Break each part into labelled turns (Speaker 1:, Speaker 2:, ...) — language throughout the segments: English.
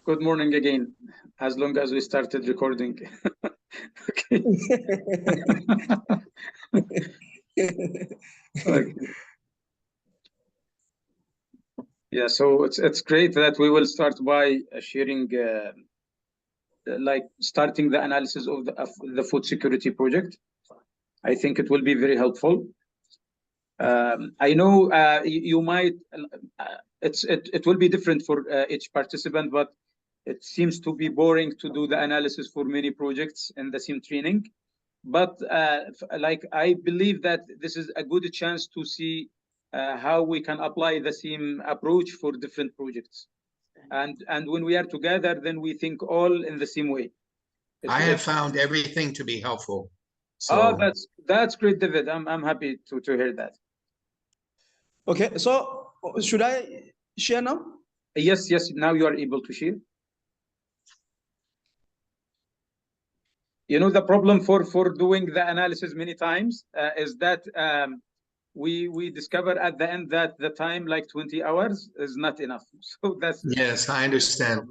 Speaker 1: Good morning again, as long as we started recording. Okay. Okay. Yeah, so it's great that we will start by sharing, like starting the analysis of the food security project. I think it will be very helpful. I know you might, it will be different for each participant, but it seems to be boring to do the analysis for many projects in the same training. But like I believe that this is a good chance to see how we can apply the same approach for different projects. And when we are together, then we think all in the same way.
Speaker 2: I have found everything to be helpful.
Speaker 1: So that's great, David. I'm happy to hear that.
Speaker 3: Okay, so should I share now?
Speaker 1: Yes, now you are able to share. You know, the problem for doing the analysis many times is that we discover at the end that the time, like 20 hours, is not enough. So that's
Speaker 2: yes, I understand.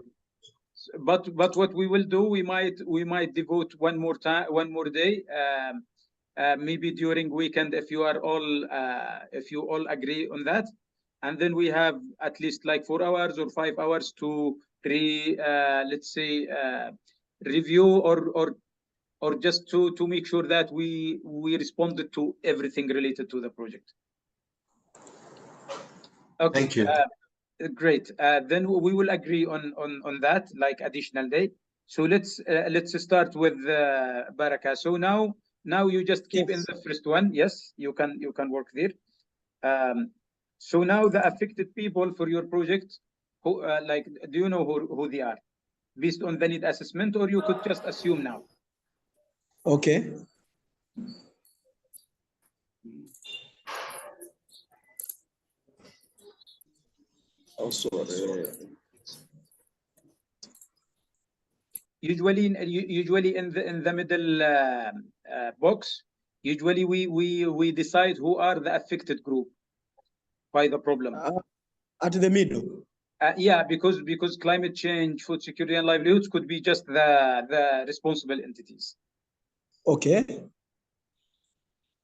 Speaker 1: But what we will do, we might devote one more day, maybe during weekend if you all agree on that, and then we have at least like 4 hours or 5 hours to let's say review or just to make sure that we responded to everything related to the project. Okay.
Speaker 2: Thank you.
Speaker 1: Great. Then we will agree on that, like additional day. So let's start with Baraka. So now you just keep in the first one. Yes, you can work there. So now the affected people for your project, who like, do you know who they are based on the need assessment, or you could just assume now?
Speaker 3: Okay. Also,
Speaker 1: usually in the middle box, usually we decide who are the affected group by the problem.
Speaker 3: At the middle.
Speaker 1: Yeah, because climate change, food security, and livelihoods could be just the responsible entities.
Speaker 3: Okay.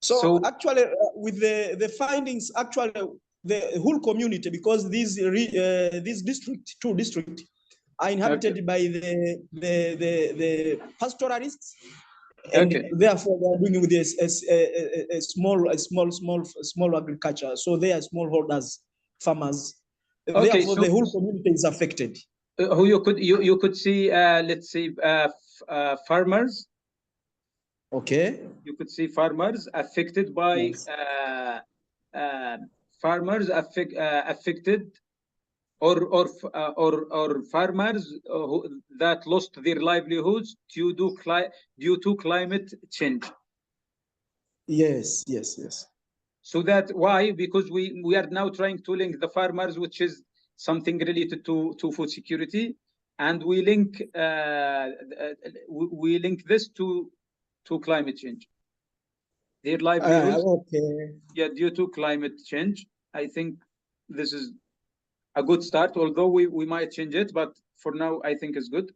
Speaker 3: So actually, with the findings, actually, the whole community, because these two districts are inhabited by the pastoralists, and therefore they are doing with this a small agriculture. So they are smallholders, farmers. Therefore, the whole community is affected.
Speaker 1: Who you could see, let's say, farmers.
Speaker 3: Okay.
Speaker 1: You could see farmers affected by farmers affected, or farmers that lost their livelihoods due to climate change.
Speaker 3: Yes.
Speaker 1: So that why? Because we are now trying to link the farmers, which is something related to food security, and we link this to climate change. Their livelihoods, due to climate change. I think this is a good start, although we might change it, but for now I think it's good.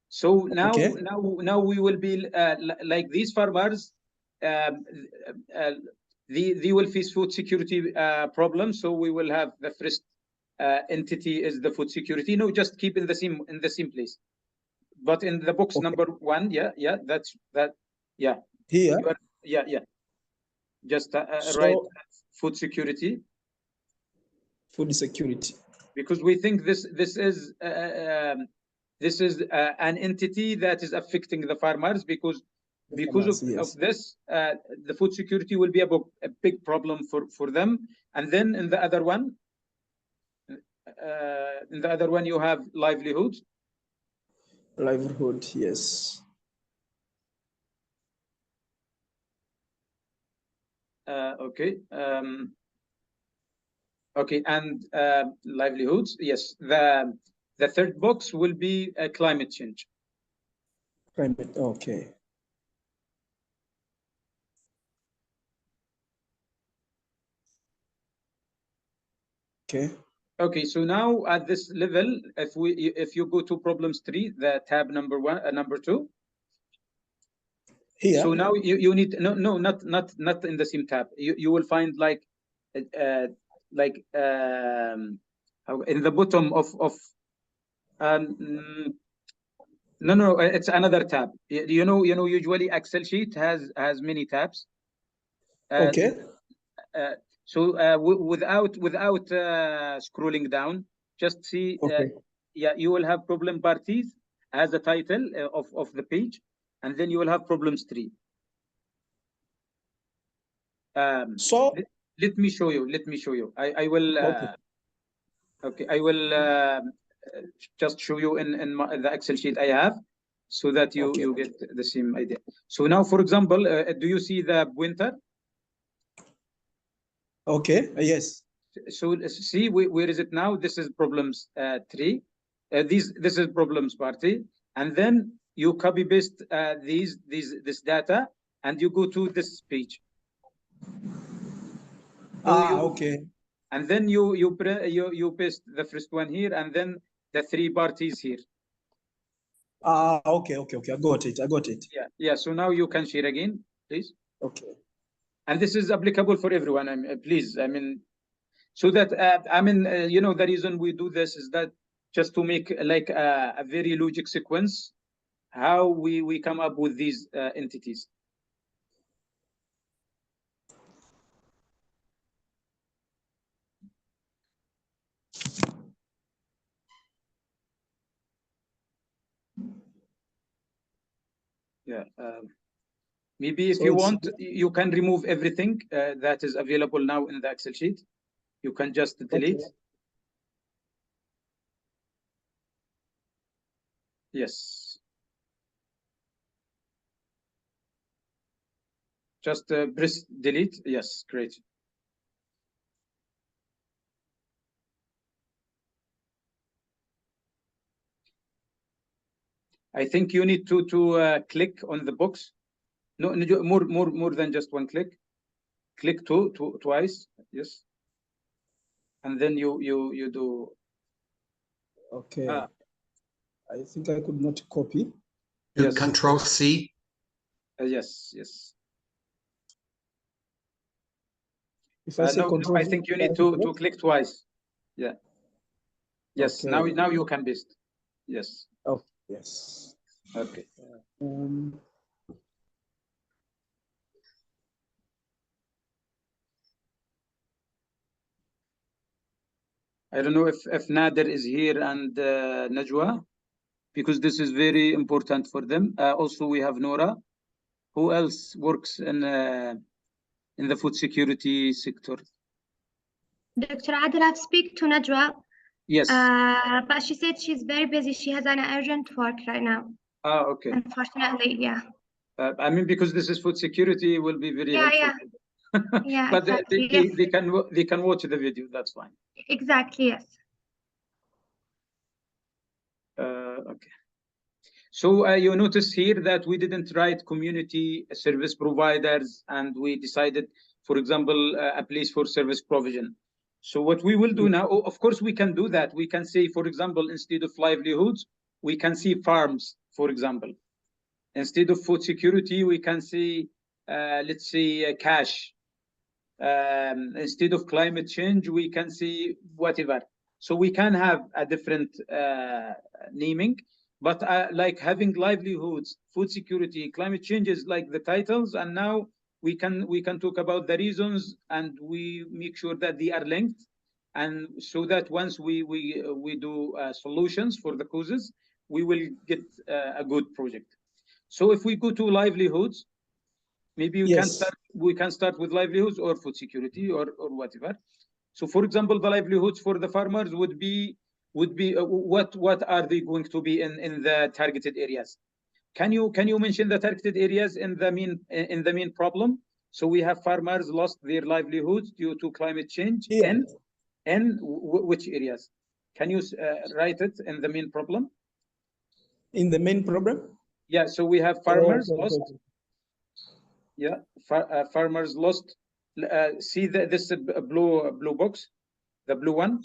Speaker 1: So now we will be like these farmers. They will face food security problems. So we will have the first entity is the food security. No, just keep in the same place. But in the box number 1, that's that. Yeah.
Speaker 3: Here.
Speaker 1: Yeah. Just write food security.
Speaker 3: Food security.
Speaker 1: Because we think this is an entity that is affecting the farmers, because of this, the food security will be a big problem for them. And then in the other one, you have livelihoods.
Speaker 3: Livelihood, yes.
Speaker 1: Okay. Okay, and livelihoods. Yes, the third box will be climate change.
Speaker 3: Climate. Okay. Okay.
Speaker 1: Okay, so now at this level, if you go to problems 3, the tab number 2.
Speaker 3: Here.
Speaker 1: So now you need not in the same tab. You will find like in the bottom of no, it's another tab. You know usually Excel sheet has many tabs.
Speaker 3: Okay.
Speaker 1: So without scrolling down, just see.
Speaker 3: Okay.
Speaker 1: Yeah, you will have problem parties as a title of the page, and then you will have problems 3.
Speaker 3: So
Speaker 1: let me show you. Let me show you. I will.
Speaker 3: okay.
Speaker 1: Okay, I will just show you in the Excel sheet I have, so that you
Speaker 3: Okay.
Speaker 1: you get the same idea. So now, for example, do you see the pointer?
Speaker 3: Okay. Yes.
Speaker 1: So see where is it now? This is problems 3. This is problems party, and then you copy paste this data, and you go to this page.
Speaker 3: Okay.
Speaker 1: And then you paste the first one here, and then the 3 parties here.
Speaker 3: Okay. I got it.
Speaker 1: Yeah. So now you can share again, please.
Speaker 3: Okay.
Speaker 1: And this is applicable for everyone. Please, so that the reason we do this is that just to make like a very logic sequence how we come up with these entities. Yeah. Maybe if you want, you can remove everything that is available now in the Excel sheet. You can just delete. Okay. Yes. Just press delete. Yes, great. I think you need to click on the box. No, more than just one click. Click twice. Yes. And then you do.
Speaker 3: Okay. I think I could not copy.
Speaker 2: Do Control C.
Speaker 1: Yes.
Speaker 3: If I say
Speaker 1: no,
Speaker 3: Control,
Speaker 1: I think you need to click twice. Yeah. Yes. Okay. Now you can paste. Yes.
Speaker 3: Oh yes.
Speaker 1: Okay. I don't know if Nader is here and Najwa, because this is very important for them. Also, we have Nora. Who else works in the food security sector?
Speaker 4: Dr. Adil, I've speak to Najwa.
Speaker 1: Yes.
Speaker 4: But she said she's very busy. She has an urgent work right now.
Speaker 1: Okay.
Speaker 4: Unfortunately, yeah.
Speaker 1: Because this is food security, will be very helpful.
Speaker 4: Yeah,
Speaker 1: but
Speaker 4: exactly.
Speaker 1: they can watch the video. That's fine.
Speaker 4: Exactly. Yes.
Speaker 1: Okay. So you notice here that we didn't write community service providers, and we decided, for example, a place for service provision. So what we will do now, of course, we can do that. We can say, for example, instead of livelihoods, we can see farms, for example. Instead of food security, we can see, let's say, cash. Instead of climate change, we can see whatever. So we can have a different naming, but like having livelihoods, food security, climate change is like the titles, and now we can talk about the reasons, and we make sure that they are linked, and so that once we do solutions for the causes, we will get a good project. So if we go to livelihoods, maybe we can start with livelihoods or food security or whatever. So for example, the livelihoods for the farmers would be what are they going to be in the targeted areas? Can you mention the targeted areas in the main problem? So we have farmers lost their livelihoods due to climate change. And which areas? Can you write it in the main problem?
Speaker 3: In the main problem?
Speaker 1: Yeah, so we have farmers lost. Yeah, farmers lost. See this blue box, the blue one.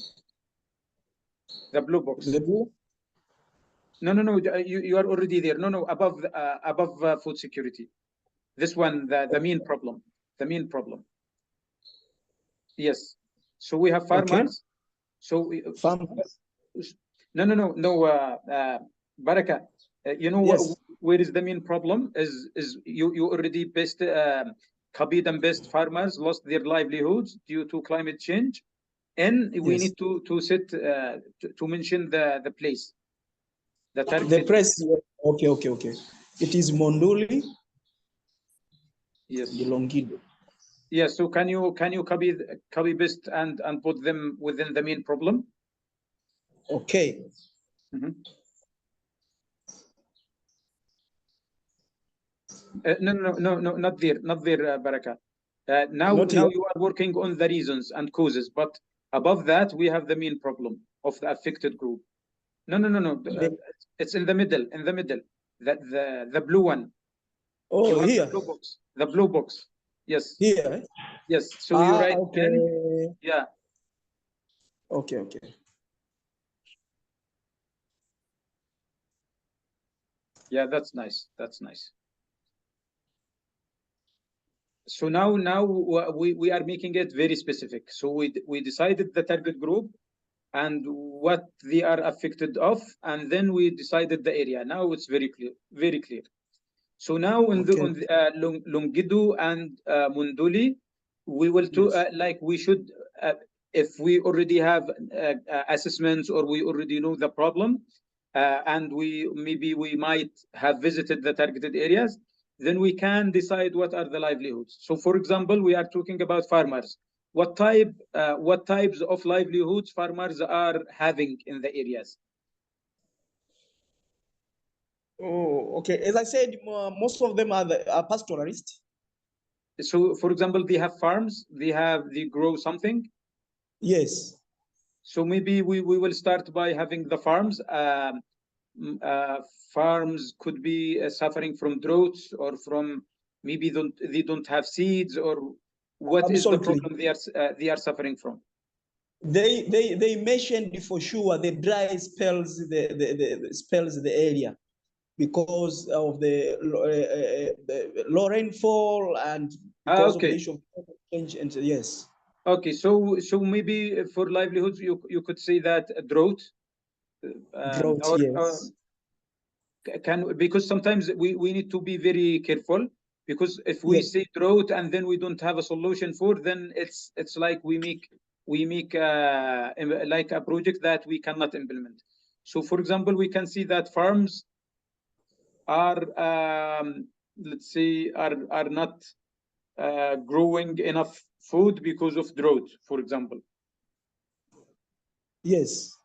Speaker 1: The blue box.
Speaker 3: The blue?
Speaker 1: No, you are already there. No, above food security. This one, the main problem. The main problem. Yes. So we have farmers. Okay. So
Speaker 3: Farmers.
Speaker 1: No. Baraka, you know
Speaker 3: Yes.
Speaker 1: where is the main problem? Is you already best copied and best farmers lost their livelihoods due to climate change, and we
Speaker 3: Yes.
Speaker 1: need to set to mention the place, the
Speaker 3: The
Speaker 1: targeted.
Speaker 3: press. Okay. It is Monduli.
Speaker 1: Yes.
Speaker 3: The Longido.
Speaker 1: Yes. So can you copy best and put them within the main problem?
Speaker 3: Okay.
Speaker 1: Mm-hmm. No, not there, Baraka. Now you are working on the reasons and causes, but above that we have the main problem of the affected group. No. It's in the middle. The blue one.
Speaker 3: Oh,
Speaker 1: You have
Speaker 3: here.
Speaker 1: the blue box. The blue box. Yes.
Speaker 3: Here.
Speaker 1: Yes. So you write
Speaker 3: okay.
Speaker 1: N. Yeah.
Speaker 3: Okay.
Speaker 1: Yeah, that's nice. That's nice. So now we are making it very specific. So we decided the target group and what they are affected of, and then we decided the area. Now it's very clear, very clear. So now on the Longido and Munduli, we will we should, if we already have assessments or we already know the problem, and maybe we might have visited the targeted areas, then we can decide what are the livelihoods. So for example, we are talking about farmers. What types of livelihoods farmers are having in the areas?
Speaker 3: Oh, okay. As I said, most of them are pastoralists.
Speaker 1: So for example, they have farms, they grow something.
Speaker 3: Yes.
Speaker 1: So maybe we will start by having the farms. Farms could be suffering from droughts or from maybe they don't have seeds, or what is the problem they are suffering from?
Speaker 3: They mentioned for sure the dry spells the spells the area because of the low rainfall and because of the issue of climate change. And yes.
Speaker 1: Okay, so maybe for livelihoods you could say that drought.
Speaker 3: Drought, yes.
Speaker 1: Because sometimes we need to be very careful, because if we say drought and then we don't have a solution for, then it's like we make like a project that we cannot implement. So for example, we can see that farms are let's say are not growing enough food because of drought, for example.
Speaker 3: Yes.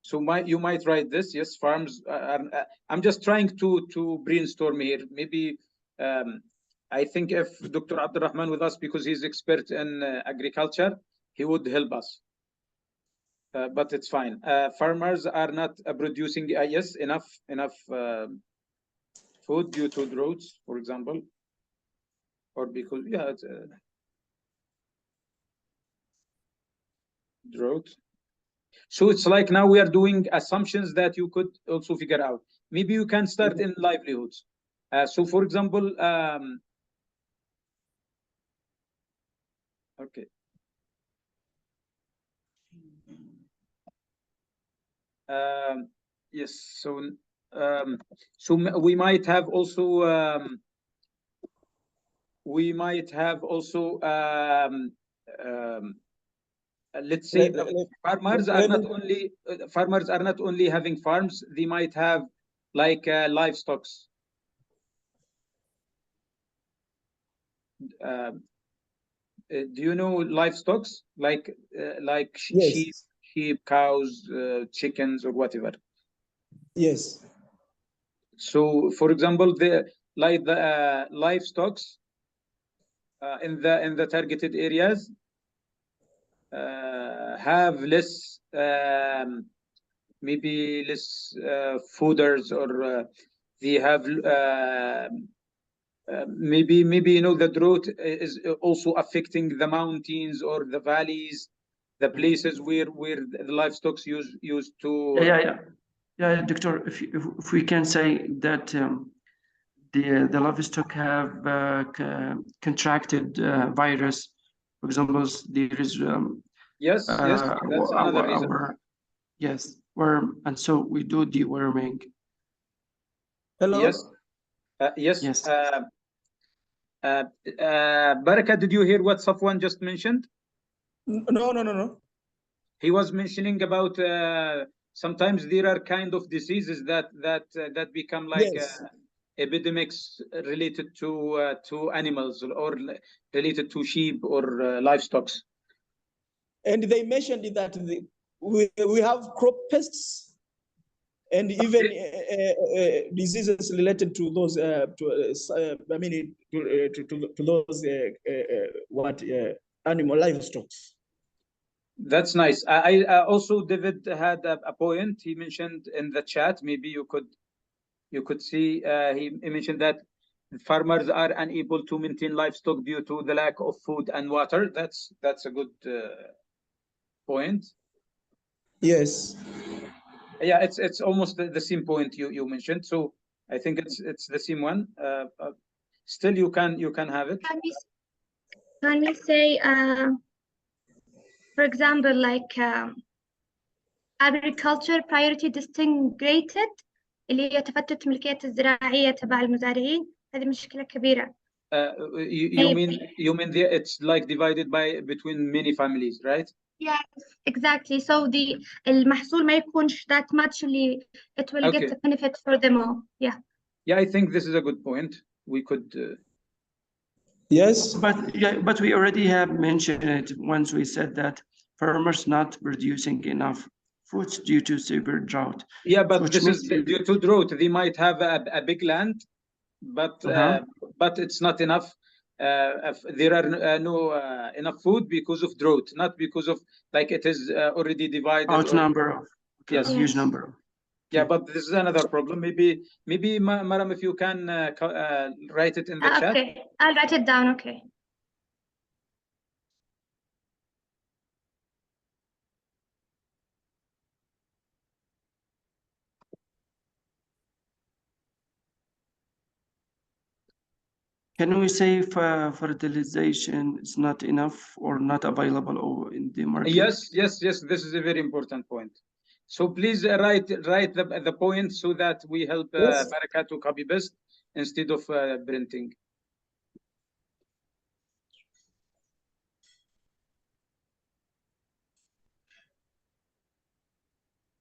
Speaker 1: So you might write this. Yes, farms are. I'm just trying to brainstorm here. Maybe I think if Dr. Abdurrahman with us, because he's expert in agriculture, he would help us. But it's fine. Farmers are not producing yes enough food due to droughts, for example, or because it's drought. So it's like now we are doing assumptions that you could also figure out. Maybe you can start in livelihoods. So for example, okay. Yes, so we might have also let's say farmers are not only having farms, they might have like livestock. Do you know livestock like
Speaker 3: yes.
Speaker 1: sheep, cows, chickens, or whatever?
Speaker 3: Yes.
Speaker 1: So, for example, the livestock in the targeted areas have less maybe less fooders, or they have maybe the drought is also affecting the mountains or the valleys the places where the livestock used to.
Speaker 5: Yeah, Doctor. If we can say that the livestock have contracted virus, for example, there is
Speaker 1: Yes, that's another reason.
Speaker 5: Yes, worm, and so we do deworming.
Speaker 3: Hello.
Speaker 1: Yes.
Speaker 5: Yes.
Speaker 1: Baraka, did you hear what Safwan just mentioned?
Speaker 3: No.
Speaker 1: He was mentioning about sometimes there are kind of diseases that become like
Speaker 3: Yes.
Speaker 1: epidemics related to animals or related to sheep or livestock.
Speaker 3: And they mentioned that we have crop pests and even diseases related to those to those animal livestock.
Speaker 1: That's nice. I also, David had a point he mentioned in the chat. Maybe you could see he mentioned that farmers are unable to maintain livestock due to the lack of food and water. That's a good point.
Speaker 3: Yes.
Speaker 1: Yeah, it's almost the same point you mentioned. So I think it's the same one. Still, you can have it.
Speaker 4: Can we say, for example, like agriculture priority disintegrated اللي هي تفتت الملكيات الزراعية تبع المزارعين، هذه مشكلة كبيرة.
Speaker 1: You mean it's like divided between many families, right?
Speaker 4: Yes, exactly. So المحصول ما يكونش that much اللي it will get the benefit for them all. Yeah.
Speaker 1: Yeah, I think this is a good point. We could.
Speaker 3: Yes.
Speaker 5: But we already have mentioned it once. We said that farmers not producing enough fruits due to severe drought.
Speaker 1: Yeah, but this is due to drought. They might have a big land, but it's not enough. There are no enough food because of drought, not because of like it is already divided.
Speaker 5: Yes, huge number.
Speaker 1: Yeah, but this is another problem. Maybe Maram, if you can write it in the chat.
Speaker 4: Okay, I'll write it down. Okay.
Speaker 5: Can we say fertilization is not enough or not available in the market?
Speaker 1: Yes. This is a very important point. So please write the point so that we help Baraka to copy paste instead of printing.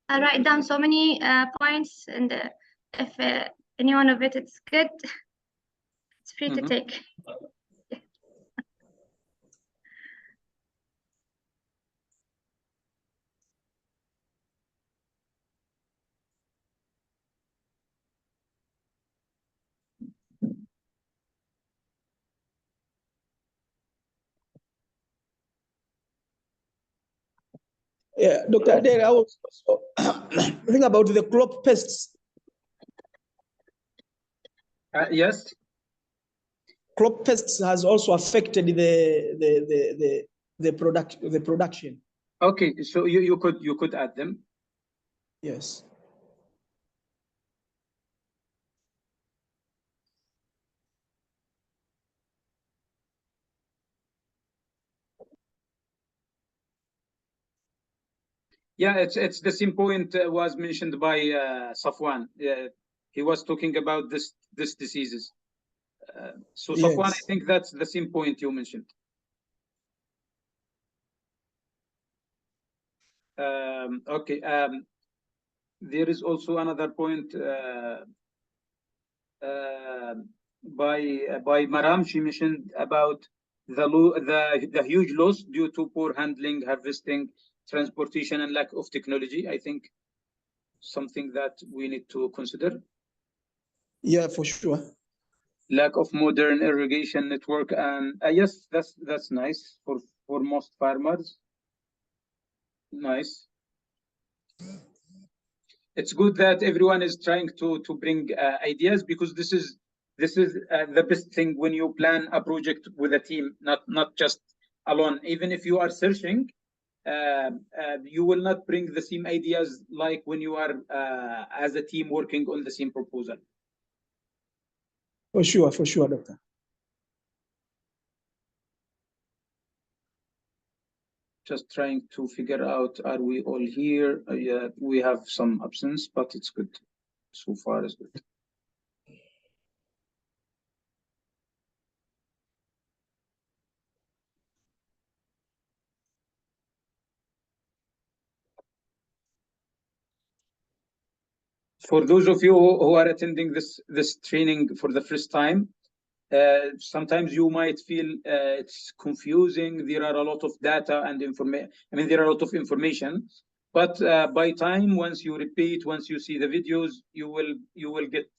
Speaker 4: I'll write down so many points, and if any one of it's good, it's free to take.
Speaker 3: Yeah, Dr. Adair, I was also thinking about the crop pests.
Speaker 1: Yes.
Speaker 3: Crop pests has also affected the production.
Speaker 1: Okay, so you could add them.
Speaker 3: Yes.
Speaker 1: Yeah, it's the same point was mentioned by Safwan. He was talking about this diseases. So Safwan, I think that's the same point you mentioned. Okay. There is also another point by Maram. She mentioned about the huge loss due to poor handling, harvesting, transportation, and lack of technology. I think something that we need to consider.
Speaker 3: Yeah, for sure.
Speaker 1: Lack of modern irrigation network, and yes, that's nice for most farmers. Nice. It's good that everyone is trying to bring ideas, because this is the best thing when you plan a project with a team, not just alone. Even if you are searching, you will not bring the same ideas like when you are as a team working on the same proposal.
Speaker 3: For sure, doctor.
Speaker 1: Just trying to figure out, are we all here? Yeah, we have some absence, but it's good. So far, it's good. For those of you who are attending this training for the first time, sometimes you might feel it's confusing. There are a lot of data and information. I mean, there are a lot of information, but by time, once you repeat, once you see the videos, you will get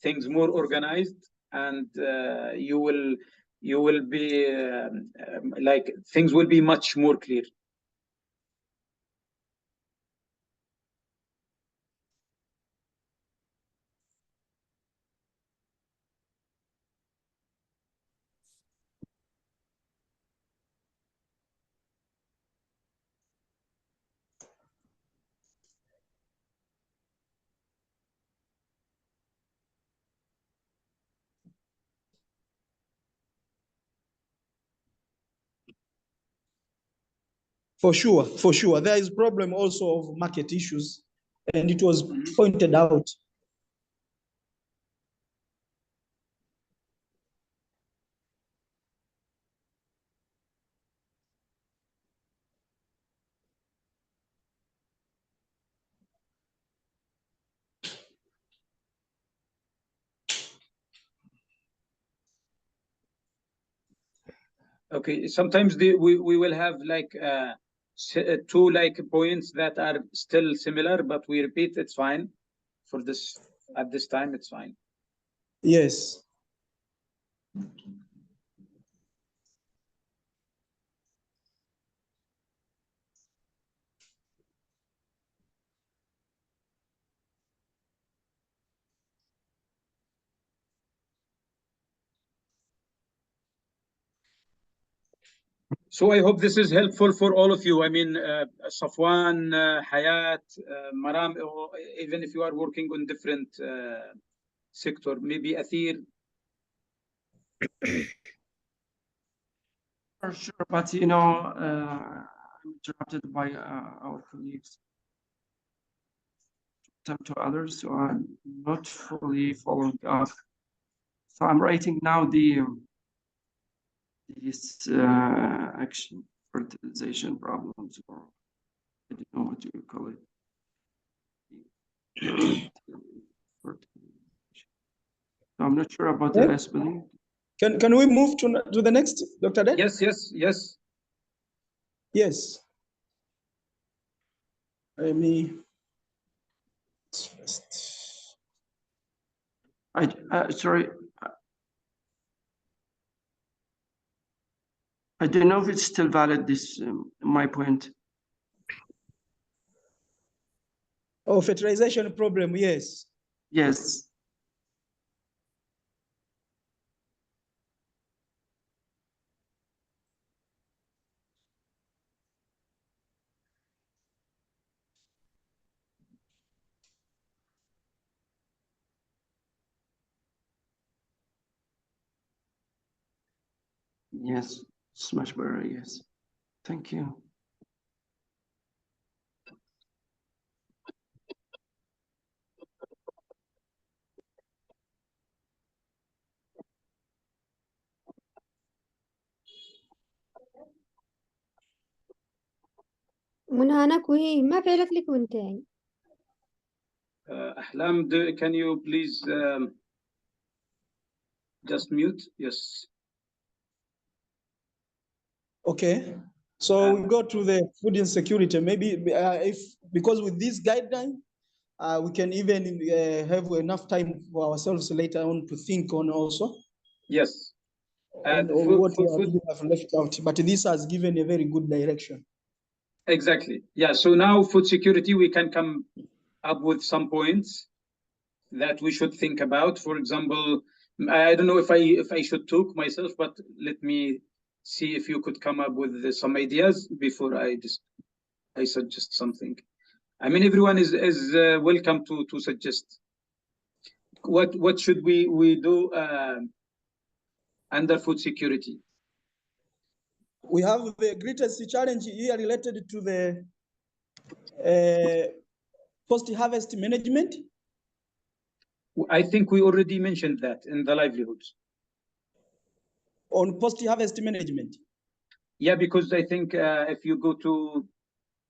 Speaker 1: things more organized, and you will be like things will be much more clear.
Speaker 3: For sure. There is problem also of market issues, and it was pointed out.
Speaker 1: Okay, sometimes we will have like two like points that are still similar, but we repeat. It's fine for this at this time. It's fine.
Speaker 3: Yes.
Speaker 1: So I hope this is helpful for all of you. I mean, Safwan, Hayat, Maram, even if you are working on different sector, maybe Athir.
Speaker 5: For sure, but you know, I'm interrupted by our colleagues to others, so I'm not fully following up. So I'm writing now these action fertilization problems, or I don't know what you call it. So I'm not sure about the spelling.
Speaker 3: Can we move to the next, Dr. Den?
Speaker 1: Yes.
Speaker 3: Yes. Let me first.
Speaker 5: Sorry. I don't know if it's still valid, this my point.
Speaker 3: Oh, fertilization problem, yes.
Speaker 5: Yes. Yes, it's much better, yes. Thank you.
Speaker 6: منى أنا كوي ما فعلت لك وانتهي.
Speaker 1: Ahlam, can you please just mute? Yes.
Speaker 3: Okay. So we go to the food insecurity. Maybe if because with this guideline, we can even have enough time for ourselves later on to think on also.
Speaker 1: Yes.
Speaker 3: On what we have left out. But this has given a very good direction.
Speaker 1: Exactly. Yeah. So now food security, we can come up with some points that we should think about. For example, I don't know if I should talk myself, but let me see if you could come up with some ideas before I suggest something. I mean, everyone is welcome to suggest. What should we do under food security?
Speaker 3: We have the greatest challenge here related to the post-harvest management.
Speaker 1: I think we already mentioned that in the livelihoods.
Speaker 3: On post-harvest management.
Speaker 1: Yeah, because I think if you go to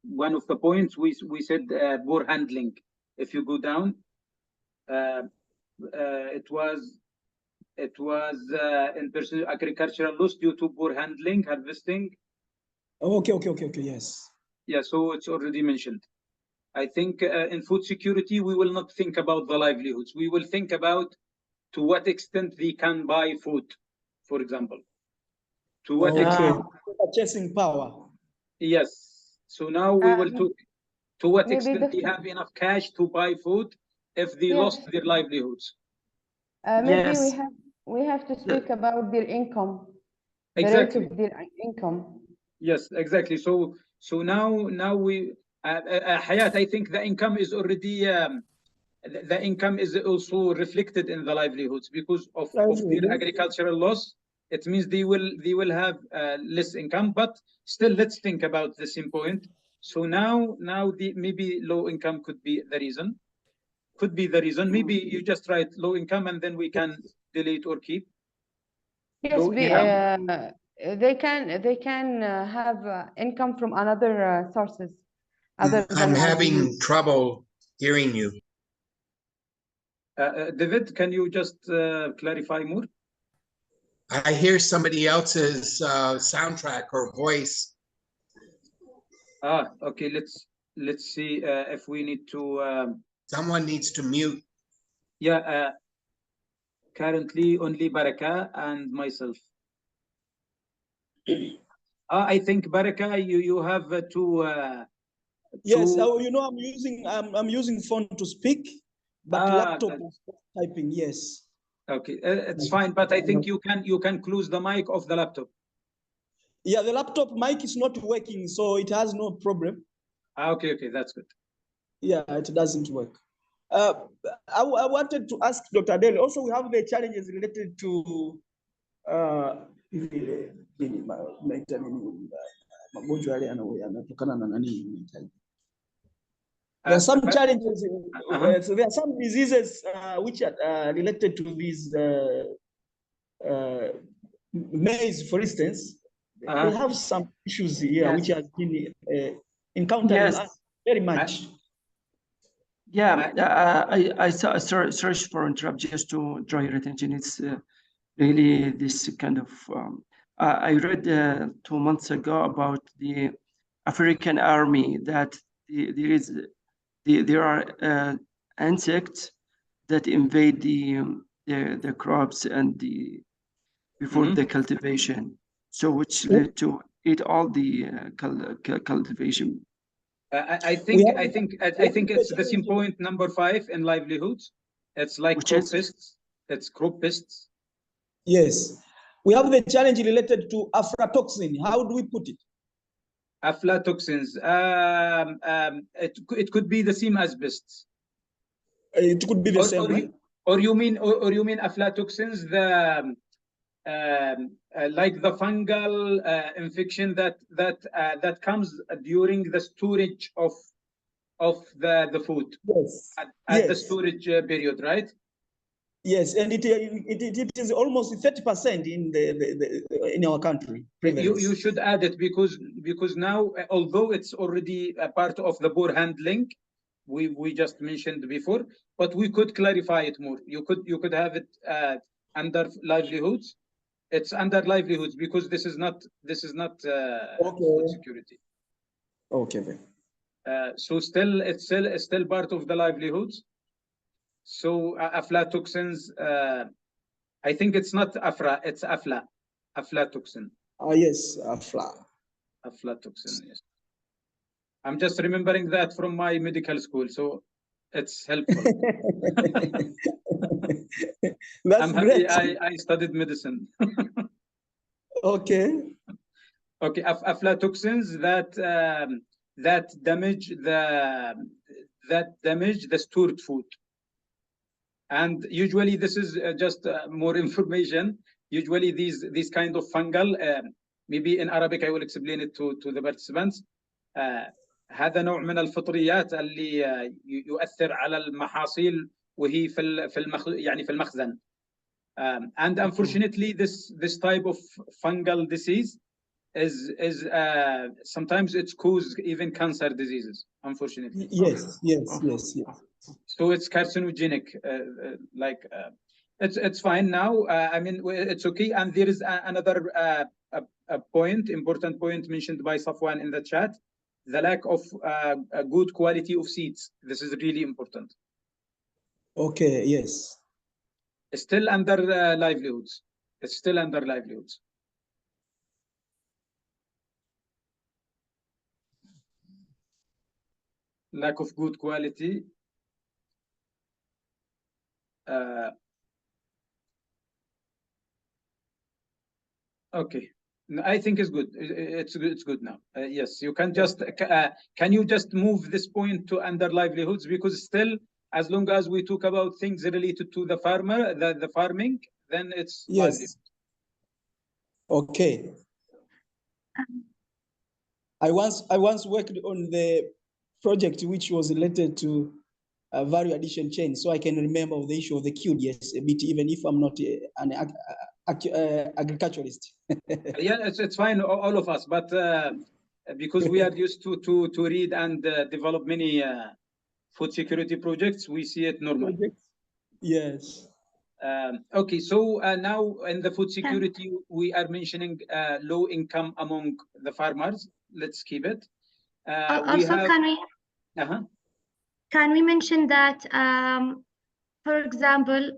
Speaker 1: one of the points, we said poor handling. If you go down, it was in person agricultural loss due to poor handling, harvesting.
Speaker 3: Okay, yes.
Speaker 1: Yeah, so it's already mentioned. I think in food security, we will not think about the livelihoods. We will think about to what extent they can buy food, for example. To what extent?
Speaker 3: Purchasing power.
Speaker 1: Yes. So now we will talk to what
Speaker 7: maybe
Speaker 1: extent they have enough cash to buy food if they lost their livelihoods.
Speaker 7: Maybe
Speaker 5: Yes.
Speaker 7: we have to speak about their income.
Speaker 1: Exactly.
Speaker 7: The rate of their income.
Speaker 1: Yes, exactly. So now we Hayat, I think the income is already the income is also reflected in the livelihoods because of their agricultural loss. It means they will have less income, but still let's think about the same point. So now maybe low income could be the reason. Could be the reason. Maybe you just write low income and then we can delete or keep.
Speaker 7: Yes, they can have income from other sources. Other
Speaker 2: I'm
Speaker 7: than
Speaker 2: having trouble hearing you.
Speaker 1: David, can you just clarify more?
Speaker 2: I hear somebody else's soundtrack or voice.
Speaker 1: Okay. Let's see if we need to.
Speaker 2: Someone needs to mute.
Speaker 1: Yeah. Currently, only Baraka and myself. I think Baraka, you have to.
Speaker 3: Yes, you know, I'm using phone to speak, but laptop is typing. Yes.
Speaker 1: Okay, it's fine, but I think you can close the mic of the laptop.
Speaker 3: Yeah, the laptop mic is not working, so it has no problem.
Speaker 1: Okay, that's good.
Speaker 3: Yeah, it doesn't work. I wanted to ask Dr. Adele. Also, we have the challenges related to there are some challenges. So there are some diseases which are related to these maize, for instance. They have some issues here which has been encountered very much.
Speaker 5: Yeah, I saw. Sorry for interrupt. Just to draw your attention, it's really this kind of. I read 2 months ago about the African army that there are insects that invade the crops and before the cultivation, so which led to eat all the cultivation.
Speaker 1: I think it's the same point number 5 in livelihoods. It's like crop pests. It's crop pests.
Speaker 3: Yes, we have the challenge related to aflatoxin. How do we put it?
Speaker 1: Aflatoxins. It could be the same as pests.
Speaker 3: It could be the same.
Speaker 1: Or you mean aflatoxins, the like the fungal infection that comes during the storage of the food.
Speaker 3: Yes.
Speaker 1: At the storage period, right?
Speaker 3: Yes, and it is almost 30% in our country.
Speaker 1: You should add it because now, although it's already a part of the poor handling, we just mentioned before, but we could clarify it more. You could have it under livelihoods. It's under livelihoods because this is not food security.
Speaker 3: Okay.
Speaker 1: So it's still part of the livelihoods. So aflatoxins, I think it's not afra, it's aflatoxin.
Speaker 3: Yes,
Speaker 1: Aflatoxin, yes. I'm just remembering that from my medical school, so it's helpful.
Speaker 3: That's
Speaker 1: I'm happy
Speaker 3: great.
Speaker 1: I studied medicine.
Speaker 3: Okay.
Speaker 1: Okay, aflatoxins that damage the stored food. And usually this is just more information. Usually these kind of fungal, maybe in Arabic I will explain it to the participants. هذا نوع من الفطريات اللي يؤثر على المحاصيل وهي يعني في المخزن. And unfortunately this type of fungal disease is sometimes it's cause even cancer diseases, unfortunately.
Speaker 3: Yes.
Speaker 1: So it's carcinogenic, it's fine now. I mean, it's okay. And there is another important point mentioned by Safwan in the chat: the lack of a good quality of seeds. This is really important.
Speaker 3: Okay. Yes.
Speaker 1: It's still under livelihoods. It's still under livelihoods. Lack of good quality. Okay, I think it's good. It's good now. Yes, you can just can you just move this point to under livelihoods, because still, as long as we talk about things related to the farmer, the farming, then it's
Speaker 3: yes.
Speaker 1: livelihood.
Speaker 3: Okay. I once worked on the project which was related to value addition chain, so I can remember the issue of the QDS a bit, even if I'm not an agriculturist.
Speaker 1: Yeah, it's fine, all of us, but because we are used to read and develop many food security projects, we see it normal.
Speaker 3: Yes.
Speaker 1: Okay, so now in the food security, we are mentioning low income among the farmers. Let's keep it.
Speaker 4: Also, can we mention that, for example,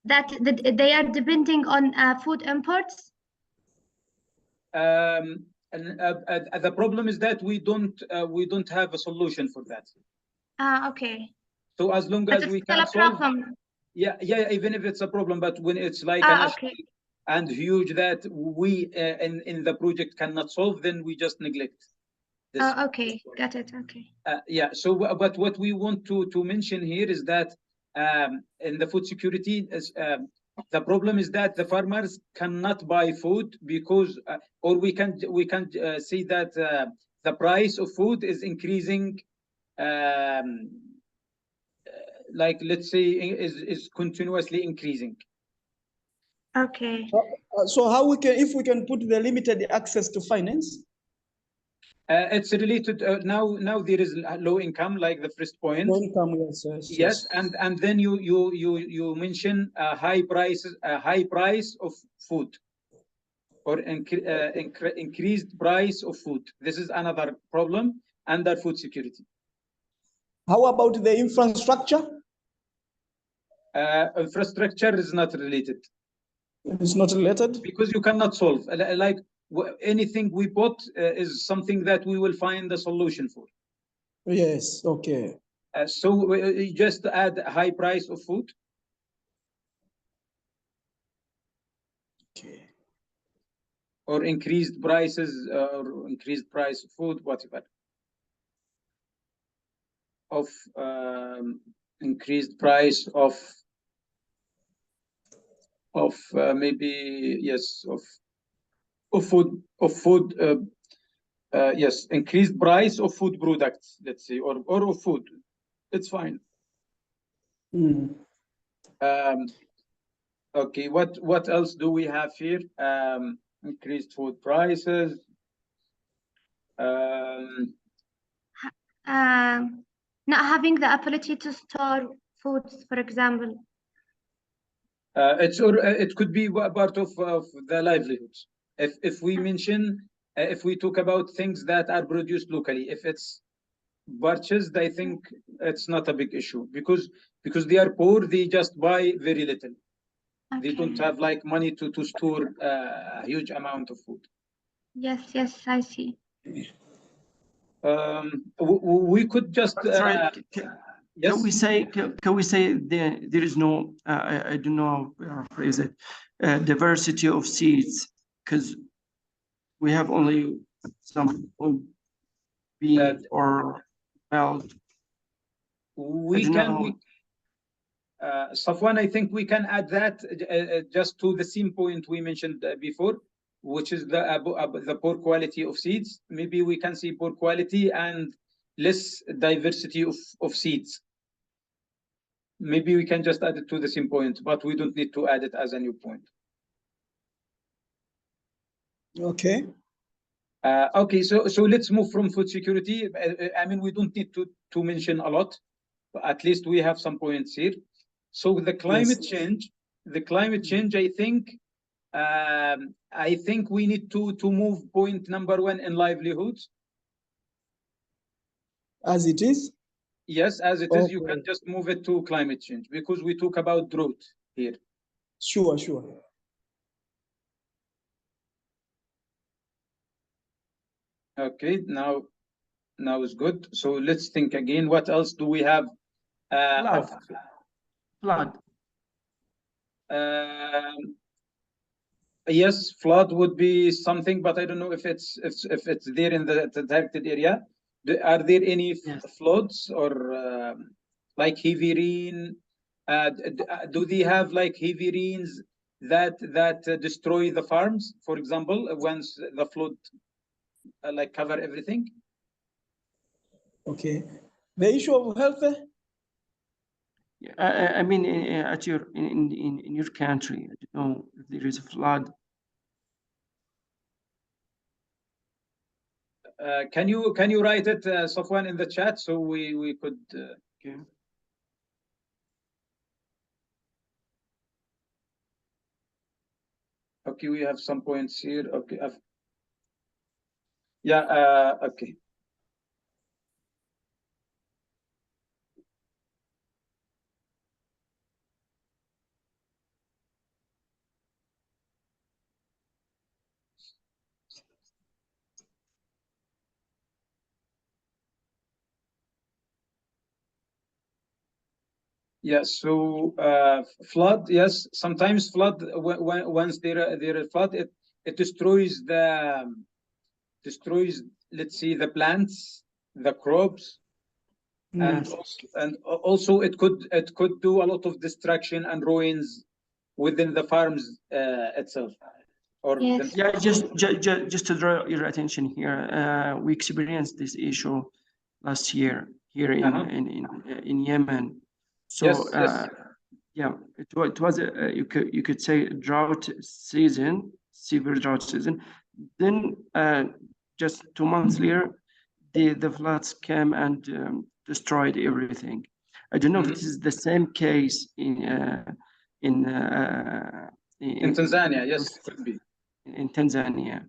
Speaker 4: that they are depending on food imports?
Speaker 1: The problem is that we don't have a solution for that.
Speaker 4: Okay.
Speaker 1: So as long as we can solve, yeah, even if it's a problem, but when it's like an issue and huge that we in the project cannot solve, then we just neglect this.
Speaker 4: Okay, got it. Okay.
Speaker 1: Yeah. So, but what we want to mention here is that in the food security, the problem is that the farmers cannot buy food because, or we can see that the price of food is increasing. Like, let's say, is continuously increasing.
Speaker 4: Okay.
Speaker 3: So how if we can put the limited access to finance?
Speaker 1: It's related now there is low income, like the first point.
Speaker 3: Low income, yes.
Speaker 1: And then you mention high price of food, or increased price of food. This is another problem under food security.
Speaker 3: How about the infrastructure?
Speaker 1: Infrastructure is not related.
Speaker 3: It's not related?
Speaker 1: Because you cannot solve. Like anything we put is something that we will find a solution for.
Speaker 3: Yes, okay.
Speaker 1: So you just add a high price of food.
Speaker 3: Okay.
Speaker 1: Or increased prices, or increased price of food, whatever. Of increased price of maybe, yes, of food yes, increased price of food products, let's say, or of food. It's fine. Okay, what else do we have here? Increased food prices.
Speaker 4: Not having the ability to store foods, for example.
Speaker 1: It could be part of the livelihoods. If we mention, if we talk about things that are produced locally, if it's purchased, I think it's not a big issue, because they are poor, they just buy very little. Okay. They don't have like money to store a huge amount of food.
Speaker 4: Yes, I see.
Speaker 1: We could just yes?
Speaker 5: Can we say there is no I don't know how to phrase it, diversity of seeds, because we have only some bean or melt.
Speaker 1: Safwan, I think we can add that just to the same point we mentioned before, which is the poor quality of seeds. Maybe we can see poor quality and less diversity of seeds. Maybe we can just add it to the same point, but we don't need to add it as a new point.
Speaker 3: Okay.
Speaker 1: Okay, so let's move from food security. I mean, we don't need to mention a lot, but at least we have some points here. So the climate change, I think we need to move point number 1 in livelihoods.
Speaker 3: As it is?
Speaker 1: Yes, as it is. You can just move it to climate change because we talk about drought here.
Speaker 3: Sure, sure.
Speaker 1: Okay, now is good. So let's think again. What else do we have?
Speaker 5: Flood.
Speaker 1: Yes, flood would be something, but I don't know if it's there in the detected area. Are there any floods or like heavy rain? Do they have like heavy rains that destroy the farms, for example, once the flood like cover everything?
Speaker 3: Okay. The issue of health.
Speaker 5: I mean, at your in your country, I don't know if there is a flood.
Speaker 1: Can you write it, Safwan, in the chat so we could?
Speaker 5: Okay.
Speaker 1: Okay, we have some points here. Okay. Yeah. Okay. Yeah, so flood, yes, sometimes flood, once there is flood, it destroys let's see, the plants, the crops, and also it could do a lot of destruction and ruins within the farms itself. Or
Speaker 5: yeah, just to draw your attention here, we experienced this issue last year here in Yemen. So
Speaker 1: yes.
Speaker 5: yeah, it was you could say drought season, severe drought season. Then just 2 months later, the floods came and destroyed everything. I don't know if this is the same case in
Speaker 1: Tanzania. Yes, it could be.
Speaker 5: In Tanzania.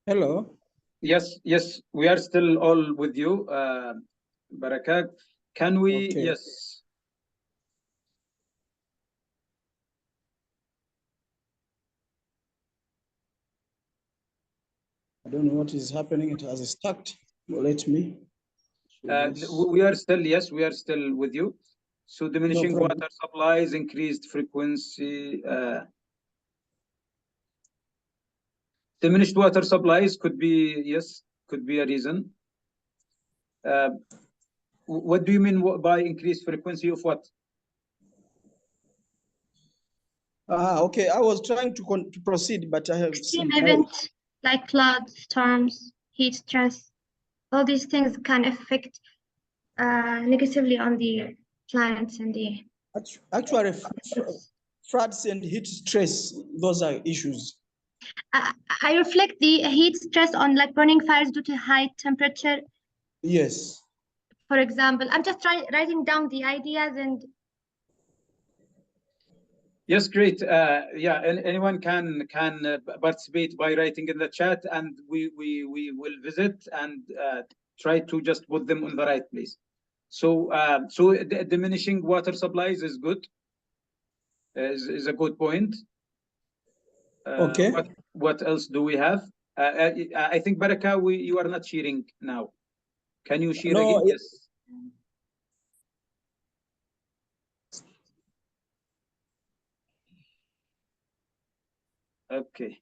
Speaker 3: Hello.
Speaker 1: Yes, we are still all with you, Barakat. Can we?
Speaker 3: Okay.
Speaker 1: Yes.
Speaker 3: I don't know what is happening. It has stuck. Let me.
Speaker 1: We are still with you. So diminishing water supplies, increased frequency. Diminished water supplies could be, could be a reason. What do you mean by increased frequency of what?
Speaker 3: Okay, I was trying to proceed, but I have
Speaker 4: extreme events like floods, storms, heat stress. All these things can affect negatively on the plants and the.
Speaker 3: Actually, floods and heat stress, those are issues.
Speaker 4: I reflect the heat stress on like burning fires due to high temperature.
Speaker 3: Yes.
Speaker 4: For example, I'm just writing down the ideas and.
Speaker 1: Yes, great. Yeah, and anyone can participate by writing in the chat, and we will visit and try to just put them in the right place. So diminishing water supplies is good. Is a good point.
Speaker 3: Okay.
Speaker 1: What else do we have? I think Baraka, you are not sharing now. Can you share
Speaker 3: No,
Speaker 1: again? Yes. Okay.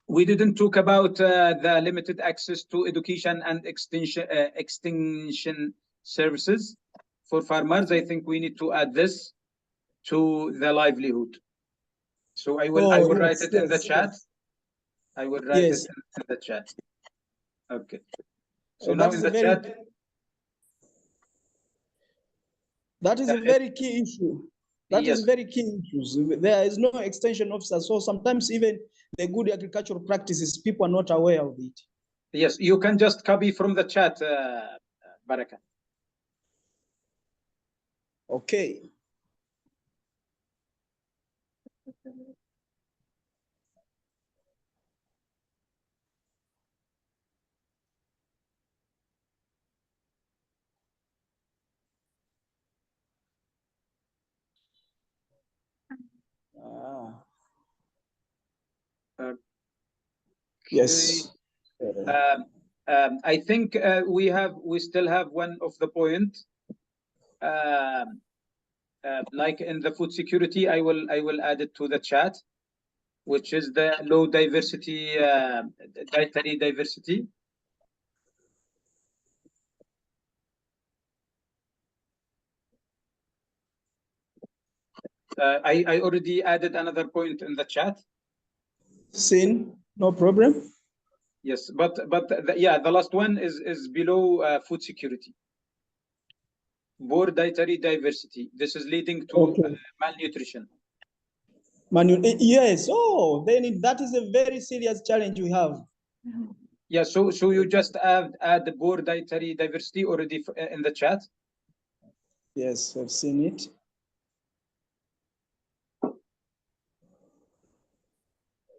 Speaker 1: We didn't talk about the limited access to education and extension services for farmers. I think we need to add this to the livelihood. So I will write it in the chat. I will write it in the chat. Okay. So now in the chat.
Speaker 3: That is a very key issue. That is very key issues. There is no extension officer. So sometimes even the good agricultural practices, people are not aware of it.
Speaker 1: Yes, you can just copy from the chat, Baraka.
Speaker 3: Okay. Yes.
Speaker 1: I think we still have one of the point. Like in the food security, I will add it to the chat, which is the low diversity, dietary diversity. I already added another point in the chat.
Speaker 3: Seen, no problem.
Speaker 1: Yes, but the last one is below food security. Poor dietary diversity. This is leading to malnutrition.
Speaker 3: Yes. Oh, then that is a very serious challenge we have.
Speaker 1: Yeah. So you just add the poor dietary diversity already in the chat.
Speaker 3: Yes, I've seen it.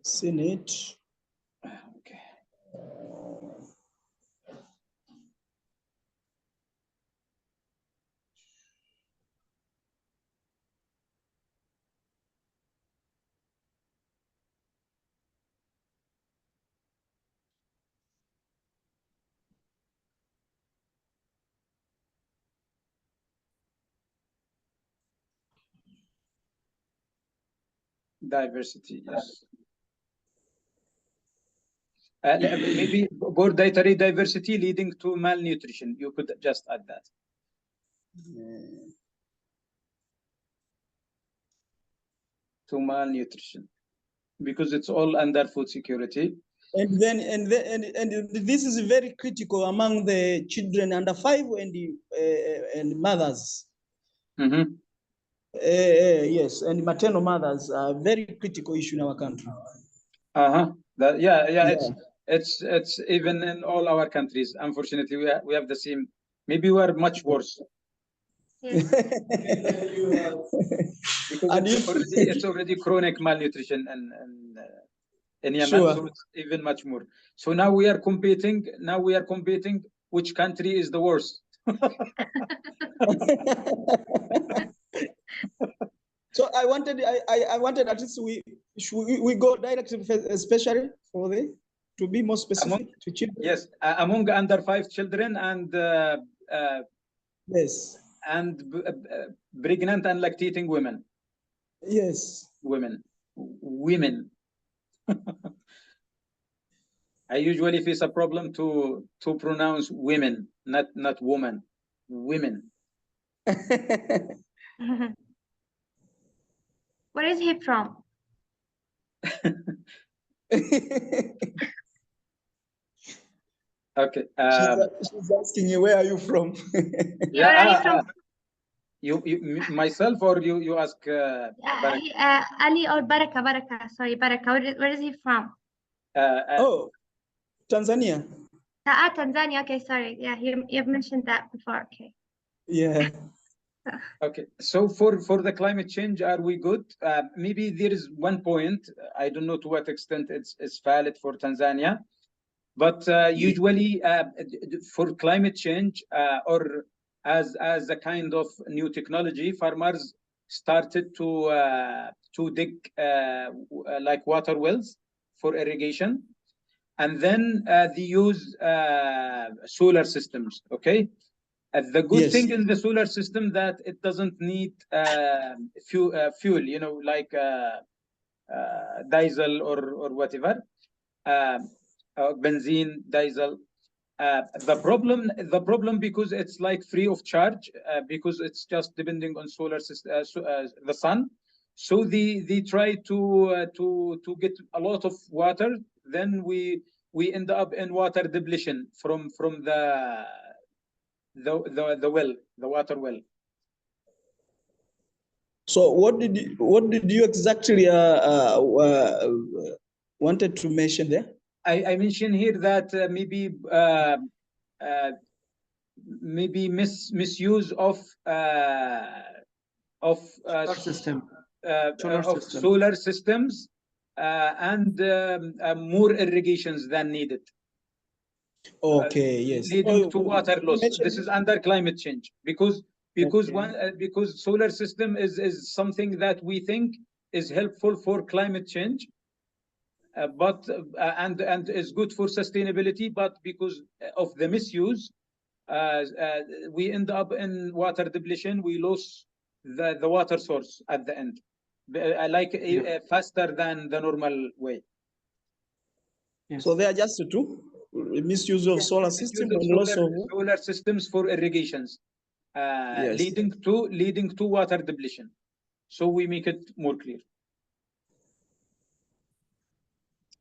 Speaker 3: Seen it.
Speaker 1: Okay. Diversity, yes. Maybe poor dietary diversity leading to malnutrition. You could just add that. To malnutrition, because it's all under food security.
Speaker 3: And this is very critical among the children under 5 and mothers.
Speaker 1: Mm-hmm.
Speaker 3: Yes, and maternal mothers are a very critical issue in our country.
Speaker 1: It's even in all our countries. Unfortunately, we have the same. Maybe we are much worse.
Speaker 4: Yes.
Speaker 1: Because it's already chronic malnutrition in Yemen,
Speaker 3: Sure.
Speaker 1: so it's even much more. So now we are competing. Which country is the worst?
Speaker 3: So I wanted at least we go directly, especially for to be more specific to children.
Speaker 1: Yes, among under 5 children and
Speaker 3: yes,
Speaker 1: and pregnant and lactating women.
Speaker 3: Yes,
Speaker 1: women. I usually face a problem to pronounce women, not woman. Women.
Speaker 4: Where is he from?
Speaker 1: Okay.
Speaker 3: She's asking you, where are you from?
Speaker 4: Where are you from?
Speaker 1: You myself, or you ask
Speaker 4: Ali or Baraka. Sorry, Baraka. Where is he from?
Speaker 3: Oh, Tanzania.
Speaker 4: Tanzania. Okay, sorry. Yeah, you've mentioned that before. Okay.
Speaker 3: Yeah.
Speaker 1: Okay, so for the climate change, are we good? Maybe there is one point. I don't know to what extent it's valid for Tanzania. But usually for climate change or as a kind of new technology, farmers started to dig like water wells for irrigation, and then they use solar systems. Okay, the good thing in the solar system that it doesn't need fuel, you know, like diesel or whatever, benzene, diesel. The problem because it's like free of charge, because it's just depending on solar system, the sun. So they try to get a lot of water. Then we end up in water depletion from the well, the water well.
Speaker 3: So what did you exactly wanted to mention there?
Speaker 1: I mentioned here that maybe misuse of
Speaker 5: Solar system.
Speaker 1: solar systems and more irrigations than needed.
Speaker 3: Okay, yes.
Speaker 1: Leading to water loss. This is under climate change because
Speaker 3: Okay.
Speaker 1: because solar system is something that we think is helpful for climate change, but and is good for sustainability, but because of the misuse, we end up in water depletion. We lose the water source at the end, faster than the normal way.
Speaker 5: Yes.
Speaker 3: So they are just the two: misuse of solar system and loss of
Speaker 1: solar systems for irrigations, leading to water depletion. So we make it more clear.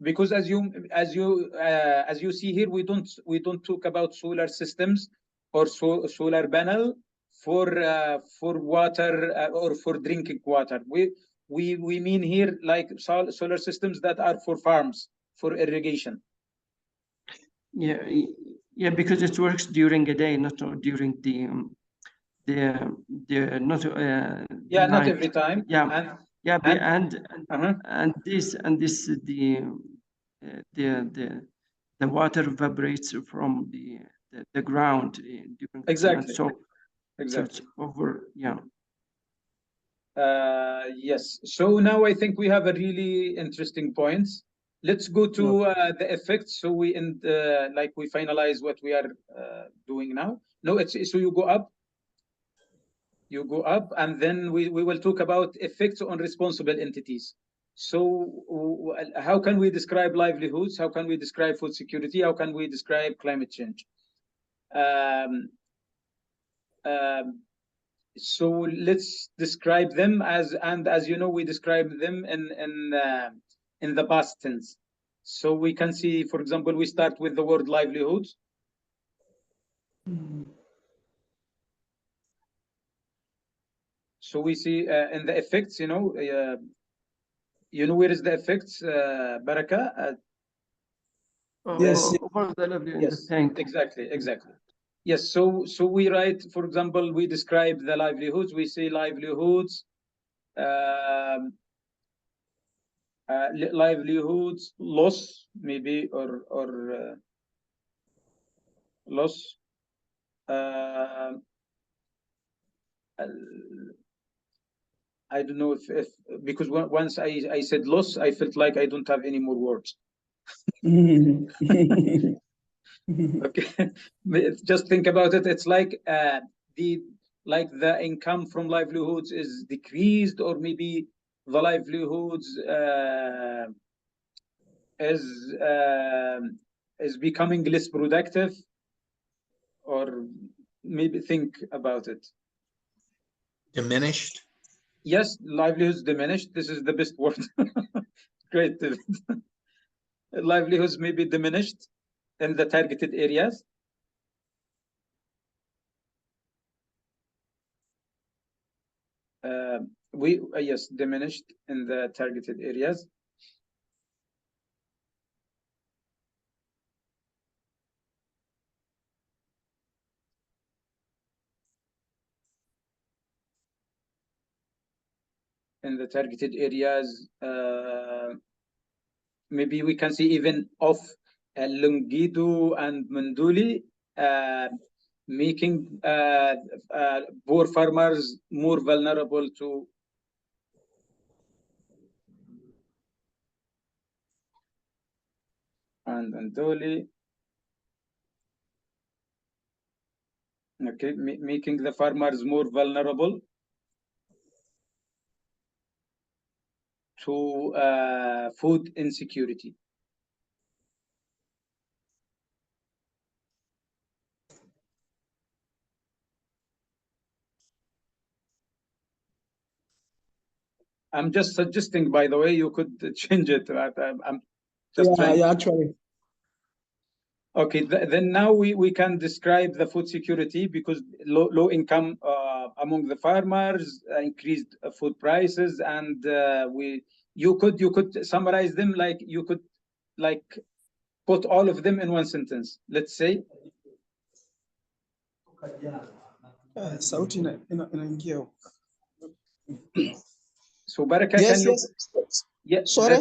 Speaker 1: Because as you see here, we don't talk about solar systems or solar panel for water or for drinking water. We mean here like solar systems that are for farms, for irrigation.
Speaker 5: Yeah, because it works during the day, not during the not
Speaker 1: yeah,
Speaker 5: night.
Speaker 1: not every time.
Speaker 5: And this the water evaporates from the ground during
Speaker 1: exactly.
Speaker 5: so it's over.
Speaker 1: Yes. So now I think we have a really interesting points. Let's go to the effects. So we end like we finalize what we are doing now. No, it's so you go up. You go up, and then we will talk about effects on responsible entities. So how can we describe livelihoods? How can we describe food security? How can we describe climate change? So let's describe them as you know, we describe them in the past tense. So we can see, for example, we start with the word livelihoods. So we see in the effects, you know where is the effects, Baraka?
Speaker 3: Yes.
Speaker 5: Over the level in the tank.
Speaker 1: Exactly. Yes. So we write, for example, we describe the livelihoods. We say livelihoods. Livelihoods loss, maybe, or loss. I don't know if because once I said loss, I felt like I don't have any more words. Okay, just think about it. It's like the income from livelihoods is decreased, or maybe the livelihoods is becoming less productive, or maybe think about it.
Speaker 2: Diminished.
Speaker 1: Yes, livelihoods diminished. This is the best word. Great. Livelihoods may be diminished in the targeted areas. Yes, diminished in the targeted areas. In the targeted areas, maybe we can see even off Longido and Manduli, making poor farmers more vulnerable to and Manduli. Okay, making the farmers more vulnerable to food insecurity. I'm just suggesting, by the way, you could change it. I'm just trying.
Speaker 3: Yeah, actually.
Speaker 1: Okay, then now we can describe the food security, because low income among the farmers, increased food prices, and you could summarize them, like you could like put all of them in one sentence. Let's say.
Speaker 3: Sauti inaingia.
Speaker 1: So Baraka,
Speaker 3: Yes,
Speaker 1: can you?
Speaker 3: yes.
Speaker 1: Yeah.
Speaker 3: Sorry.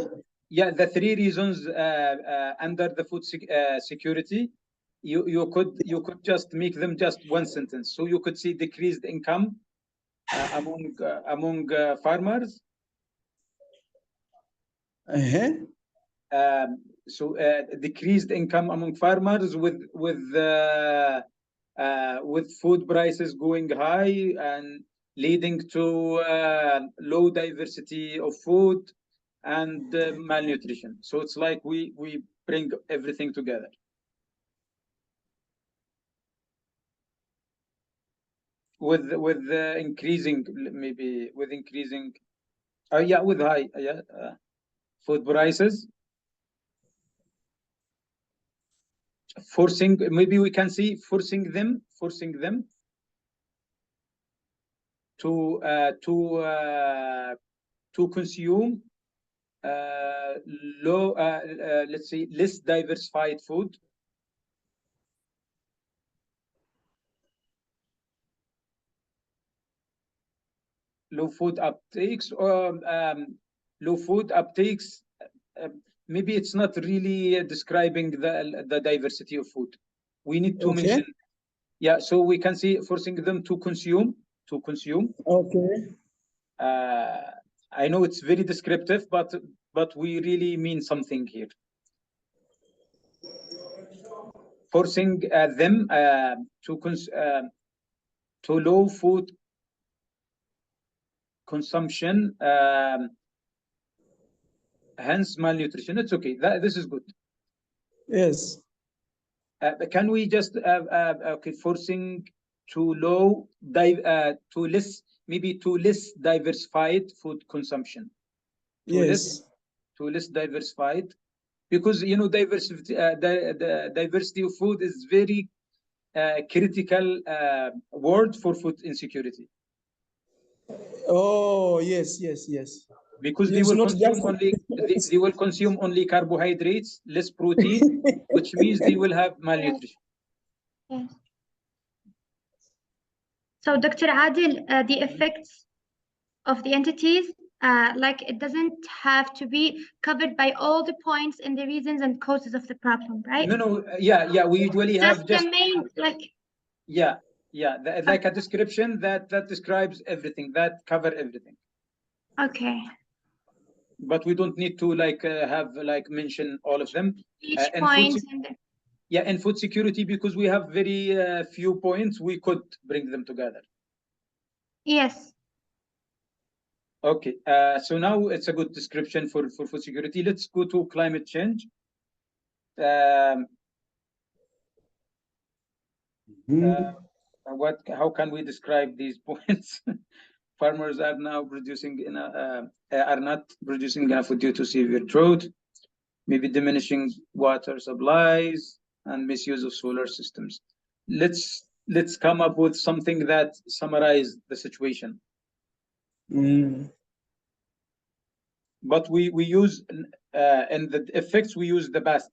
Speaker 1: The three reasons under the food security. You could just make them just one sentence. So you could see decreased income among farmers. So decreased income among farmers with food prices going high and leading to low diversity of food and malnutrition. So it's like we bring everything together. With increasing, maybe with increasing, with high food prices, forcing, maybe we can see forcing them to consume low, let's say, less diversified food. Low food uptakes, or low food uptakes. Maybe it's not really describing the diversity of food. We need to mention. Yeah, so we can see forcing them to consume.
Speaker 3: Okay.
Speaker 1: I know it's very descriptive, but we really mean something here. Forcing them to low food consumption, hence malnutrition. It's okay. This is good.
Speaker 3: Yes.
Speaker 1: Can we just okay, forcing to low to less diversified food consumption.
Speaker 3: Yes.
Speaker 1: To less diversified, because diversity, the diversity of food is very critical word for food insecurity.
Speaker 3: Oh, yes.
Speaker 1: Because they will consume only they will consume only carbohydrates, less protein, which means they will have malnutrition.
Speaker 4: Yes. So, Dr. Adil, the effects of the entities, like it doesn't have to be covered by all the points and the reasons and causes of the problem, right?
Speaker 1: No, yeah. We usually have
Speaker 4: just the main, like.
Speaker 1: Yeah, like a description that describes everything, that cover everything.
Speaker 4: Okay.
Speaker 1: But we don't need to have mention all of them.
Speaker 4: Each point.
Speaker 1: In food security, because we have very few points, we could bring them together.
Speaker 4: Yes.
Speaker 1: Okay, so now it's a good description for food security. Let's go to climate change. How can we describe these points? Farmers are now are not producing enough food due to severe drought, maybe diminishing water supplies and misuse of solar systems. Let's come up with something that summarizes the situation. But we use in the effects, we use the past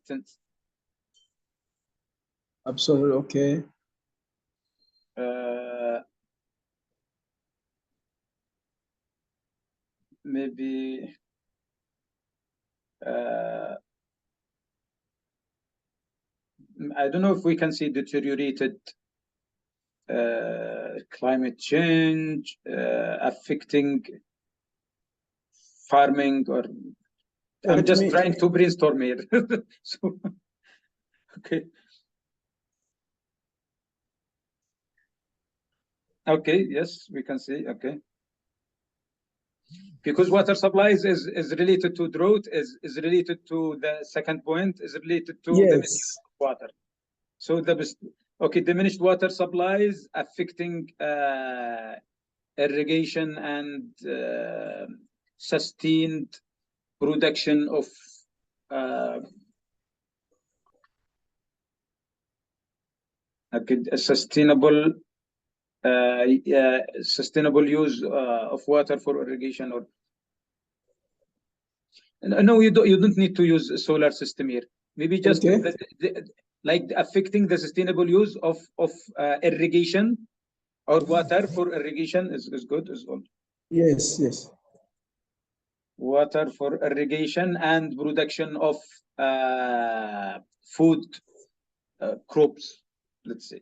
Speaker 1: tense.
Speaker 3: Absolutely. Okay.
Speaker 1: Maybe I don't know if we can see deteriorated climate change affecting farming, or I'm
Speaker 3: Let
Speaker 1: just
Speaker 3: me-
Speaker 1: trying to brainstorm here. So, okay. Okay, yes, we can see. Okay. Because water supplies is related to drought, is related to the second point, is related to the
Speaker 3: Yes.
Speaker 1: misuse of water. So okay, diminished water supplies affecting irrigation and sustained production of a sustainable sustainable use of water for irrigation. Or no, you don't need to use a solar system here. Maybe just
Speaker 3: Okay.
Speaker 1: like affecting the sustainable use of irrigation or water for irrigation is good as well.
Speaker 3: Yes, yes.
Speaker 1: Water for irrigation and production of food crops, let's say.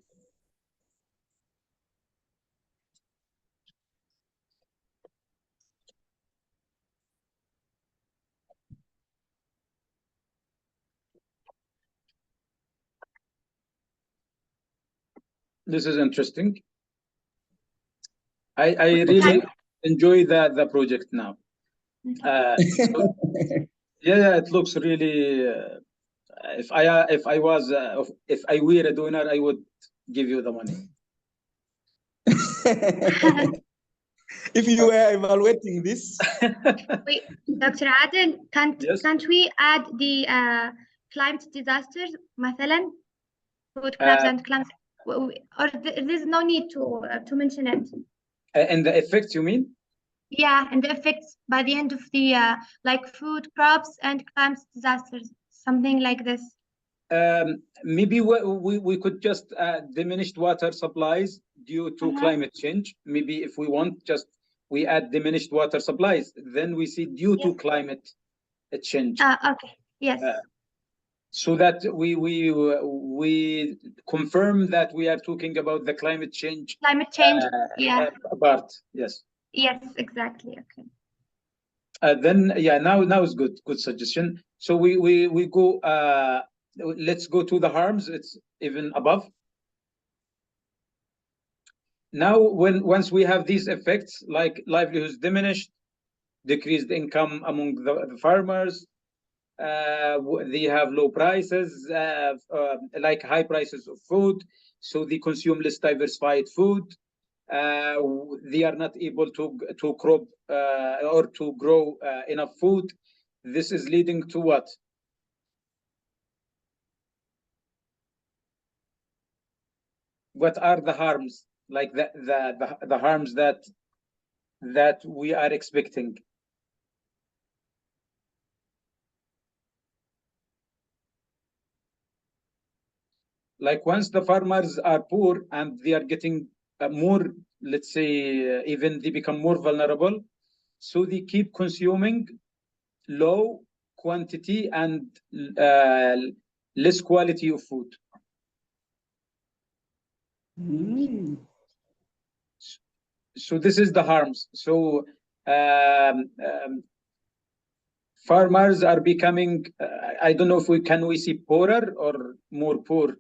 Speaker 1: This is interesting. I really enjoy the project now. So, yeah, it looks really. If I were a donor, I would give you the money.
Speaker 3: If you were evaluating this.
Speaker 4: Wait, Dr. Adel,
Speaker 1: Yes.
Speaker 4: can't we add the climate disasters, مثلا food crops and climate, or there's no need to mention it?
Speaker 1: And the effects, you mean?
Speaker 4: Yeah, and the effects by the end of the like food crops and climate disasters, something like this.
Speaker 1: Maybe we could just diminished water supplies due to climate change. Maybe if we want, just we add diminished water supplies. Then we see due to climate change.
Speaker 4: Okay. Yes.
Speaker 1: So that we confirm that we are talking about the climate change.
Speaker 4: Climate change. Yeah.
Speaker 1: Part. Yes.
Speaker 4: Yes. Exactly. Okay.
Speaker 1: Then yeah, now is good. Good suggestion. So we go. Let's go to the harms. It's even above. Now, once we have these effects, like livelihoods diminished, decreased income among the farmers, they have low prices, like high prices of food, so they consume less diversified food. They are not able to crop or to grow enough food. This is leading to what? What are the harms? Like the harms that we are expecting? Like once the farmers are poor and they are getting more, let's say, even they become more vulnerable, so they keep consuming low quantity and less quality of food. So this is the harms. So farmers are becoming, I don't know if we see poorer or more poor.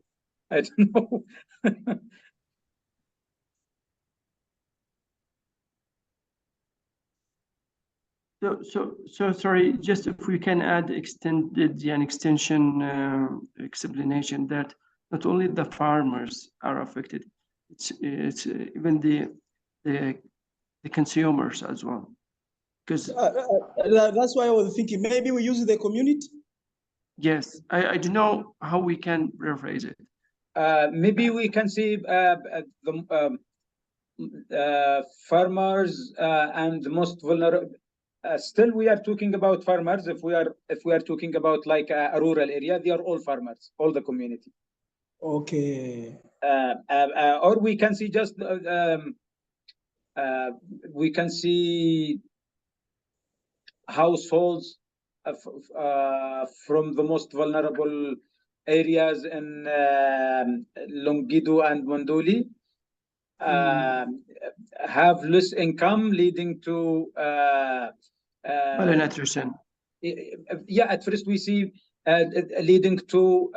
Speaker 1: I don't know.
Speaker 5: So sorry, just if we can add an extension explanation that not only the farmers are affected, it's even the consumers as well. Because
Speaker 3: that's why I was thinking maybe we use the community.
Speaker 5: yes, I don't know how we can rephrase it.
Speaker 1: Maybe we can see the farmers and the most vulnerable. Still, we are talking about farmers. If we are talking about like a rural area, they are all farmers, all the community.
Speaker 3: Okay.
Speaker 1: Or we can see just we can see households from the most vulnerable areas in Longido and Monduli have less income, leading to
Speaker 5: malnutrition.
Speaker 1: Yeah, at first we see leading to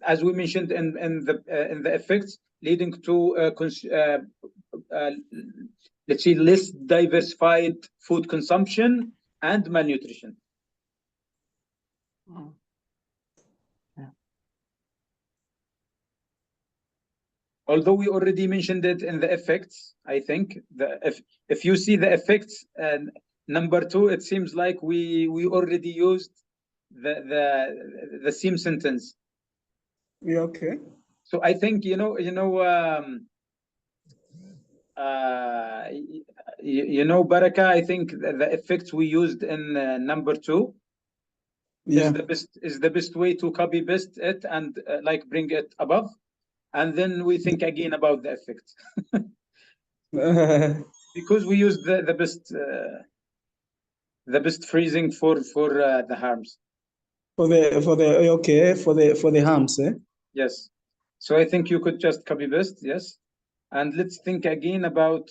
Speaker 1: as we mentioned in the effects, leading to let's see, less diversified food consumption and malnutrition.
Speaker 5: Yeah.
Speaker 1: Although we already mentioned it in the effects, I think if you see the effects number 2, it seems like we already used the same sentence.
Speaker 3: Yeah, okay.
Speaker 1: So I think you know Baraka, I think the effects we used in number 2
Speaker 3: Yeah.
Speaker 1: is the best way to copy paste it and like bring it above, and then we think again about the effect because we used the best phrasing for the harms.
Speaker 3: for the harms, eh?
Speaker 1: Yes. So I think you could just copy paste, yes. And let's think again about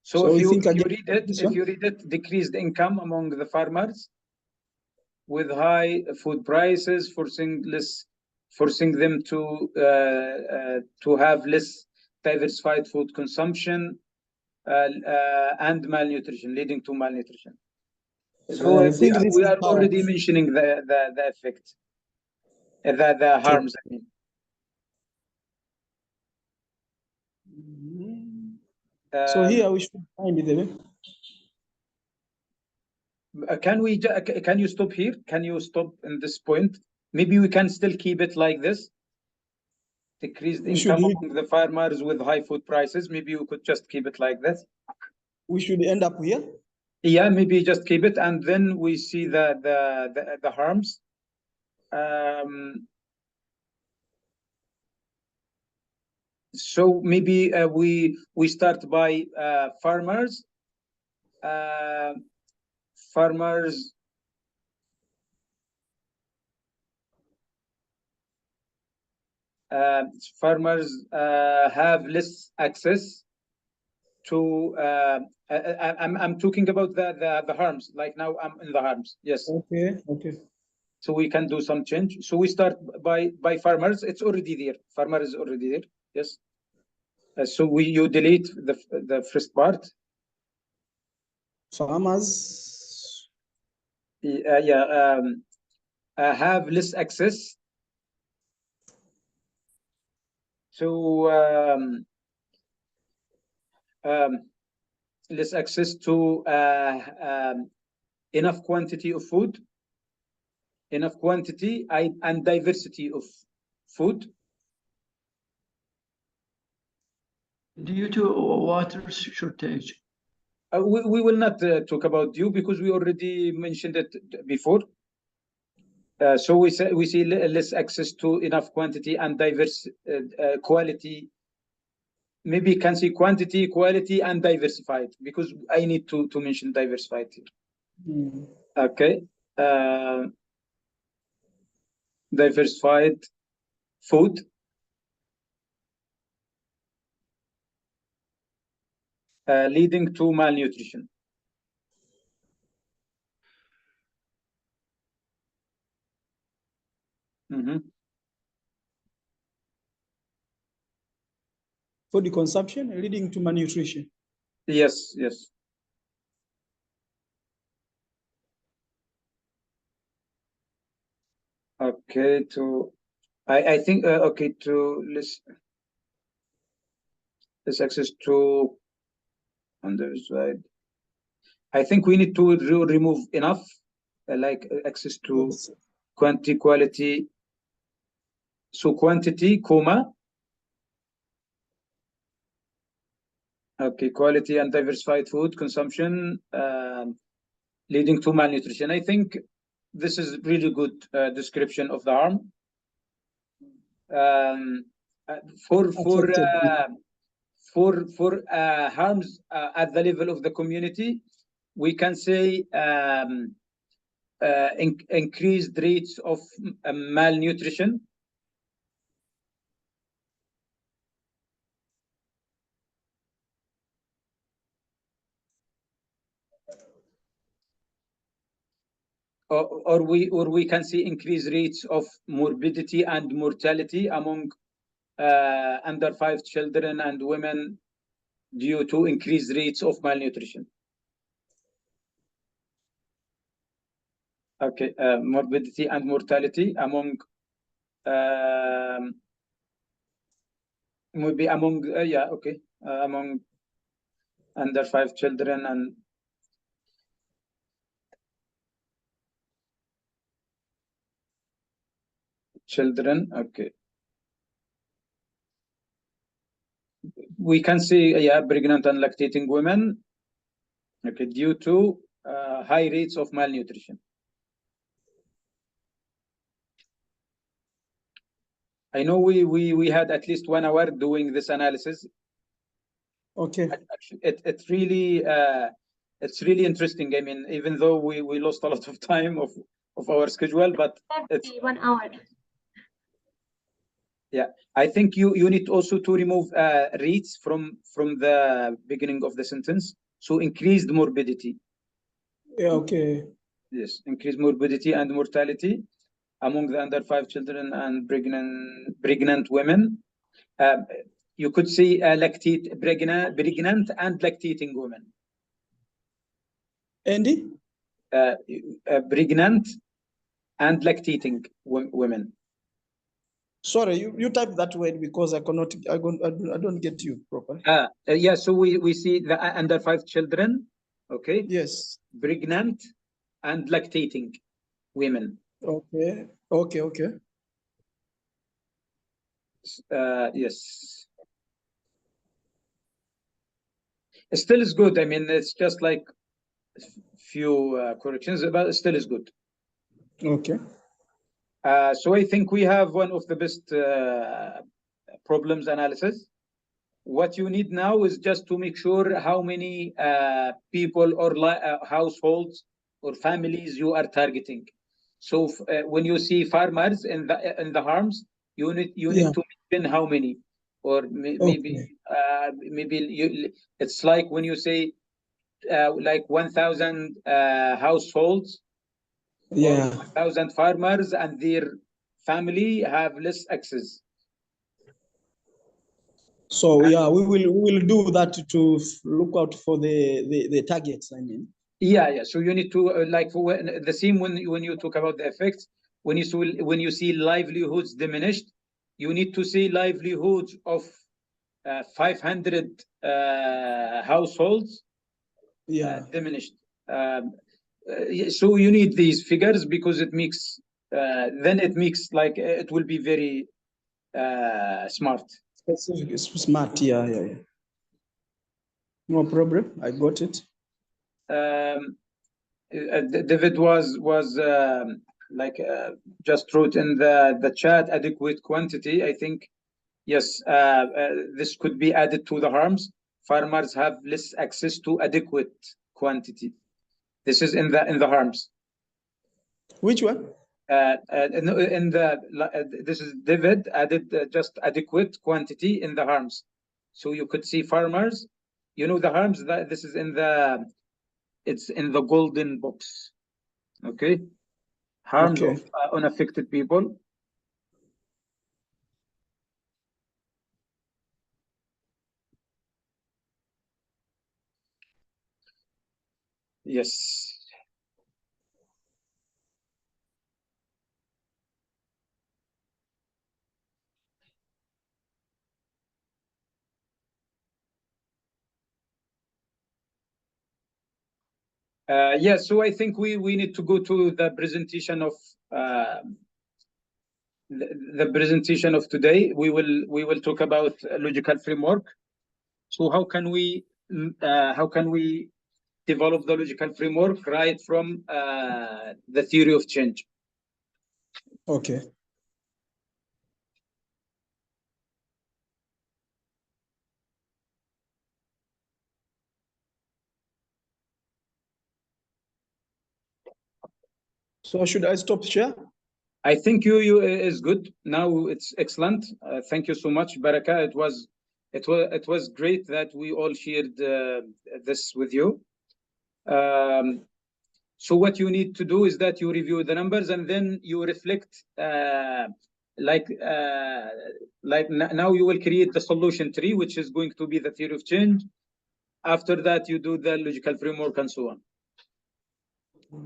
Speaker 1: so if
Speaker 3: we
Speaker 1: you
Speaker 3: think again
Speaker 1: read it,
Speaker 3: this
Speaker 1: if
Speaker 3: one?
Speaker 1: you read it, decreased income among the farmers with high food prices, forcing them to have less diversified food consumption and malnutrition, leading to malnutrition. So
Speaker 3: I think this
Speaker 1: we
Speaker 3: is
Speaker 1: are
Speaker 3: how-
Speaker 1: already mentioning the effect, the harms. I mean.
Speaker 3: So here we should find it.
Speaker 1: Can you stop here? Can you stop in this point? Maybe we can still keep it like this. Decreased
Speaker 3: We should
Speaker 1: income
Speaker 3: read-
Speaker 1: among the farmers with high food prices. Maybe you could just keep it like this.
Speaker 3: We should end up here.
Speaker 1: Yeah, maybe just keep it, and then we see the harms. So maybe we start by farmers. Farmers have less access to. I'm talking about the harms. Like now, I'm in the harms. Yes.
Speaker 3: Okay. Okay.
Speaker 1: So we can do some change. So we start by farmers. It's already there. Farmer is already there. Yes. So you delete the first part.
Speaker 3: Farmers.
Speaker 1: Have less access. So less access to enough quantity of food, enough quantity and diversity of food.
Speaker 5: Due to water shortage.
Speaker 1: We will not talk about due because we already mentioned it before. So we see less access to enough quantity and diverse quality. Maybe you can see quantity, quality, and diversified because I need to mention diversified here. Okay. Diversified food. Leading to malnutrition.
Speaker 3: Food consumption leading to malnutrition.
Speaker 1: Yes, yes. Okay, I think okay, to less access to on the side. I think we need to remove enough, like access to quantity, quality. So quantity, comma. Okay, quality and diversified food consumption leading to malnutrition. I think this is really good description of the harm. for harms at the level of the community, we can say increased rates of malnutrition. Or we can see increased rates of morbidity and mortality among under 5 children and women due to increased rates of malnutrition. Okay, morbidity and mortality among maybe among yeah, okay, among under 5 children and children. Okay, we can see yeah, pregnant and lactating women. Okay, due to high rates of malnutrition. I know we had at least 1 hour doing this analysis.
Speaker 3: Okay.
Speaker 1: It's really interesting. I mean, even though we lost a lot of time of our schedule, but it's
Speaker 4: 1 hour.
Speaker 1: Yeah, I think you need also to remove rates from the beginning of the sentence. So increased morbidity.
Speaker 3: Yeah, okay.
Speaker 1: Yes, increased morbidity and mortality among the under 5 children and pregnant women. You could say pregnant and lactating women.
Speaker 3: Andy?
Speaker 1: Pregnant and lactating women.
Speaker 3: Sorry, you type that word because I don't get you properly.
Speaker 1: Yeah, so we see the under 5 children, okay?
Speaker 3: Yes.
Speaker 1: Pregnant and lactating women.
Speaker 3: Okay.
Speaker 1: Yes. It still is good. I mean, it's just like few corrections, but it still is good.
Speaker 3: Okay.
Speaker 1: So I think we have one of the best problems analysis. What you need now is just to make sure how many people or households or families you are targeting. So when you see farmers in the harms, you need to mention how many, or maybe it's like when you say like 1,000 households,
Speaker 3: yeah,
Speaker 1: 1,000 farmers and their family have less access.
Speaker 3: So yeah, we will do that to look out for the targets. I mean.
Speaker 1: Yeah. So you need to like the same when you talk about the effects. When you see livelihoods diminished, you need to see livelihoods of 500 households diminished. So you need these figures because it makes then it makes like it will be very smart.
Speaker 3: It's smart, yeah. No problem. I got it.
Speaker 1: David was like just wrote in the chat adequate quantity. I think yes, this could be added to the harms. Farmers have less access to adequate quantity. This is in the harms.
Speaker 3: Which one?
Speaker 1: In this is David added just adequate quantity in the harms. So you could see farmers, you know, the harms that this is it's in the golden box. Okay, harms of unaffected people. Yes. Yeah, so I think we need to go to the presentation of the presentation of today. We will talk about a logical framework. So how can we develop the logical framework right from the theory of change?
Speaker 3: Okay. So should I stop share?
Speaker 1: I think you is good. Now it's excellent. Thank you so much, Baraka. It was great that we all shared this with you. So what you need to do is that you review the numbers and then you reflect. Now you will create the solution tree, which is going to be the theory of change. After that, you do the logical framework and so on.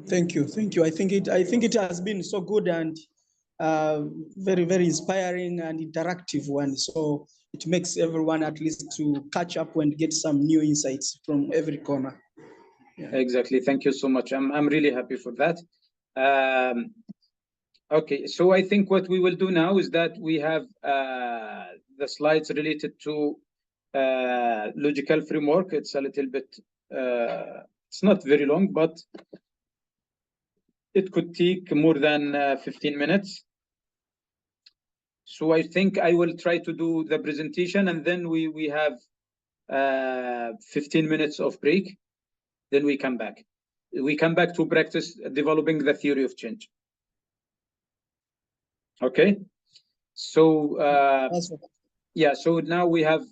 Speaker 3: Thank you, thank you. I think it has been so good and very, very inspiring and interactive one. So it makes everyone at least to catch up and get some new insights from every corner.
Speaker 1: Yeah. Exactly. Thank you so much. I'm really happy for that. Okay, so I think what we will do now is that we have the slides related to logical framework. It's a little bit, it's not very long, but it could take more than 15 minutes. So I think I will try to do the presentation and then we have 15 minutes of break. Then we come back. We come back to practice developing the theory of change. Okay. So yeah, so now we have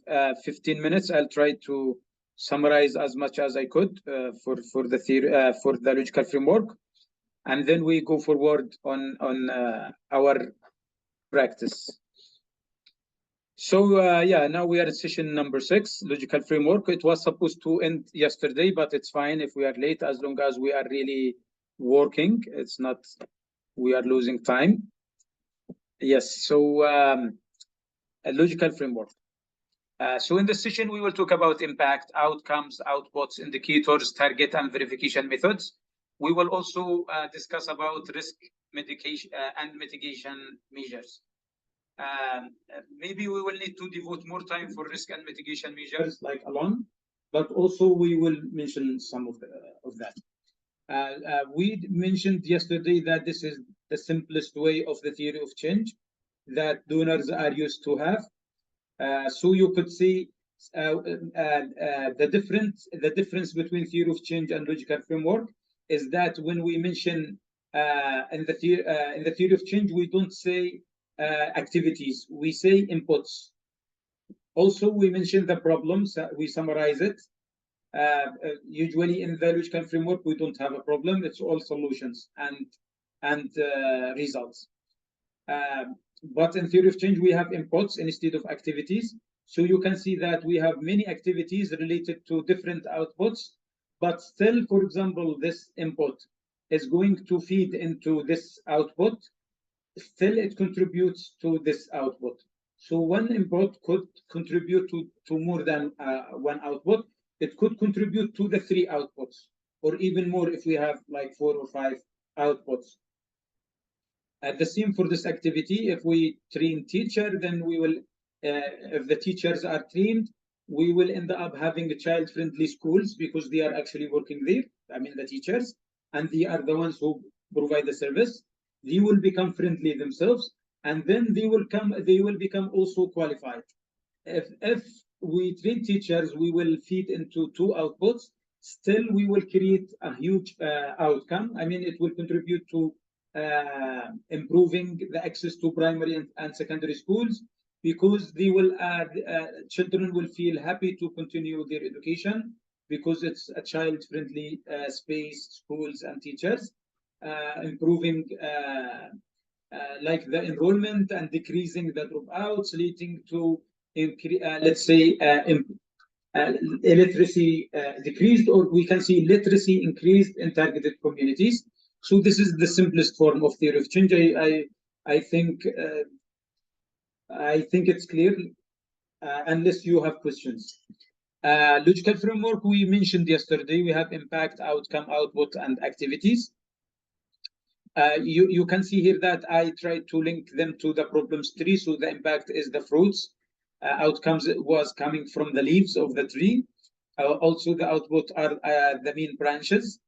Speaker 1: 15 minutes. I'll try to summarize as much as I could for the theory for the logical framework, and then we go forward on our practice. So yeah, now we are at session number 6, logical framework. It was supposed to end yesterday, but it's fine if we are late, as long as we are really working. It's not we are losing time. Yes, so a logical framework. So in this session, we will talk about impact, outcomes, outputs, indicators, target, and verification methods. We will also discuss about risk mitigation and mitigation measures. Maybe we will need to devote more time for risk and mitigation measures like alone, but also we will mention some of that. We mentioned yesterday that this is the simplest way of the theory of change that donors are used to have. So you could see the difference between theory of change and logical framework is that when we mention in the theory of change, we don't say activities, we say inputs. Also, we mention the problems, we summarize it. Usually in the logical framework, we don't have a problem, it's all solutions and results. But in theory of change, we have inputs instead of activities. So you can see that we have many activities related to different outputs, but still, for example, this input is going to feed into this output. Still, it contributes to this output. So one input could contribute to more than one output. It could contribute to the 3 outputs, or even more if we have like 4 or 5 outputs. The same for this activity. If we train teacher, then we will, if the teachers are trained, we will end up having child-friendly schools because they are actually working there. I mean, the teachers, and they are the ones who provide the service. They will become friendly themselves, and then they will become also qualified. If we train teachers, we will feed into 2 outputs. Still, we will create a huge outcome. I mean, it will contribute to improving the access to primary and secondary schools, because they will add, children will feel happy to continue their education because it's a child-friendly space, schools and teachers, improving like the enrollment and decreasing the dropouts, leading to, let's say, illiteracy decreased, or we can see literacy increased in targeted communities. So this is the simplest form of theory of change. I think it's clear, unless you have questions. Logical framework we mentioned yesterday. We have impact, outcome, output, and activities. You can see here that I tried to link them to the problems tree. So the impact is the fruits. Outcomes was coming from the leaves of the tree. Also, the output are the main branches.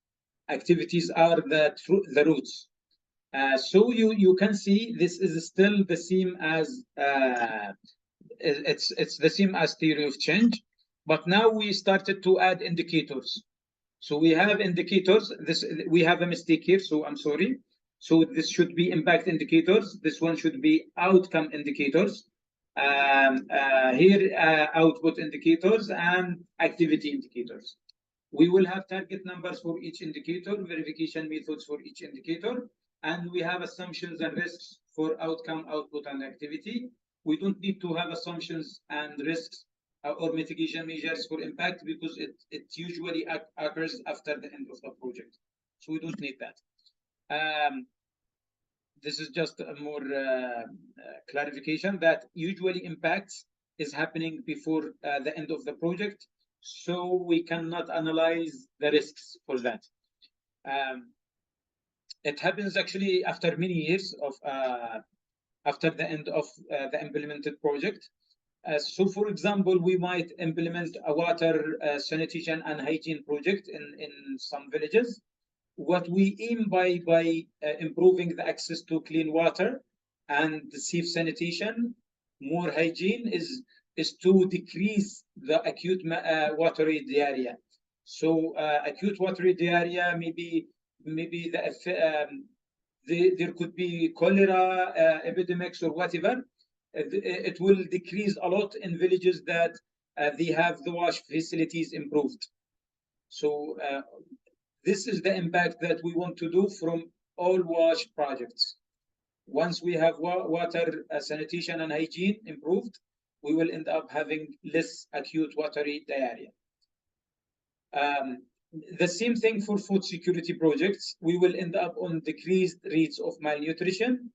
Speaker 1: Activities are the roots. So you can see this is still the same as it's the same as theory of change, but now we started to add indicators. So we have indicators. We have a mistake here, so I'm sorry. So this should be impact indicators. This one should be outcome indicators. Here, output indicators and activity indicators. We will have target numbers for each indicator, verification methods for each indicator, and we have assumptions and risks for outcome, output, and activity. We don't need to have assumptions and risks or mitigation measures for impact because it usually occurs after the end of the project. So we don't need that. This is just a more clarification that usually impacts is happening before the end of the project. So we cannot analyze the risks for that. It happens actually after many years of after the end of the implemented project. So, for example, we might implement a water sanitation and hygiene project in some villages. What we aim by improving the access to clean water and the safe sanitation, more hygiene is to decrease the acute watery diarrhea. So acute watery diarrhea, maybe there could be cholera epidemics or whatever. It will decrease a lot in villages that they have the wash facilities improved. So this is the impact that we want to do from all wash projects. Once we have water sanitation and hygiene improved, we will end up having less acute watery diarrhea. The same thing for food security projects. We will end up on decreased rates of malnutrition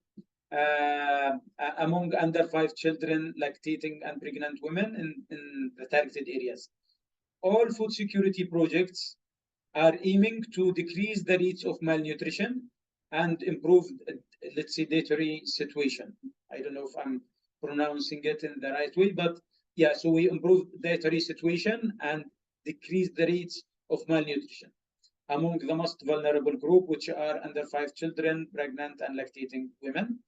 Speaker 1: among under 5 children, lactating and pregnant women in the targeted areas. All food security projects are aiming to decrease the rates of malnutrition and improve, let's say, dietary situation. I don't know if I'm pronouncing it in the right way, but yeah, so we improve dietary situation and decrease the rates of malnutrition among the most vulnerable group, which are under 5 children, pregnant and lactating women.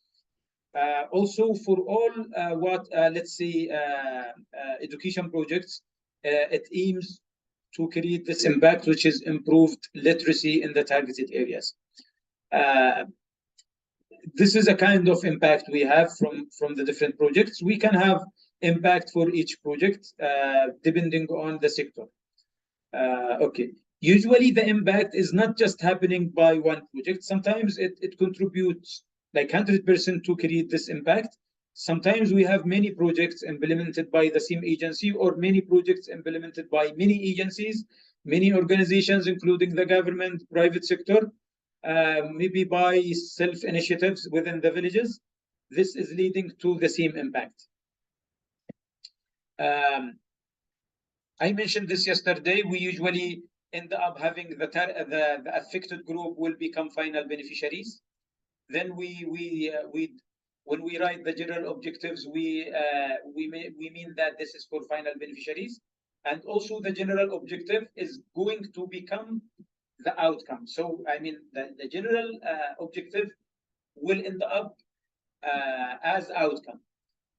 Speaker 1: Also for all let's say education projects, it aims to create this impact, which is improved literacy in the targeted areas. This is a kind of impact we have from the different projects. We can have impact for each project depending on the sector. Okay. Usually the impact is not just happening by one project. Sometimes it contributes like 100% to create this impact. Sometimes we have many projects implemented by the same agency or many projects implemented by many agencies, many organizations, including the government, private sector, maybe by self-initiatives within the villages. This is leading to the same impact. I mentioned this yesterday. We usually end up having the affected group will become final beneficiaries. Then when we write the general objectives, we mean that this is for final beneficiaries, and also the general objective is going to become the outcome. So I mean the general objective will end up as outcome,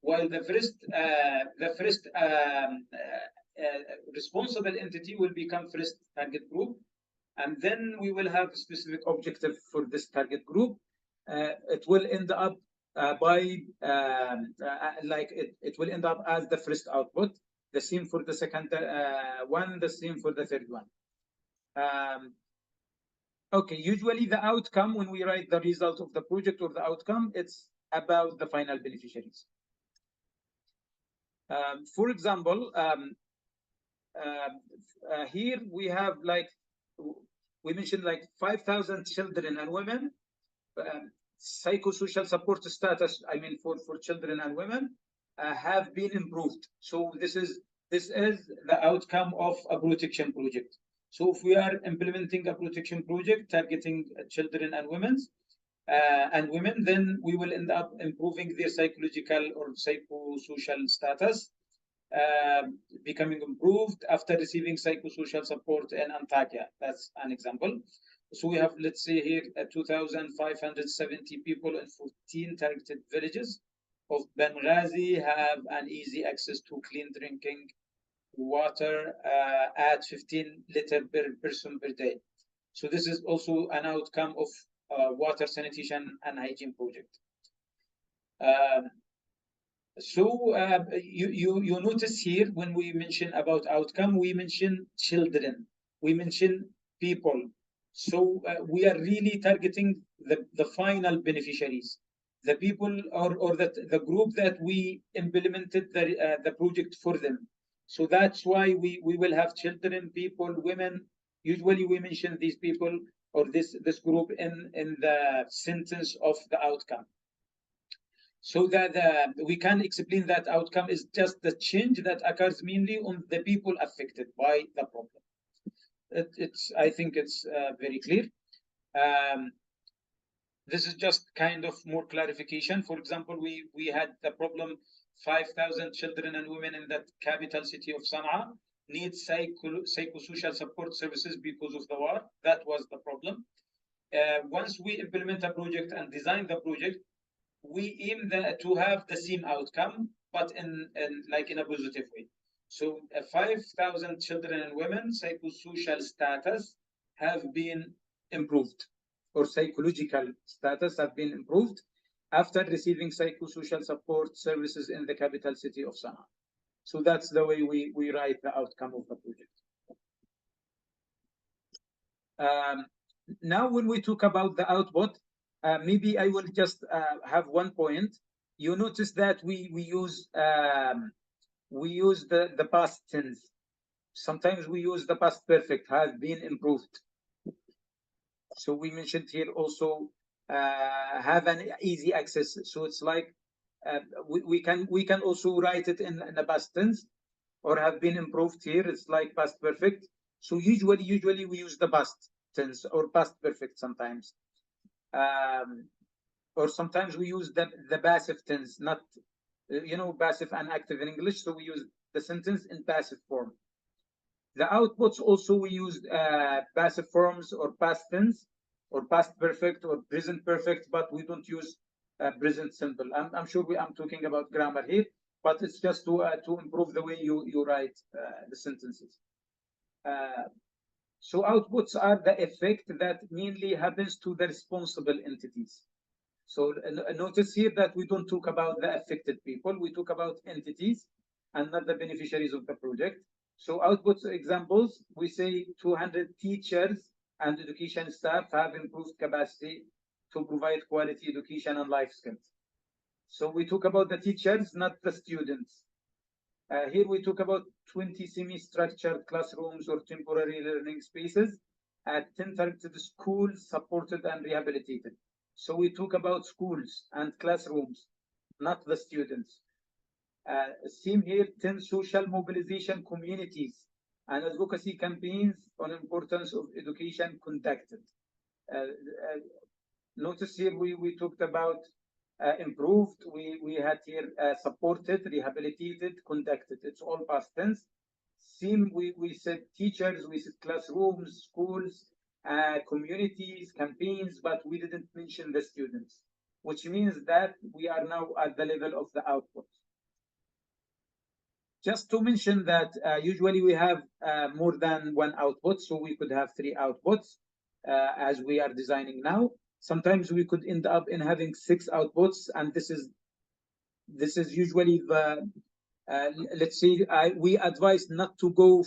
Speaker 1: while the first responsible entity will become first target group, and then we will have a specific objective for this target group. It will end up it will end up as the first output. The same for the second one. The same for the third one. Okay. Usually the outcome, when we write the result of the project or the outcome, it's about the final beneficiaries. For example, here we have we mentioned 5,000 children and women. Psychosocial support status, I mean for children and women, have been improved. So this is the outcome of a protection project. So if we are implementing a protection project targeting children and women, then we will end up improving their psychological or psychosocial status, becoming improved after receiving psychosocial support in Antakya. That's an example. So we have, let's say here, 2,570 people in 14 targeted villages of Benghazi have an easy access to clean drinking water at 15 liters per person per day. So this is also an outcome of water sanitation and hygiene project. You notice here when we mention about outcome, we mention children, we mention people. So we are really targeting the final beneficiaries, the people or the group that we implemented the project for them. So that's why we will have children, people, women. Usually we mention these people or this group in the sentence of the outcome. So that we can explain that outcome is just the change that occurs mainly on the people affected by the problem. I think it's very clear. This is just kind of more clarification. For example, we had the problem 5,000 children and women in that capital city of Sana'a need psychosocial support services because of the war. That was the problem. Once we implement a project and design the project, we aim to have the same outcome, but in a positive way. So 5,000 children and women psychosocial status have been improved, or psychological status have been improved after receiving psychosocial support services in the capital city of Sana'a. So that's the way we write the outcome of the project. Now, when we talk about the output, maybe I will just have one point. You notice that we use the past tense. Sometimes we use the past perfect, has been improved. So we mentioned here also have an easy access. So it's like we can also write it in the past tense, or have been improved here. It's like past perfect. So usually we use the past tense or past perfect sometimes. Or sometimes we use the passive tense, not passive and active in English. So we use the sentence in passive form. The outputs also we use passive forms or past tense or past perfect or present perfect, but we don't use present simple. I'm sure I'm talking about grammar here, but it's just to improve the way you write the sentences. So outputs are the effect that mainly happens to the responsible entities. So notice here that we don't talk about the affected people, we talk about entities and not the beneficiaries of the project. So outputs examples, we say 200 teachers and education staff have improved capacity to provide quality education and life skills. So we talk about the teachers, not the students. Here we talk about 20 semi-structured classrooms or temporary learning spaces at 10 targeted schools supported and rehabilitated. So we talk about schools and classrooms, not the students. Same here, 10 social mobilization communities and advocacy campaigns on importance of education conducted. Notice here we talked about improved, we had here supported, rehabilitated, conducted. It's all past tense. Same, we said teachers, we said classrooms, schools, communities, campaigns, but we didn't mention the students, which means that we are now at the level of the output. Just to mention that usually we have more than one output, so we could have 3 outputs as we are designing now. Sometimes we could end up in having 6 outputs, and this is usually the let's say we advise not to go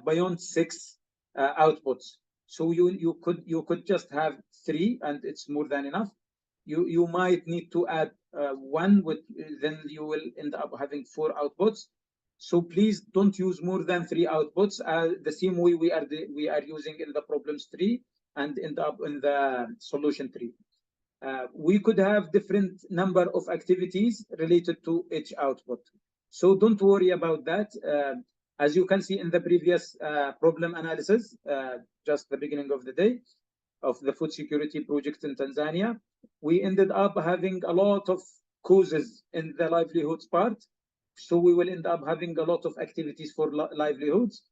Speaker 1: beyond 6 outputs. So you could just have 3, and it's more than enough. You might need to add 1, then you will end up having 4 outputs. So please don't use more than 3 outputs. The same way we are using in the problems tree and end up in the solution tree. We could have different number of activities related to each output. So don't worry about that. As you can see in the previous problem analysis, just the beginning of the day of the food security project in Tanzania, we ended up having a lot of causes in the livelihoods part. So we will end up having a lot of activities for livelihoods.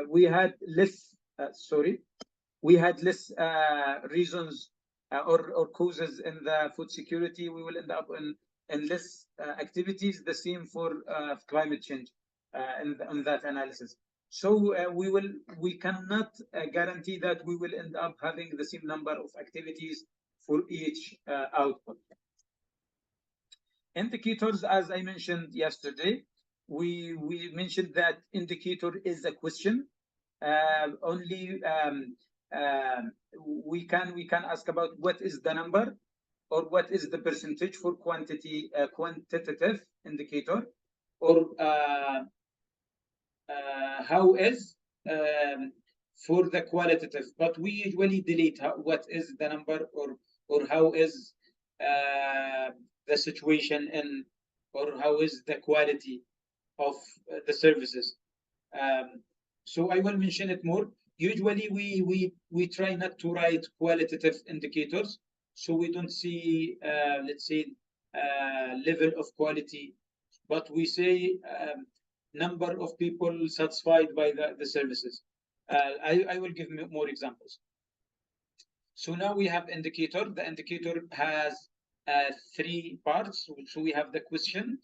Speaker 1: We had less, reasons or causes in the food security. We will end up in less activities. The same for climate change in that analysis. So we cannot guarantee that we will end up having the same number of activities for each output. Indicators, as I mentioned yesterday, we mentioned that indicator is a question. Only we can ask about what is the number or what is the percentage for quantitative indicator, or how is for the qualitative. But we usually delete what is the number or how is the situation in, or how is the quality of the services. So I will mention it more. Usually we try not to write qualitative indicators, so we don't see let's say level of quality, but we say number of people satisfied by the services. I will give more examples. So now we have indicator. The indicator has 3 parts. So we have the question,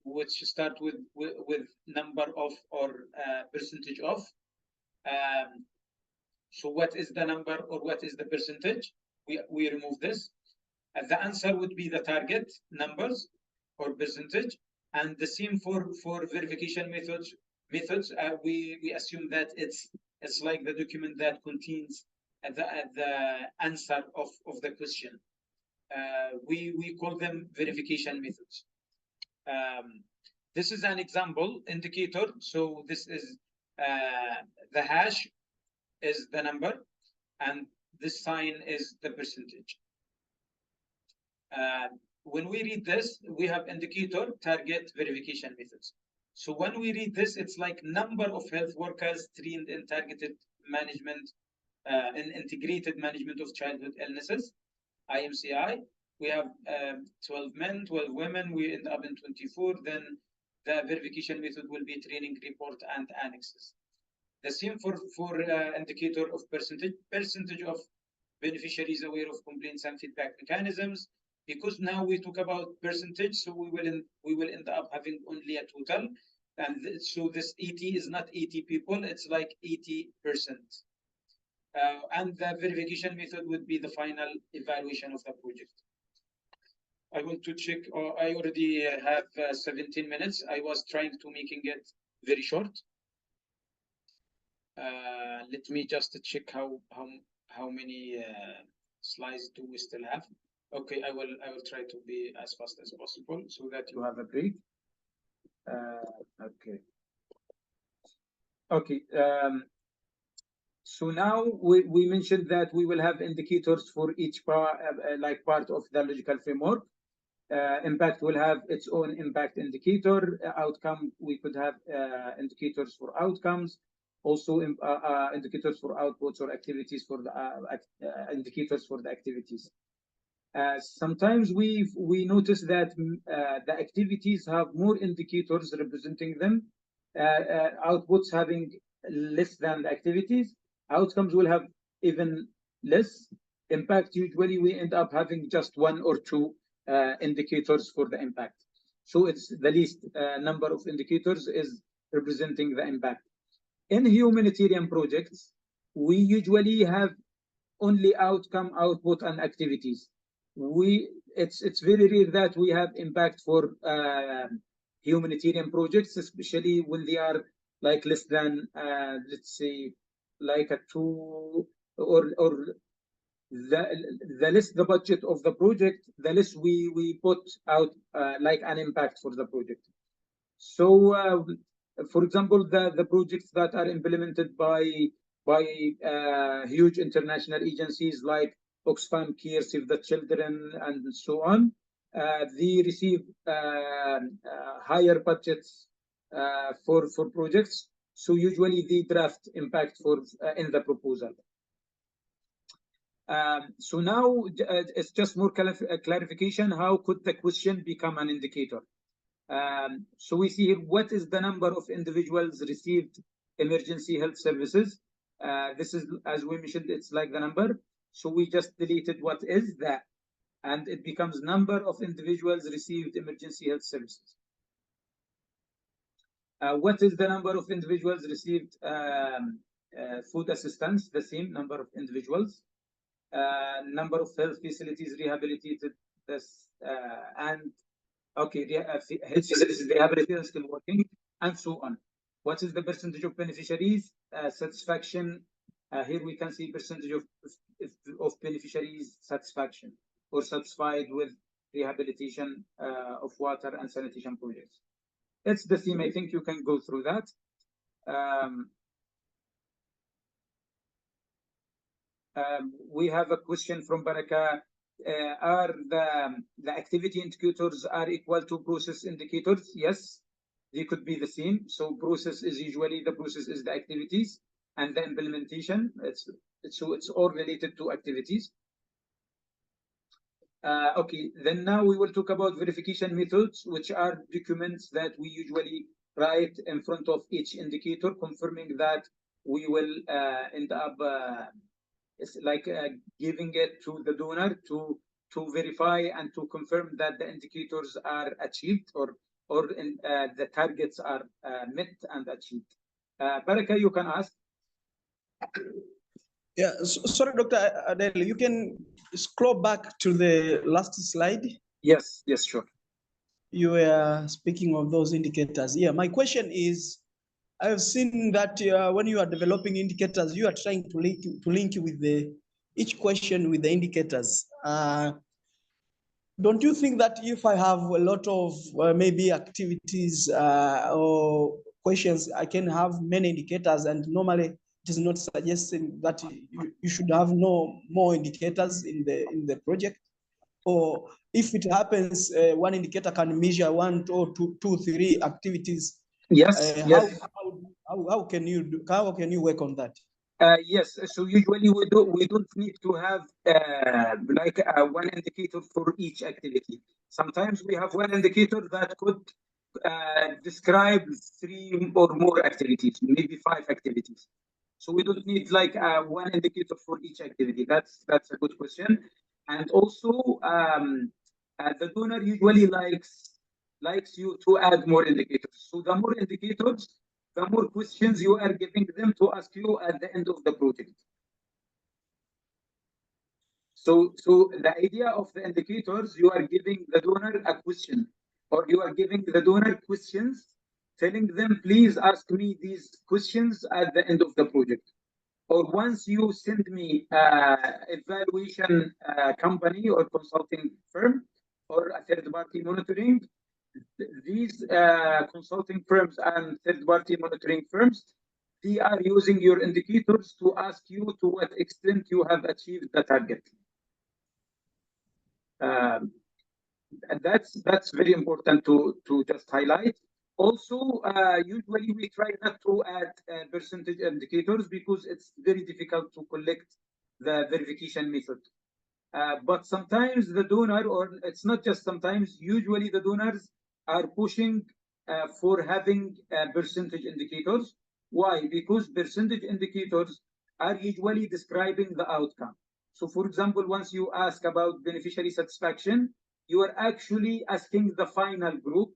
Speaker 1: which start with number of or percentage of. So what is the number or what is the percentage? We remove this. The answer would be the target numbers or percentage, and the same for verification methods. We assume that it's like the document that contains the answer of the question. We call them verification methods. This is an example indicator. So this is the hash is the number, and this sign is the percentage. When we read this, we have indicator, target, verification methods. So when we read this, it's like number of health workers trained in targeted management, in integrated management of childhood illnesses, IMCI. We have 12 men, 12 women. We end up in 24. Then the verification method will be training report and annexes. The same for indicator of percentage of beneficiaries aware of complaints and feedback mechanisms. Because now we talk about percentage, so we will end up having only a total, and so this 80 is not 80 people; it's like 80%. And the verification method would be the final evaluation of the project. I want to check. I already have 17 minutes. I was trying to making it very short. Let me just check how many slides do we still have. Okay, I will try to be as fast as possible so that you have a break. Okay. So now we mentioned that we will have indicators for each part of the logical framework. Impact will have its own impact indicator. Outcome, we could have indicators for outcomes. Also, indicators for outputs or activities for the indicators for the activities. Sometimes we notice that the activities have more indicators representing them. Outputs having less than the activities. Outcomes will have even less. Impact, usually we end up having just 1 or 2 indicators for the impact. So it's the least number of indicators is representing the impact. In humanitarian projects, we usually have only outcome, output, and activities. It's very rare that we have impact for humanitarian projects, especially when they are like less than let's say like a 2 or the less the budget of the project, the less we put out like an impact for the project. So for example, the projects that are implemented by huge international agencies like Oxfam Care, Save the Children, and so on, they receive higher budgets for projects. So usually they draft impact for in the proposal. So now it's just more clarification. How could the question become an indicator? So we see here what is the number of individuals received emergency health services. This is, as we mentioned, it's like the number. So we just deleted what is that, and it becomes number of individuals received emergency health services. What is the number of individuals received food assistance? The same number of individuals. Number of health facilities rehabilitated. This and okay, health facilities rehabilitated still working, and so on. What is the percentage of beneficiaries satisfaction? Here we can see percentage of beneficiaries satisfaction or satisfied with rehabilitation of water and sanitation projects. It's the same. I think you can go through that. We have a question from Baraka. Are the activity indicators are equal to process indicators? Yes, they could be the same. So process is usually the process is the activities, and the implementation it's all related to activities. Okay, then now we will talk about verification methods, which are documents that we usually write in front of each indicator, confirming that we will end up it's like giving it to the donor to verify and to confirm that the indicators are achieved or the targets are met and achieved. Baraka, you can ask.
Speaker 3: Yeah, sorry, Dr. Adele, you can scroll back to the last slide.
Speaker 1: Yes, sure.
Speaker 3: You were speaking of those indicators. Yeah, my question is, I've seen that when you are developing indicators, you are trying to link with each question with the indicators. Don't you think that if I have a lot of maybe activities or questions, I can have many indicators, and normally it is not suggesting that you should have no more indicators in the project? Or if it happens, one indicator can measure one or two, three activities.
Speaker 1: Yes, yes.
Speaker 3: How can you work on that?
Speaker 1: Yes, so usually we don't need to have like one indicator for each activity. Sometimes we have one indicator that could describe 3 or more activities, maybe 5 activities. So we don't need like one indicator for each activity. That's a good question. And also, the donor usually likes you to add more indicators. So the more indicators, the more questions you are giving them to ask you at the end of the project. So the idea of the indicators, you are giving the donor a question, or you are giving the donor questions, telling them, please ask me these questions at the end of the project. Or once you send me evaluation company or consulting firm or a third-party monitoring, these consulting firms and third-party monitoring firms, they are using your indicators to ask you to what extent you have achieved the target. And that's very important to just highlight. Also, usually we try not to add percentage indicators because it's very difficult to collect the verification method. But sometimes the donor, or it's not just sometimes, usually the donors are pushing for having percentage indicators. Why? Because percentage indicators are usually describing the outcome. So for example, once you ask about beneficiary satisfaction, you are actually asking the final group,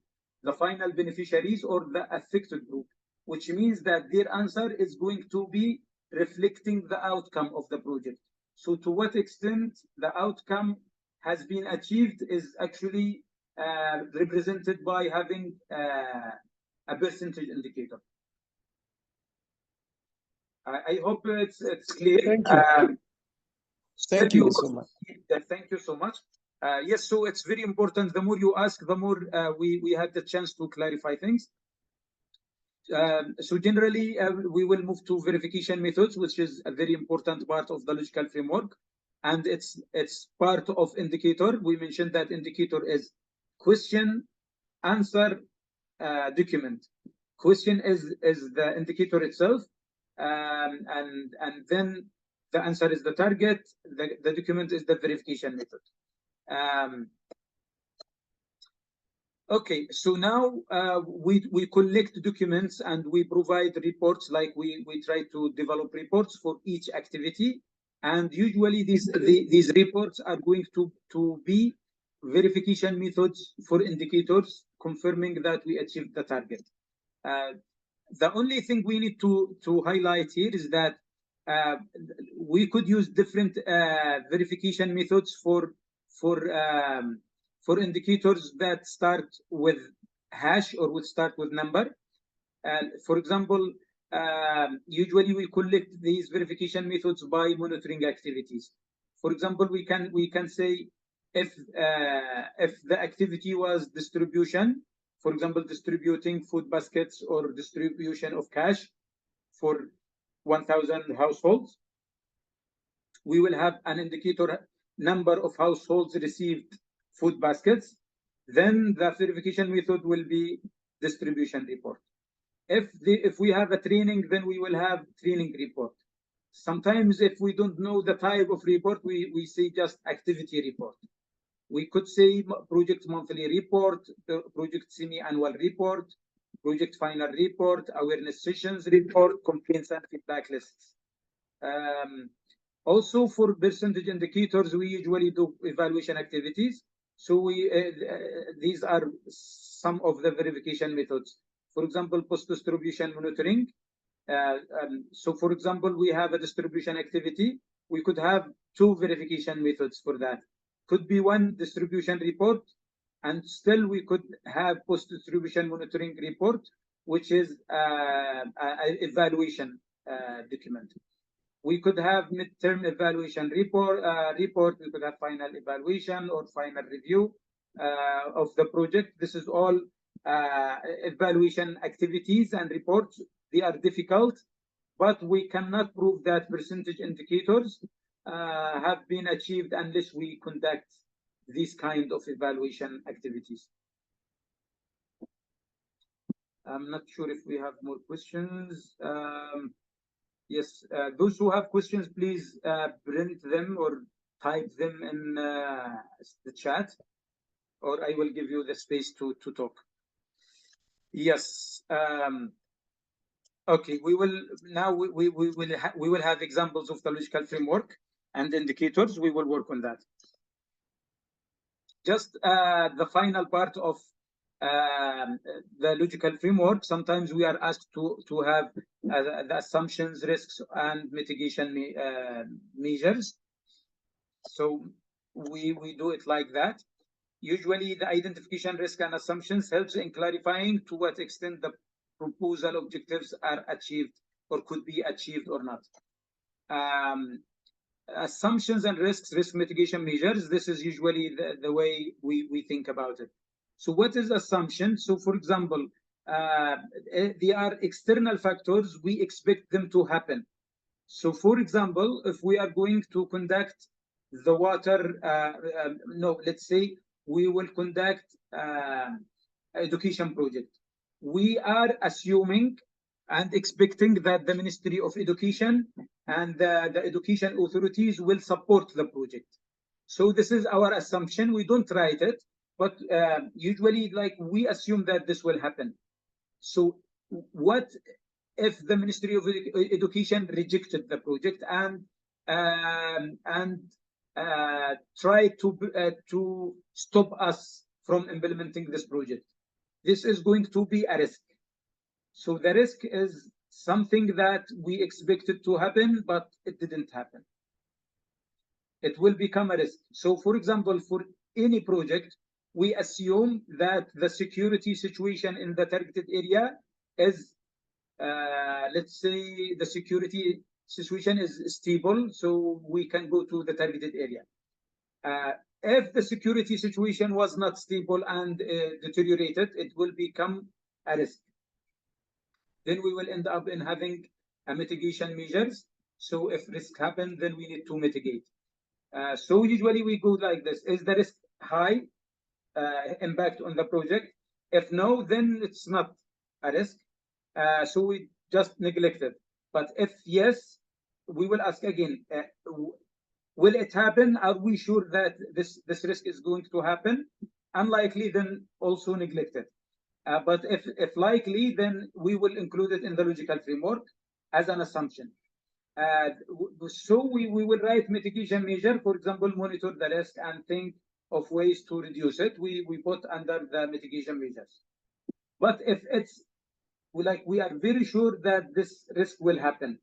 Speaker 1: the final beneficiaries or the affected group, which means that their answer is going to be reflecting the outcome of the project. So to what extent the outcome has been achieved is actually represented by having a percentage indicator. I hope it's clear.
Speaker 3: Thank you. Thank you so much.
Speaker 1: Thank you so much. Yes, so it's very important. The more you ask, the more we had the chance to clarify things. So generally, we will move to verification methods, which is a very important part of the logical framework, and it's part of indicator. We mentioned that indicator is question, answer, document. Question is the indicator itself, and then the answer is the target. The document is the verification method. Okay, so now we collect documents and we provide reports, like we try to develop reports for each activity. And usually these reports are going to be verification methods for indicators, confirming that we achieved the target. The only thing we need to highlight here is that we could use different verification methods for indicators that start with hash or would start with number. For example, usually we collect these verification methods by monitoring activities. For example, we can say if the activity was distribution, for example, distributing food baskets or distribution of cash for 1,000 households, we will have an indicator number of households received food baskets. Then the verification method will be distribution report. If we have a training, then we will have training report. Sometimes if we don't know the type of report, we say just activity report. We could say project monthly report, project semi-annual report, project final report, awareness sessions report, complaints and feedback lists. Also for percentage indicators, we usually do evaluation activities. So these are some of the verification methods. For example, post-distribution monitoring. So for example, we have a distribution activity. We could have two verification methods for that. Could be one distribution report, and still we could have post-distribution monitoring report, which is an evaluation document. We could have midterm evaluation report. We could have final evaluation or final review of the project. This is all evaluation activities and reports. They are difficult, but we cannot prove that percentage indicators have been achieved unless we conduct these kind of evaluation activities. I'm not sure if we have more questions. Yes, those who have questions, please print them or type them in the chat, or I will give you the space to talk. Yes. Okay, we will now we will have examples of the logical framework and indicators. We will work on that. Just the final part of the logical framework. Sometimes we are asked to have the assumptions, risks, and mitigation measures. So we do it like that. Usually, the identification, risk, and assumptions helps in clarifying to what extent the proposal objectives are achieved or could be achieved or not. Assumptions and risks, risk mitigation measures, this is usually the way we think about it. So what is assumption? So for example, they are external factors, we expect them to happen. So for example, if we are going to conduct the water, let's say we will conduct education project. We are assuming and expecting that the Ministry of Education and the education authorities will support the project. So this is our assumption. We don't write it, but usually like we assume that this will happen. So what if the Ministry of Education rejected the project and try to stop us from implementing this project? This is going to be a risk. So the risk is something that we expected to happen, but it didn't happen. It will become a risk. So for example, for any project, we assume that the security situation in the targeted area is, let's say the security situation is stable, so we can go to the targeted area. If the security situation was not stable and deteriorated, it will become a risk. Then we will end up in having a mitigation measures. So if risk happens, then we need to mitigate. So usually we go like this. Is the risk high impact on the project? If no, then it's not a risk. So we just neglect it. But if yes, we will ask again, will it happen? Are we sure that this risk is going to happen? Unlikely, then also neglect it. But if likely, then we will include it in the logical framework as an assumption. So we will write mitigation measure, for example, monitor the risk and think of ways to reduce it. We put under the mitigation measures. But if it's we are very sure that this risk will happen.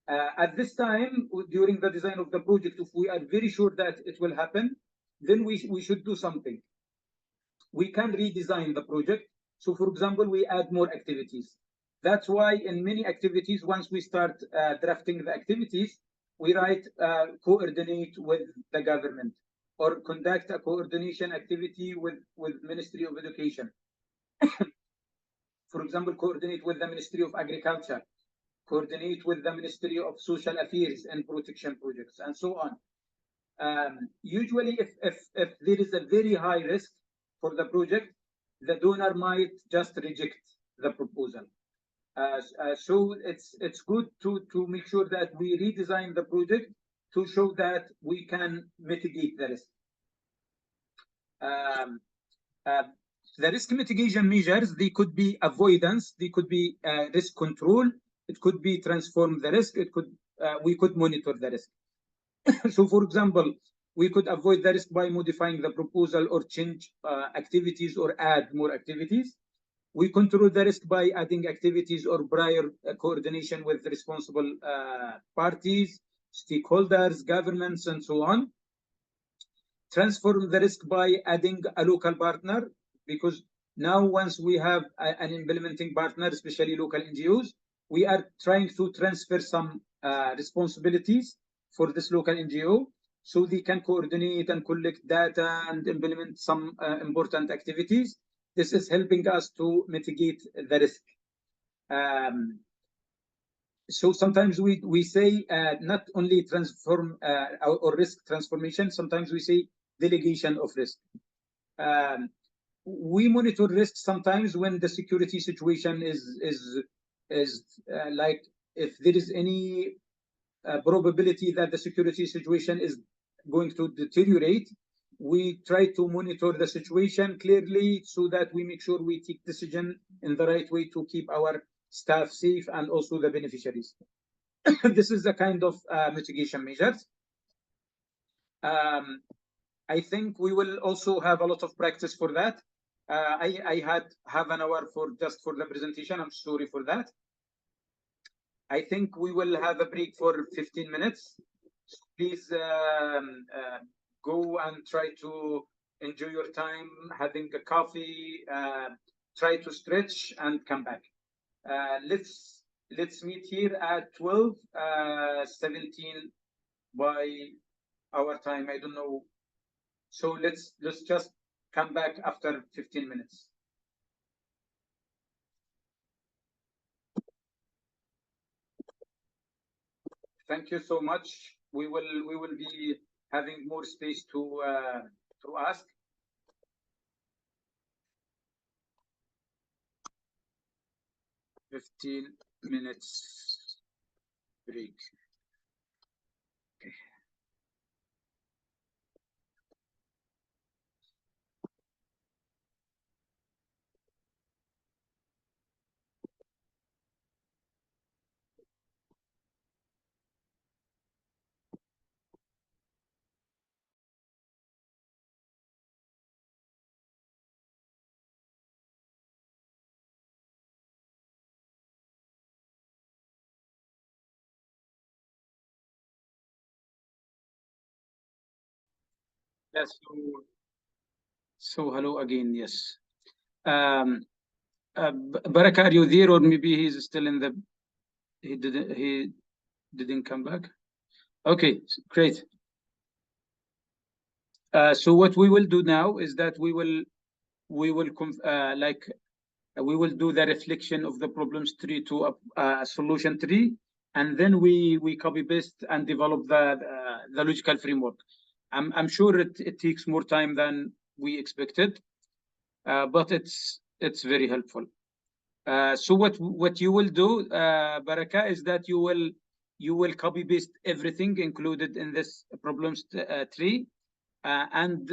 Speaker 1: At this time, during the design of the project, if we are very sure that it will happen, then we should do something. We can redesign the project. So, for example, we add more activities. That's why in many activities, once we start drafting the activities, we write coordinate with the government or conduct a coordination activity with Ministry of Education. For example, coordinate with the Ministry of Agriculture, coordinate with the Ministry of Social Affairs and Protection Projects, and so on. Usually, if there is a very high risk for the project, the donor might just reject the proposal. So it's good to make sure that we redesign the project to show that we can mitigate the risk. The risk mitigation measures, they could be avoidance, they could be risk control, it could be transform the risk, it could we could monitor the risk. So, for example, we could avoid the risk by modifying the proposal or change activities or add more activities. We control the risk by adding activities or prior coordination with responsible parties, stakeholders, governments, and so on. Transform the risk by adding a local partner, because now once we have an implementing partner, especially local NGOs, we are trying to transfer some responsibilities for this local NGO so they can coordinate and collect data and implement some important activities. This is helping us to mitigate the risk. So sometimes we say not only transform or risk transformation, sometimes we say delegation of risk. We monitor risk sometimes when the security situation is like if there is any probability that the security situation is going to deteriorate, we try to monitor the situation clearly so that we make sure we take decision in the right way to keep our staff safe and also the beneficiaries. This is the kind of mitigation measures. I think we will also have a lot of practice for that. I had half an hour for just for the presentation. I'm sorry for that. I think we will have a break for 15 minutes. So please go and try to enjoy your time having a coffee, try to stretch and come back. Let's meet here at 12:17 by our time. I don't know. So let's just come back after 15 minutes. Thank you so much. We will be having more space to ask. Fifteen minutes break. Okay. Yes. So hello again. Yes. Baraka, are you there, or maybe he's still in the? He didn't come back. Okay, great. So what we will do now is that we will do the reflection of the problems tree to a solution tree, and then we copy paste and develop the logical framework. I'm sure it takes more time than we expected, but it's very helpful. So what you will do, Baraka, is that you will copy paste everything included in this problems tree and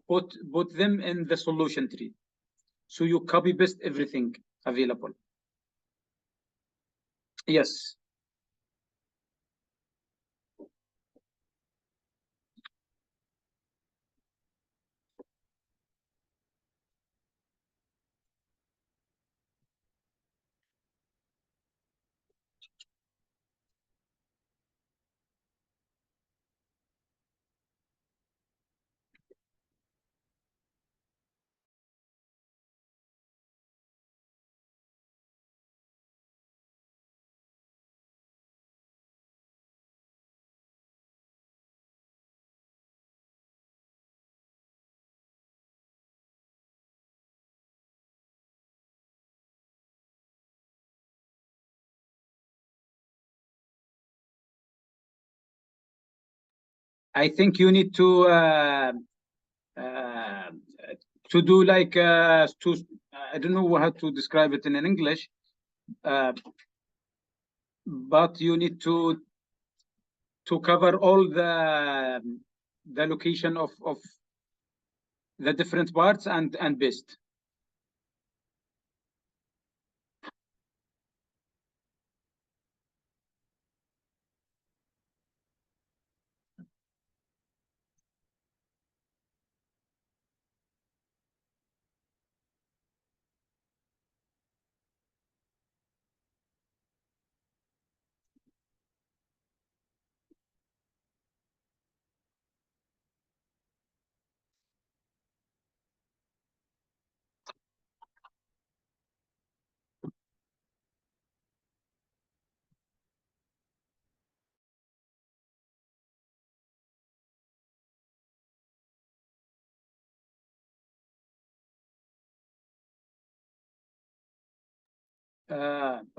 Speaker 1: put them in the solution tree. So you copy paste everything available. Yes. I think you need to do like to I don't know how to describe it in English, but you need to cover all the location of the different parts and best.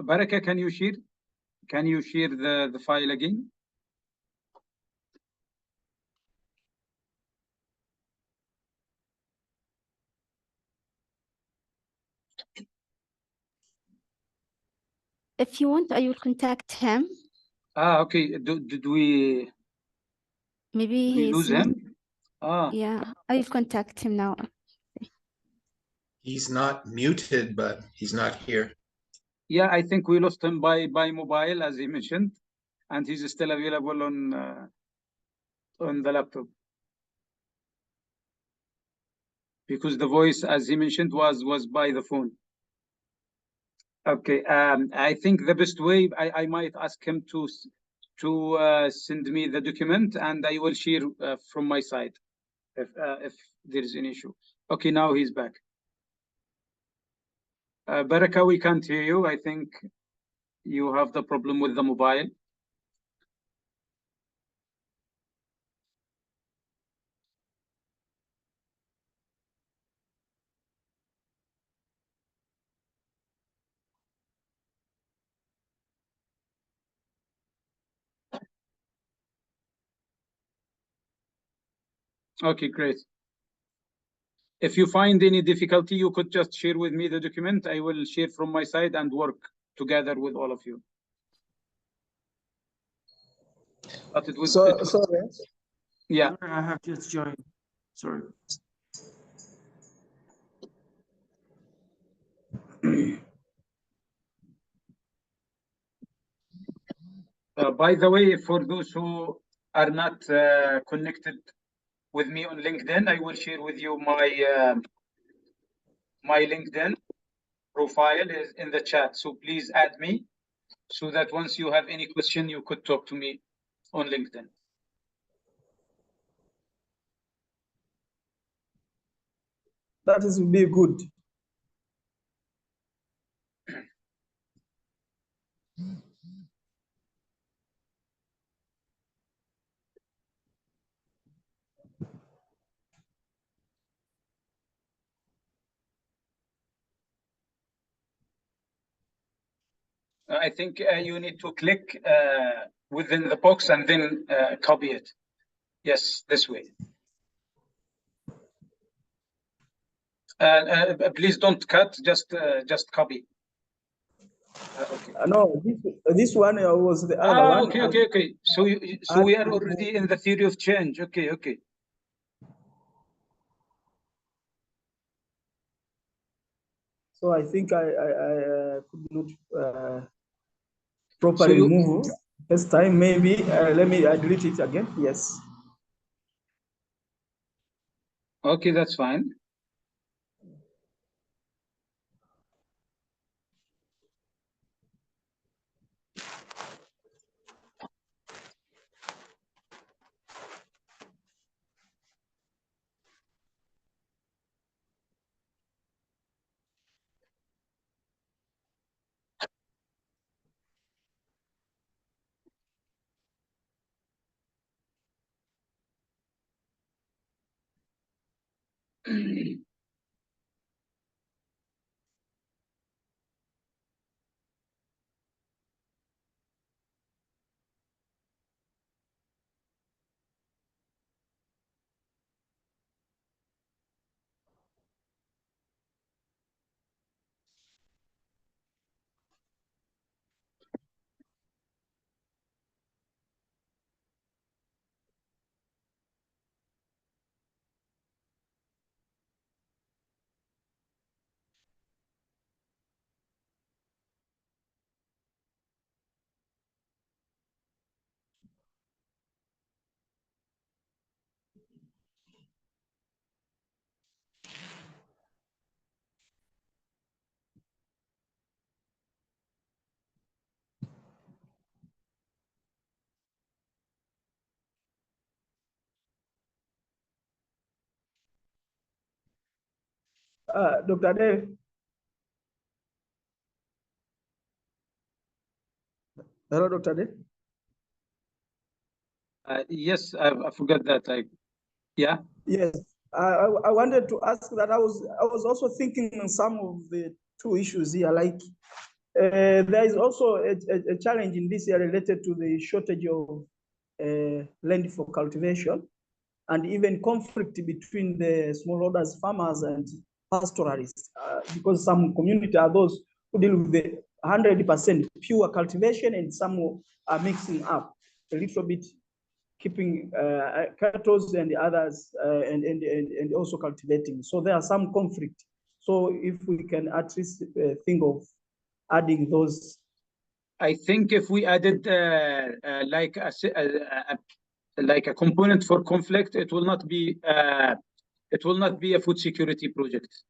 Speaker 1: Baraka, can you share the file again?
Speaker 6: If you want, I will contact him.
Speaker 1: Okay. Did we
Speaker 6: Maybe
Speaker 1: we lose
Speaker 6: he's not.
Speaker 1: him?
Speaker 6: Yeah, I will contact him now.
Speaker 2: He's not muted, but he's not here.
Speaker 1: Yeah, I think we lost him by mobile, as he mentioned, and he's still available on the laptop, because the voice, as he mentioned, was by the phone. Okay. I think the best way, I might ask him to send me the document, and I will share from my side if there is an issue. Okay, now he's back. Baraka, we can't hear you. I think you have the problem with the mobile. Okay, great. If you find any difficulty, you could just share with me the document. I will share from my side and work together with all of you. But it would.
Speaker 3: Sorry.
Speaker 1: Yeah.
Speaker 5: I have just joined. Sorry.
Speaker 1: By the way, for those who are not connected with me on LinkedIn, I will share with you my LinkedIn profile is in the chat. So please add me, so that once you have any question, you could talk to me on LinkedIn.
Speaker 3: That is be good.
Speaker 1: I think you need to click within the box and then copy it. Yes, this way. Please don't cut, just copy. Okay.
Speaker 3: No, this one was the other one.
Speaker 1: Okay. So we are already in the theory of change. Okay.
Speaker 3: So I think I could not properly move this time. Maybe let me delete it again. Yes.
Speaker 1: Okay, that's fine.
Speaker 3: Dr. Dave. Hello, Dr. Dave.
Speaker 1: Yes, I forgot that. Yeah.
Speaker 3: Yes, I wanted to ask that. I was also thinking on some of the two issues here. Like there is also a challenge in this area related to the shortage of land for cultivation, and even conflict between the smallholders, farmers, and pastoralists, because some community are those who deal with the 100% pure cultivation, and some are mixing up a little bit, keeping cattle and others, and also cultivating. So there are some conflict. So if we can at least think of adding those.
Speaker 1: I think if we added like a component for conflict, it will not be a food security project.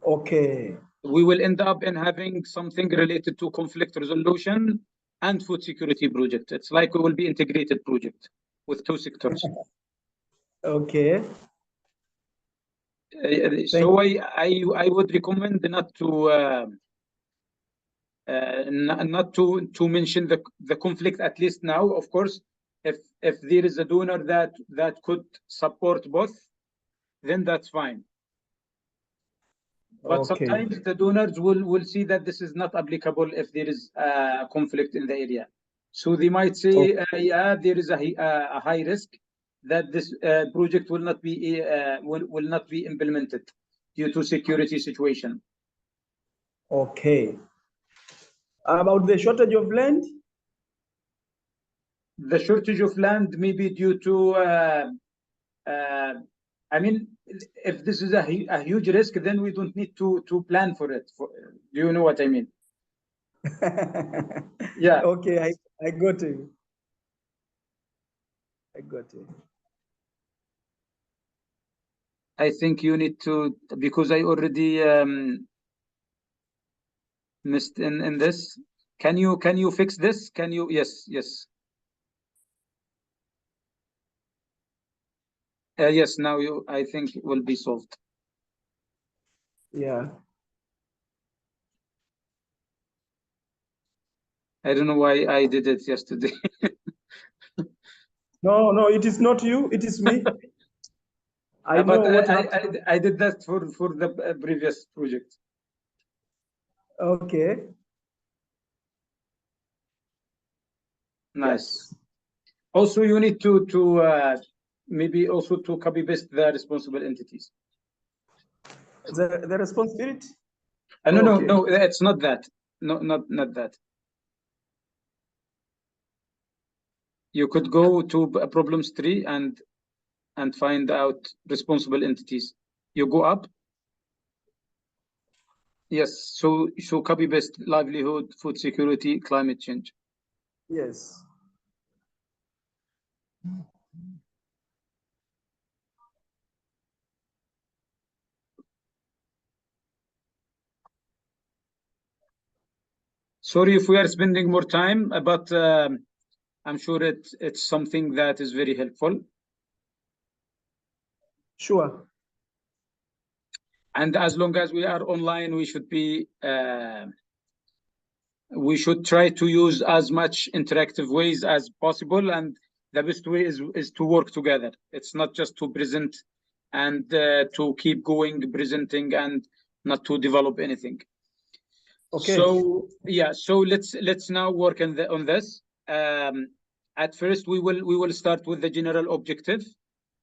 Speaker 3: Okay.
Speaker 1: We will end up in having something related to conflict resolution and food security project. It's like we will be integrated project with two sectors.
Speaker 3: Okay.
Speaker 1: So I would recommend not to mention the conflict, at least now. Of course, if there is a donor that could support both, then that's fine. But sometimes the donors will see that this is not applicable if there is a conflict in the area. So they might say, yeah, there is a high risk that this project will not be implemented due to security situation.
Speaker 3: Okay. About the shortage of land?
Speaker 1: The shortage of land may be due to, I mean, if this is a huge risk, then we don't need to plan for it. Do you know what I mean? Yeah.
Speaker 3: Okay, I got it. I got it.
Speaker 1: I think you need to, because I already missed in this. Can you fix this? Can you? Yes. Yes, now I think it will be solved.
Speaker 3: Yeah.
Speaker 1: I don't know why I did it yesterday.
Speaker 3: No, it is not you. It is me. I know what happened.
Speaker 1: I did that for the previous project.
Speaker 3: Okay.
Speaker 1: Nice. Yes. Also, you need to maybe also to copy paste the responsible entities.
Speaker 3: The responsibility?
Speaker 1: No, it's not that. No, not that. You could go to problems tree and find out responsible entities. You go up. Yes, so copy paste livelihood, food security, climate change.
Speaker 3: Yes.
Speaker 1: Sorry if we are spending more time, but I'm sure it's something that is very helpful.
Speaker 3: Sure.
Speaker 1: And as long as we are online, we should be we should try to use as much interactive ways as possible, and the best way is to work together. It's not just to present and to keep going presenting and not to develop anything. Okay. So yeah, so let's now work on this. At first, we will start with the general objective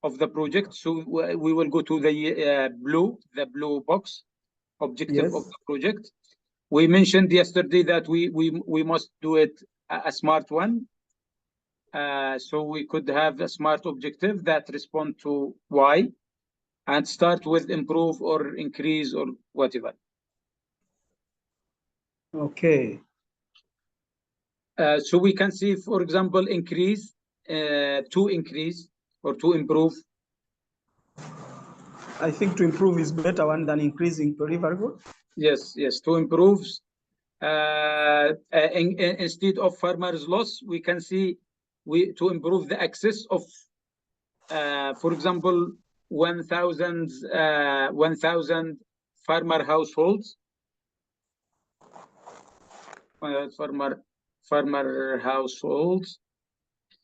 Speaker 1: of the project. So we will go to the blue box objective of the project. We mentioned yesterday that we must do it a smart one. So we could have a smart objective that respond to why, and start with improve or increase or whatever.
Speaker 3: Okay.
Speaker 1: So we can see, for example, increase, to increase or to improve.
Speaker 3: I think to improve is better one than increasing deliverable.
Speaker 1: Yes, to improve. Instead of farmers' loss, we can see to improve the access of, for example, 1,000 farmer households. Farmer households.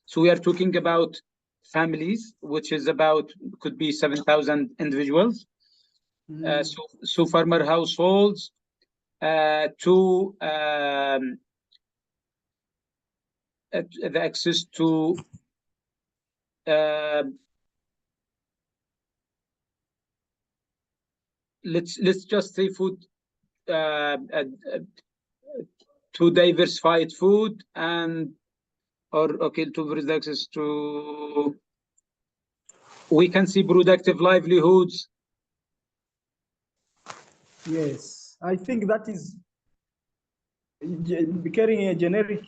Speaker 1: So we are talking about families, which is about, could be 7,000 individuals. So farmer households to the access to let's just say food, to diversified food, and to access to, we can see productive livelihoods.
Speaker 3: Yes, I think that is carrying a generic,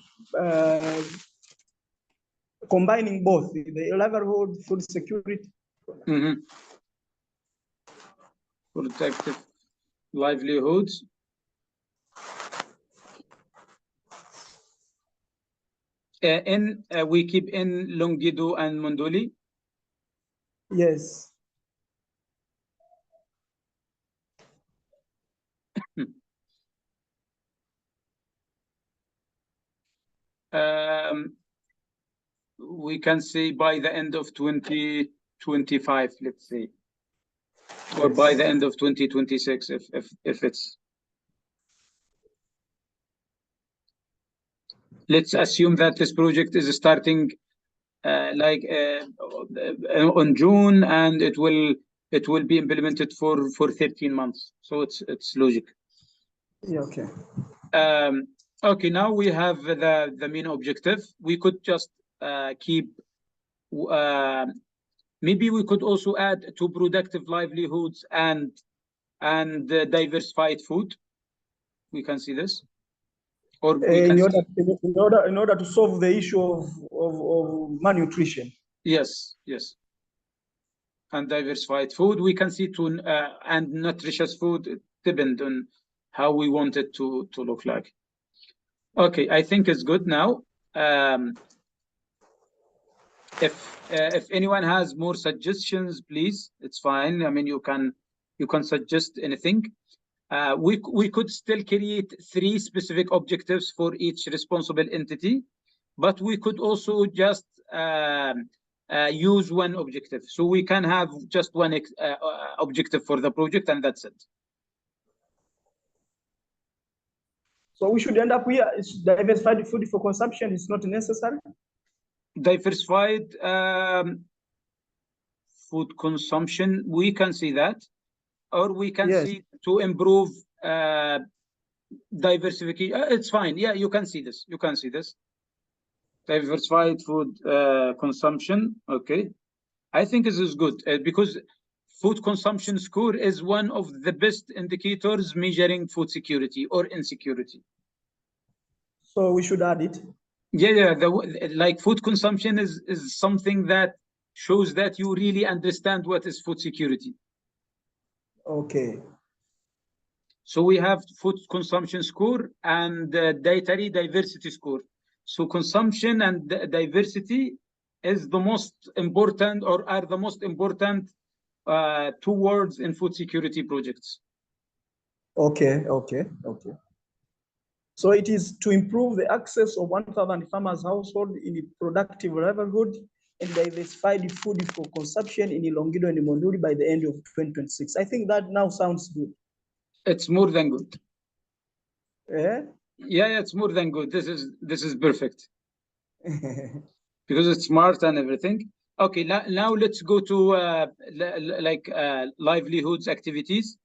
Speaker 3: combining both the livelihood, food security.
Speaker 1: Productive livelihoods. We keep in Longido and Monduli.
Speaker 3: Yes.
Speaker 1: We can say by the end of 2025, let's say, or by the end of 2026, if it's. Let's assume that this project is starting on June, and it will be implemented for 13 months. So it's logic.
Speaker 3: Yeah, okay.
Speaker 1: Okay, now we have the main objective. We could just keep, maybe we could also add to productive livelihoods and diversified food. We can see this. Or we
Speaker 3: in
Speaker 1: can
Speaker 3: order to solve the issue of malnutrition.
Speaker 1: Yes. And diversified food, we can see to and nutritious food, it depends on how we want it to look like. Okay, I think it's good now. If anyone has more suggestions, please, it's fine. I mean, you can suggest anything. We could still create 3 specific objectives for each responsible entity, but we could also just use one objective. So we can have just one objective for the project, and that's it.
Speaker 3: So we should end up here. It's diversified food for consumption is not necessary.
Speaker 1: Diversified food consumption, we can see that, or we can see to improve diversification. It's fine. Yeah, you can see this. Diversified food consumption. Okay, I think this is good because food consumption score is one of the best indicators measuring food security or insecurity.
Speaker 3: So we should add it.
Speaker 1: Yeah. Like food consumption is something that shows that you really understand what is food security.
Speaker 3: Okay.
Speaker 1: So we have food consumption score and dietary diversity score. So consumption and diversity is the most important, or are the most important 2 words in food security projects.
Speaker 3: Okay. So it is to improve the access of 1,000 farmers' household in a productive livelihood and diversified food for consumption in Longido and Monduli by the end of 2026. I think that now sounds good.
Speaker 1: It's more than good.
Speaker 3: Yeah,
Speaker 1: it's more than good. This is perfect. Because it's smart and everything. Okay, now let's go to livelihoods activities.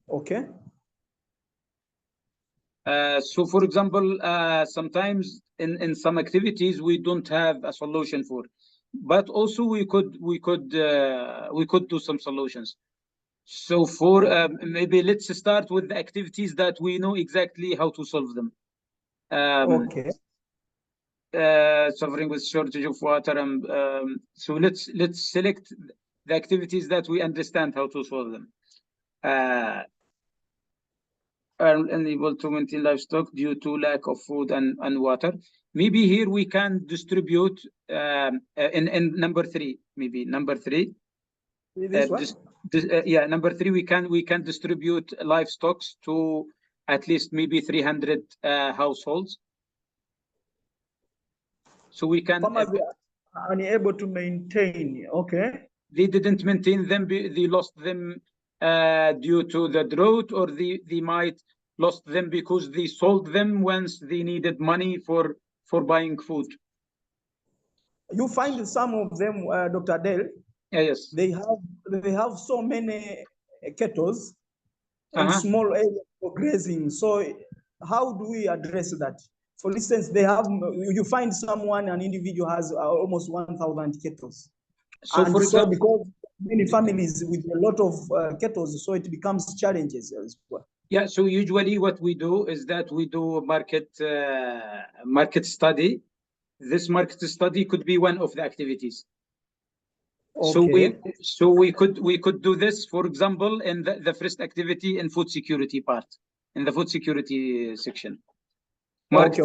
Speaker 3: Okay.
Speaker 1: So for example, sometimes in some activities we don't have a solution for, but also we could do some solutions. So for maybe let's start with the activities that we know exactly how to solve them.
Speaker 3: Okay.
Speaker 1: Suffering with shortage of water, and so let's select the activities that we understand how to solve them. Are unable to maintain livestock due to lack of food and water. Maybe here we can distribute in number 3, maybe number 3.
Speaker 3: This one?
Speaker 1: Yeah, number 3, we can distribute livestock to at least maybe 300 households. So we can.
Speaker 3: Farmers are unable to maintain. Okay.
Speaker 1: They didn't maintain them. They lost them due to the drought, or they might lost them because they sold them once they needed money for buying food.
Speaker 3: You find some of them, Dr. Adele.
Speaker 1: Yes.
Speaker 3: They have so many kettles and small areas for grazing. So how do we address that? For instance, you find an individual has almost 1,000 kettles.
Speaker 1: So
Speaker 3: and
Speaker 1: for example,
Speaker 3: because many families with a lot of kettles, so it becomes challenges as well.
Speaker 1: Yeah, so usually what we do is that we do market study. This market study could be one of the activities.
Speaker 3: Okay.
Speaker 1: So we could do this, for example, in the first activity in food security part, in the food security section.
Speaker 3: Okay.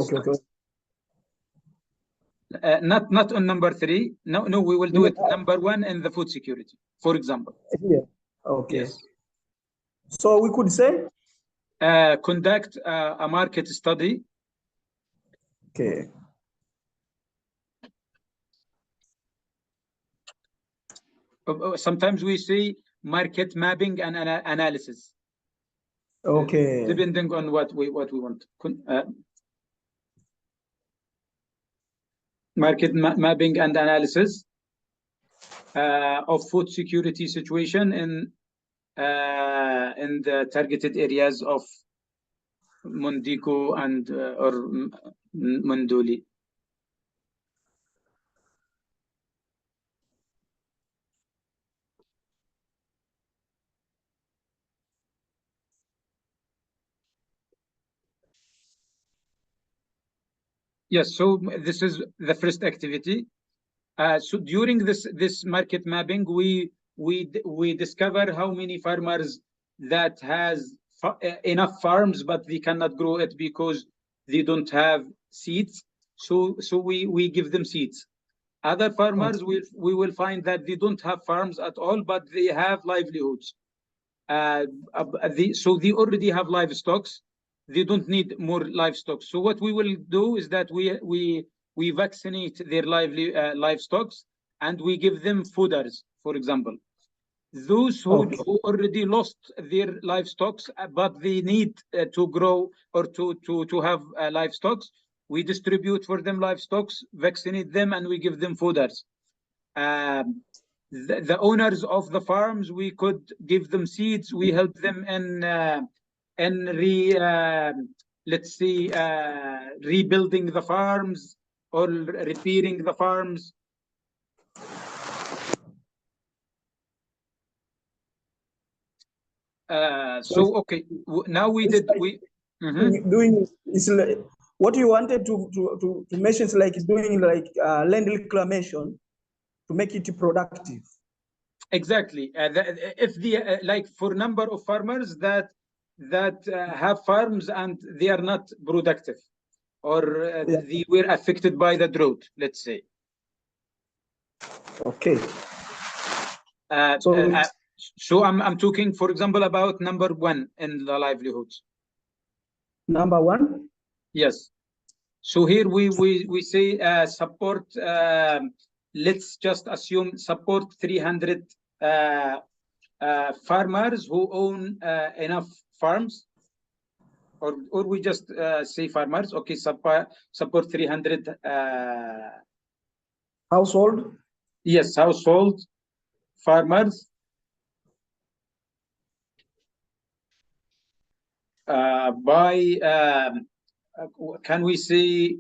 Speaker 1: Not on number 3. No, we will do it number 1 in the food security, for example.
Speaker 3: Yeah. Okay.
Speaker 1: Yes.
Speaker 3: So we could say
Speaker 1: conduct a market study.
Speaker 3: Okay.
Speaker 1: Sometimes we say market mapping and analysis.
Speaker 3: Okay.
Speaker 1: Depending on what we want. Market mapping and analysis of food security situation in the targeted areas of Mondego and or Monduli. Yes, so this is the first activity. So during this market mapping, we discover how many farmers that has enough farms, but they cannot grow it because they don't have seeds. So we give them seeds. Other farmers, we will find that they don't have farms at all, but they have livelihoods. So they already have livestock. They don't need more livestock. So what we will do is that we vaccinate their livestock, and we give them fooders, for example. Those who already lost their livestock, but they need to grow or to have livestock, we distribute for them livestock, vaccinate them, and we give them fooders. The owners of the farms, we could give them seeds. We help them in let's see, rebuilding the farms or repairing the farms. So okay, now we did
Speaker 3: doing is like, what you wanted to mention is like doing like land reclamation to make it productive.
Speaker 1: Exactly. If the like for number of farmers that have farms and they are not productive, or they were affected by the drought, let's say.
Speaker 3: Okay.
Speaker 1: So I'm talking, for example, about number 1 in the livelihoods.
Speaker 3: Number 1.
Speaker 1: Yes. So here we say support. Let's just assume support 300 farmers who own enough farms, or we just say farmers. Okay, support 300
Speaker 3: household.
Speaker 1: Yes, household farmers. By can we say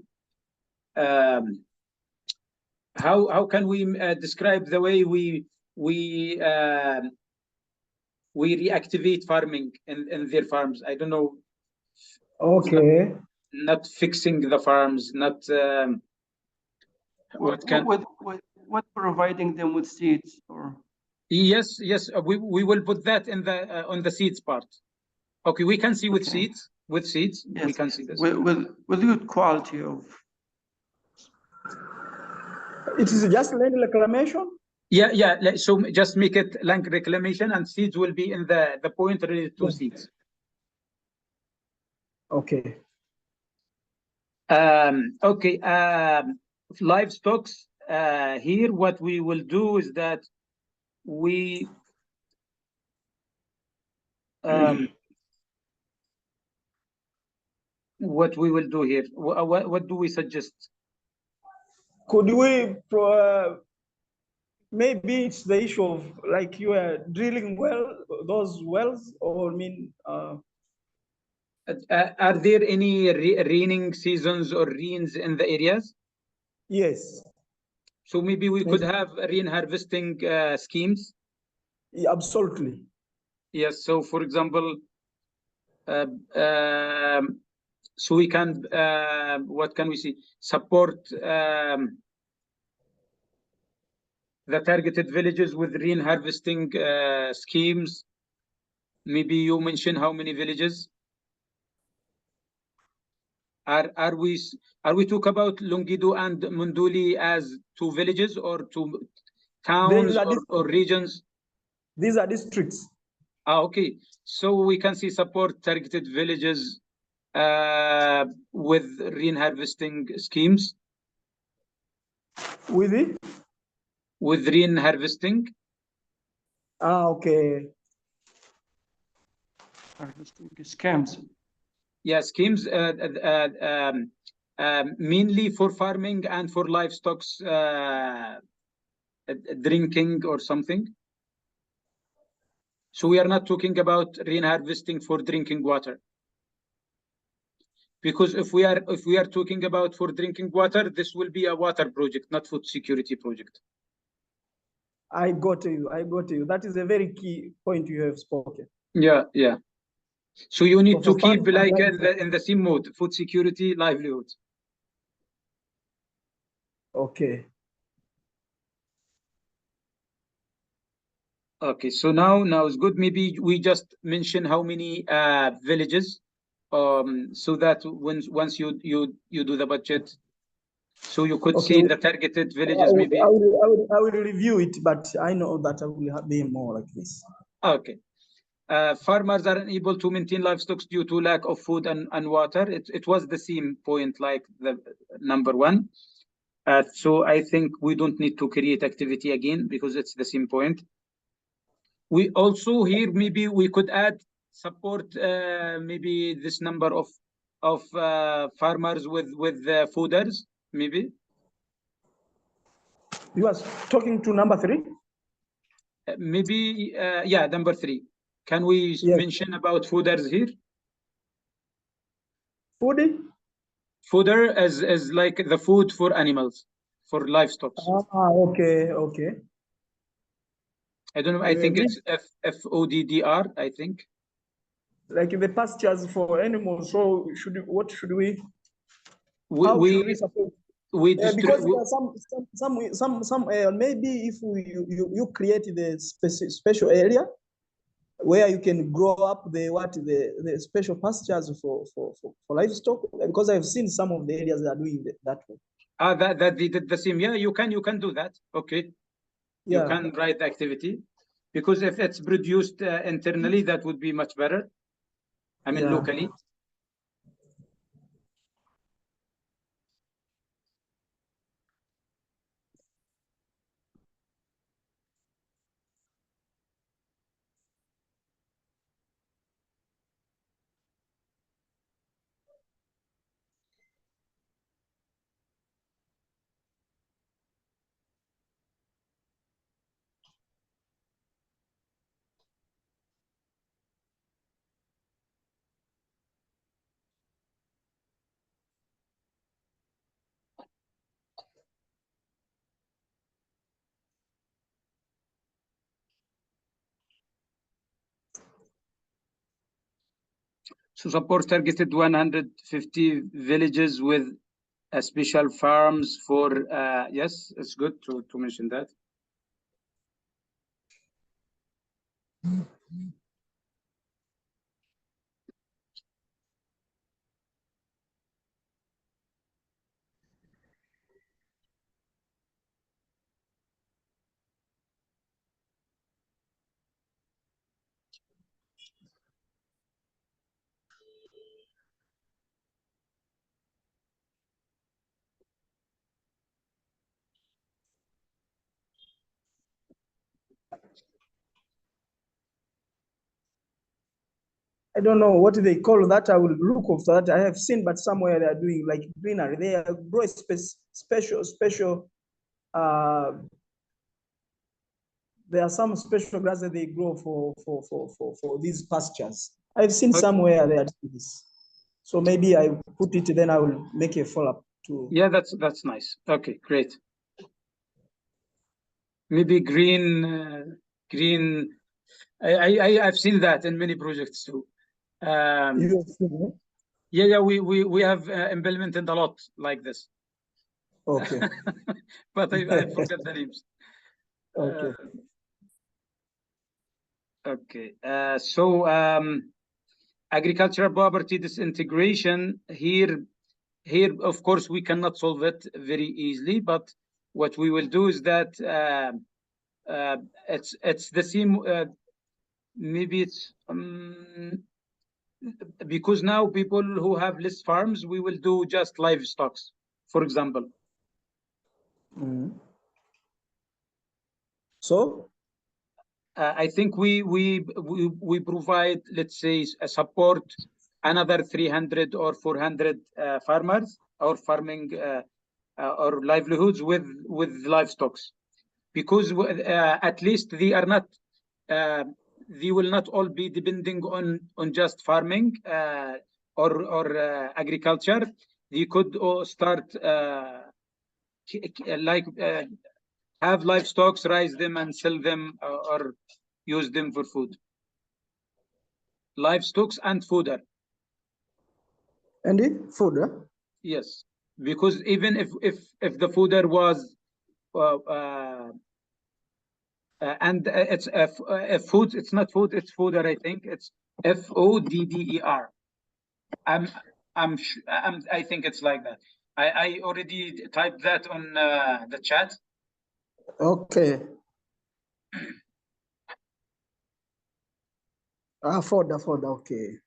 Speaker 1: how can we describe the way we reactivate farming in their farms? I don't know.
Speaker 3: Okay.
Speaker 1: Not fixing the farms, not
Speaker 5: what providing them with seeds or.
Speaker 1: Yes, we will put that in the on the seeds part. Okay, we can see with seeds. With seeds, yes, we can see this.
Speaker 5: With good quality of.
Speaker 3: It is just land reclamation?
Speaker 1: Yeah. So just make it land reclamation, and seeds will be in the point related to seeds.
Speaker 3: Okay.
Speaker 1: Okay. Livestock. Here, what we will do is that we what we will do here. What do we suggest?
Speaker 3: Could we maybe it's the issue of like you are drilling those wells, or
Speaker 1: are there any raining seasons or rains in the areas?
Speaker 3: Yes.
Speaker 1: So maybe we could have rain harvesting schemes.
Speaker 3: Yeah, absolutely.
Speaker 1: Yes. So, for example, so we can what can we see? Support the targeted villages with rain harvesting schemes. Maybe you mention how many villages? Are we talk about Longido and Munduli as two villages or two towns or regions?
Speaker 3: These are districts.
Speaker 1: Okay. So we can see support targeted villages with rain harvesting schemes.
Speaker 3: With it?
Speaker 1: With rain harvesting.
Speaker 3: Okay.
Speaker 5: Harvesting schemes.
Speaker 1: Yeah, schemes mainly for farming and for livestock drinking or something. So we are not talking about rain harvesting for drinking water. Because if we are talking about for drinking water, this will be a water project, not food security project.
Speaker 3: I got you. That is a very key point you have spoken.
Speaker 1: Yeah. So you need to keep like
Speaker 3: livelihood.
Speaker 1: in the same mode, food security, livelihood.
Speaker 3: Okay.
Speaker 1: Okay, so now it's good. Maybe we just mention how many villages, so that once you do the budget, so you could see the targeted villages. Maybe
Speaker 3: I will review it, but I know that I will be more like this.
Speaker 1: Okay. Farmers are unable to maintain livestock due to lack of food and water. It was the same point like the number one. So I think we don't need to create activity again because it's the same point. We also here maybe we could add support maybe this number of farmers with fooders maybe.
Speaker 3: You are talking to number 3?
Speaker 1: Maybe yeah, number 3. Can we mention about fooders here?
Speaker 3: Fooding?
Speaker 1: Fodder as like the food for animals, for livestock.
Speaker 3: Okay.
Speaker 1: I don't know. I think it's FODDR, I think.
Speaker 3: Like the pastures for animals. So what should we? How should we support? Because some maybe if you create the special area where you can grow up the special pastures for livestock, because I've seen some of the areas that are doing that way.
Speaker 1: That they did the same. Yeah, you can do that. Okay. Yeah. You can write the activity, because if it's produced internally, that would be much better. I mean, locally. So support targeted 150 villages with special farms for, yes, it's good to mention that.
Speaker 3: I don't know what they call that. I will look after that. I have seen, but somewhere they are doing like greenery. They are grow special. There are some special grass that they grow for these pastures. I've seen somewhere they are doing this. So maybe I put it, then I will make a follow up to.
Speaker 1: Yeah, that's nice. Okay, great. Maybe green. I've seen that in many projects too.
Speaker 3: You have seen it?
Speaker 1: Yeah, we have implemented a lot like this.
Speaker 3: Okay.
Speaker 1: But I forget the names.
Speaker 3: Okay.
Speaker 1: Okay. So agricultural property disintegration here, of course, we cannot solve it very easily, but what we will do is that it's the same. Maybe it's because now people who have less farms, we will do just livestock, for example.
Speaker 3: So
Speaker 1: I think we provide, let's say, a support another 300 or 400 farmers or farming or livelihoods with livestock, because at least they are not they will not all be depending on just farming or agriculture. They could all start like have livestock, raise them and sell them or use them for food. Livestock and fodder.
Speaker 3: And the fodder?
Speaker 1: Yes, because even if the fodder was and it's food, it's not food, it's fodder. I think it's FODDER. I think it's like that. I already typed that on the chat.
Speaker 3: Okay. Fodder, okay.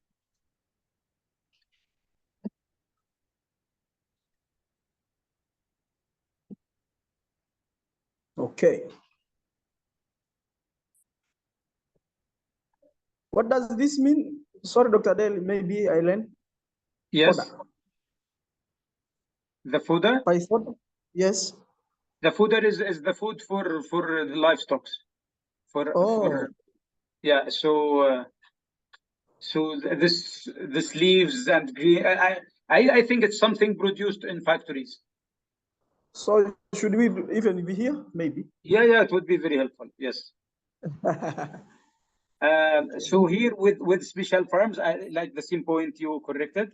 Speaker 3: Okay. What does this mean? Sorry, Dr. Dale, maybe I learned.
Speaker 1: Yes.
Speaker 3: Fodder.
Speaker 1: The fodder?
Speaker 3: By fodder? Yes.
Speaker 1: The fodder is the food for the livestock. For yeah. So this leaves and green. I think it's something produced in factories.
Speaker 3: So should we even be here? Maybe.
Speaker 1: Yeah, it would be very helpful. Yes. So here with special farms, I like the same point you corrected.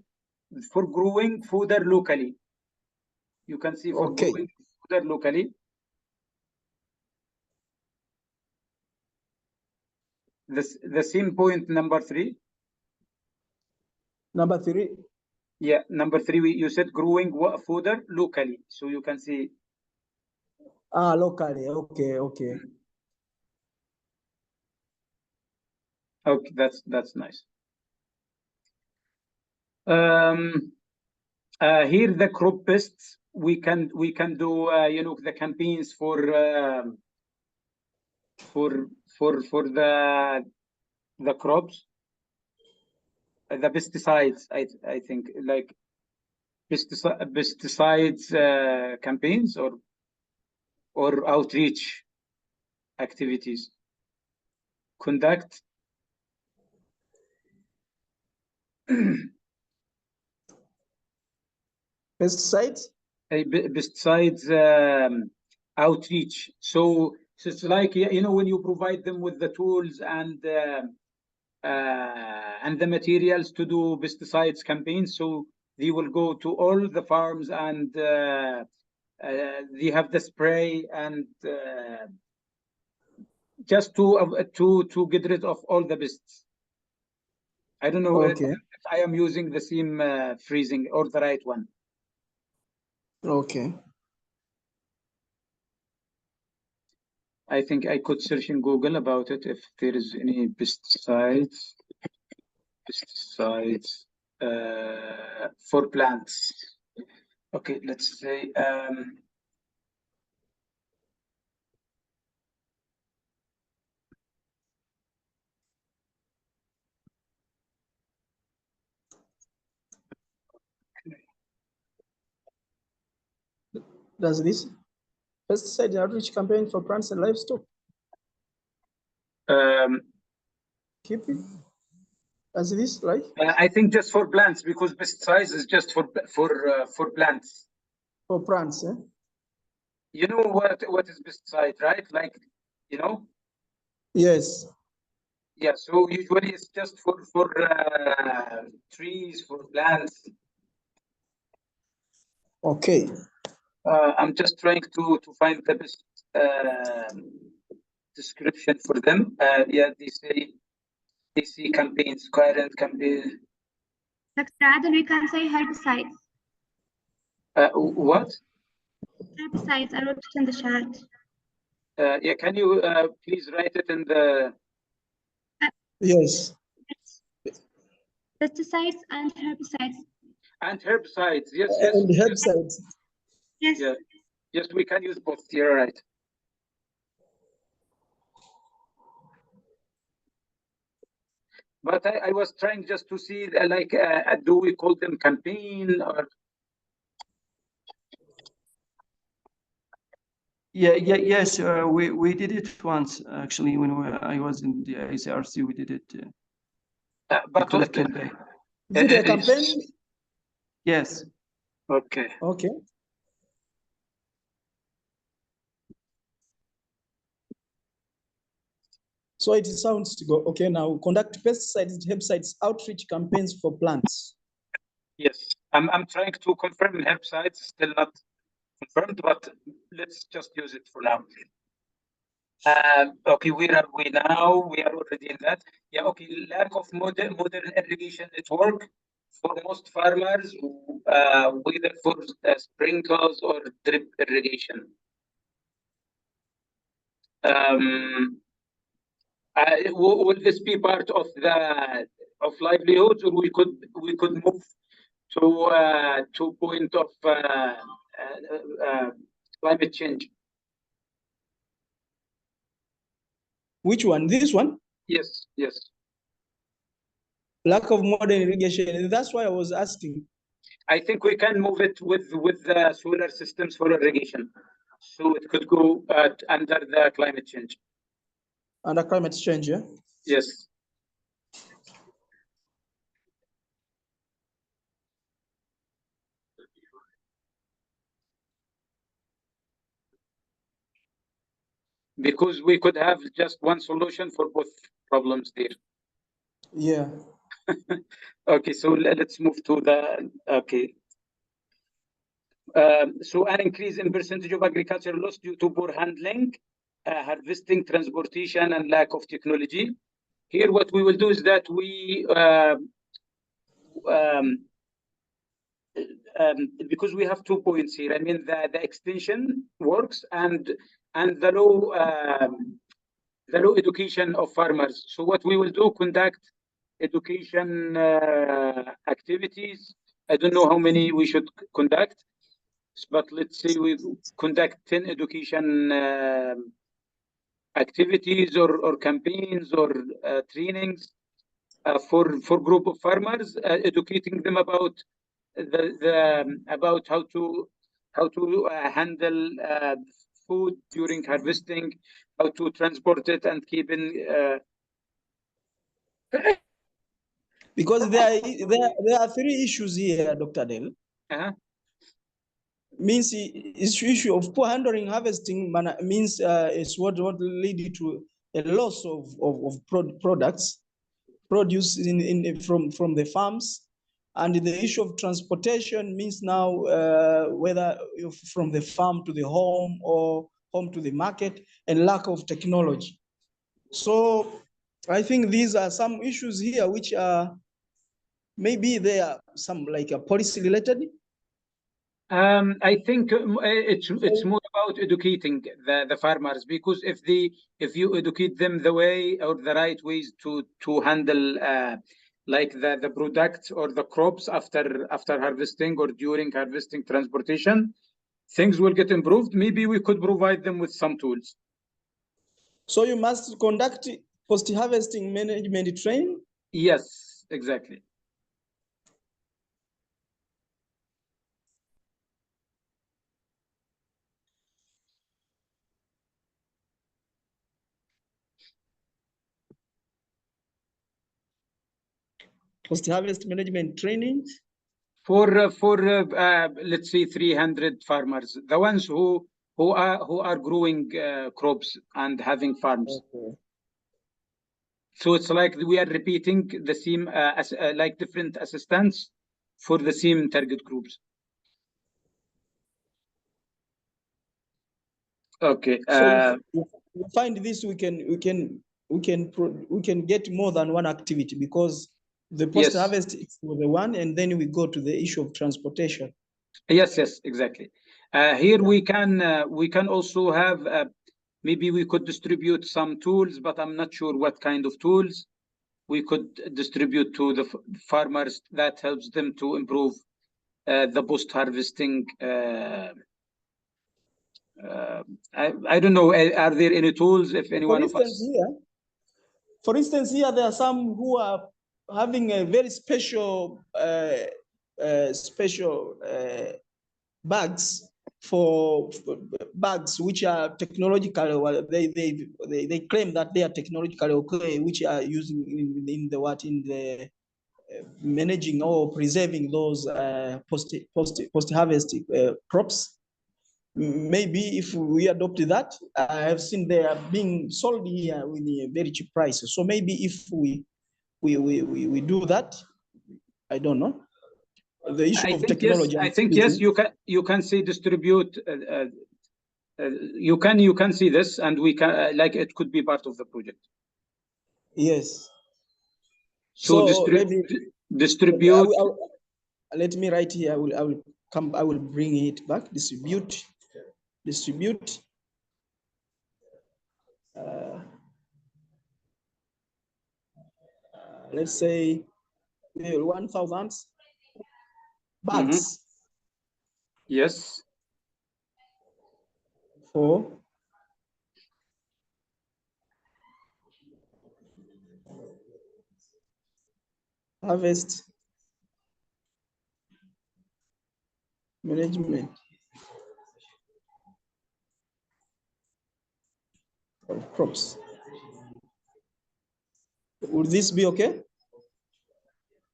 Speaker 1: For growing fodder locally, you can see for growing fodder locally. The same point number 3.
Speaker 3: Number 3.
Speaker 1: Yeah, number 3. You said growing fodder locally, so you can see.
Speaker 3: Locally. Okay.
Speaker 1: Okay, that's nice. Here the crop pests, we can do the campaigns for the crops, the pesticides. I think like pesticides campaigns or outreach activities. Conduct
Speaker 3: pesticides.
Speaker 1: Pesticides outreach. So it's like when you provide them with the tools and the materials to do pesticides campaigns, so they will go to all the farms and they have the spray and just to get rid of all the pests. I don't know if I am using the same phrasing or the right one.
Speaker 3: Okay.
Speaker 1: I think I could search in Google about it if there is any pesticides for plants. Okay, let's say
Speaker 3: does this pesticide outreach campaign for plants and livestock? Keep it as this, right?
Speaker 1: I think just for plants, because pesticides is just for plants.
Speaker 3: For plants, eh?
Speaker 1: You know what is pesticide, right? Like, you know?
Speaker 3: Yes.
Speaker 1: Yeah. So usually it's just for trees, for plants.
Speaker 3: Okay.
Speaker 1: I'm just trying to find the best description for them. Yeah, they say campaigns, current campaign.
Speaker 4: Dr. Adel, we can say herbicides.
Speaker 1: What?
Speaker 4: Herbicides, I wrote it in the chat.
Speaker 1: Yeah, can you please write it in the...
Speaker 3: Yes.
Speaker 4: Pesticides and herbicides.
Speaker 1: And herbicides, yes, yes.
Speaker 3: And herbicides.
Speaker 4: Yes.
Speaker 1: Yeah. Yes, we can use both. You're right. But I was trying just to see, do we call them campaign or?
Speaker 5: Yes, we did it once actually when I was in the ICRC. We did it.
Speaker 1: But
Speaker 5: call it campaign.
Speaker 3: Is it a campaign?
Speaker 5: Yes.
Speaker 1: Okay.
Speaker 3: Okay. So it sounds to go, okay, now conduct pesticides, herbicides, outreach campaigns for plants.
Speaker 1: Yes, I'm trying to confirm herbicides, still not confirmed, but let's just use it for now. Okay, where are we now? We are already in that. Yeah, okay, lack of modern irrigation network for most farmers, whether for sprinkles or drip irrigation. Will this be part of livelihoods, or we could move to point of climate change?
Speaker 3: Which one? This one?
Speaker 1: Yes, yes.
Speaker 3: Lack of modern irrigation. That's why I was asking.
Speaker 1: I think we can move it with the solar systems for irrigation, so it could go under the climate change.
Speaker 3: Under climate change, yeah?
Speaker 1: Yes. Because we could have just one solution for both problems there.
Speaker 3: Yeah.
Speaker 1: Okay, so let's move to the, okay. So an increase in percentage of agricultural loss due to poor handling, harvesting, transportation, and lack of technology. Here, what we will do is that we, because we have 2 points here. I mean, the extension works and the low education of farmers. So what we will do, conduct education activities. I don't know how many we should conduct, but let's say we conduct 10 education activities or campaigns or trainings for group of farmers, educating them about about how to handle food during harvesting, how to transport it and keep in.
Speaker 3: Because there are 3 issues here, Dr. Del. Means the issue of poor handling harvesting means it's what lead to a loss of products produce from the farms, and the issue of transportation means now whether from the farm to the home or home to the market, and lack of technology. So I think these are some issues here which are maybe they are some like a policy related.
Speaker 1: I think it's more about educating the farmers, because if you educate them the way or the right ways to handle like the products or the crops after harvesting or during harvesting, transportation, things will get improved. Maybe we could provide them with some tools.
Speaker 3: So you must conduct post-harvesting management training?
Speaker 1: Yes, exactly.
Speaker 3: Post-harvest management training.
Speaker 1: For let's say 300 farmers, the ones who are growing crops and having farms.
Speaker 3: Okay.
Speaker 1: So it's like we are repeating the same like different assistants for the same target groups. Okay.
Speaker 3: So if we find this, we can get more than one activity, because the post-harvest is for the one, and then we go to the issue of transportation.
Speaker 1: Yes, exactly. Here we can also have maybe we could distribute some tools, but I'm not sure what kind of tools we could distribute to the farmers that helps them to improve the post-harvesting. I don't know. Are there any tools? If any one of us.
Speaker 3: For instance, here there are some who are having a very special bags for bags which are technological. Well, they claim that they are technologically okay, which are using in the managing or preserving those post harvest crops. Maybe if we adopt that, I have seen they are being sold here with a very cheap price. So maybe if we do that, I don't know. The issue of technology.
Speaker 1: Yes, I think yes, you can say distribute. You can see this, and we can like it could be part of the project.
Speaker 3: Yes.
Speaker 1: So distribute.
Speaker 3: Let me write here. I will bring it back. Distribute. Let's say 1,000 bags.
Speaker 1: Yes.
Speaker 3: For harvest management of crops. Would this be okay?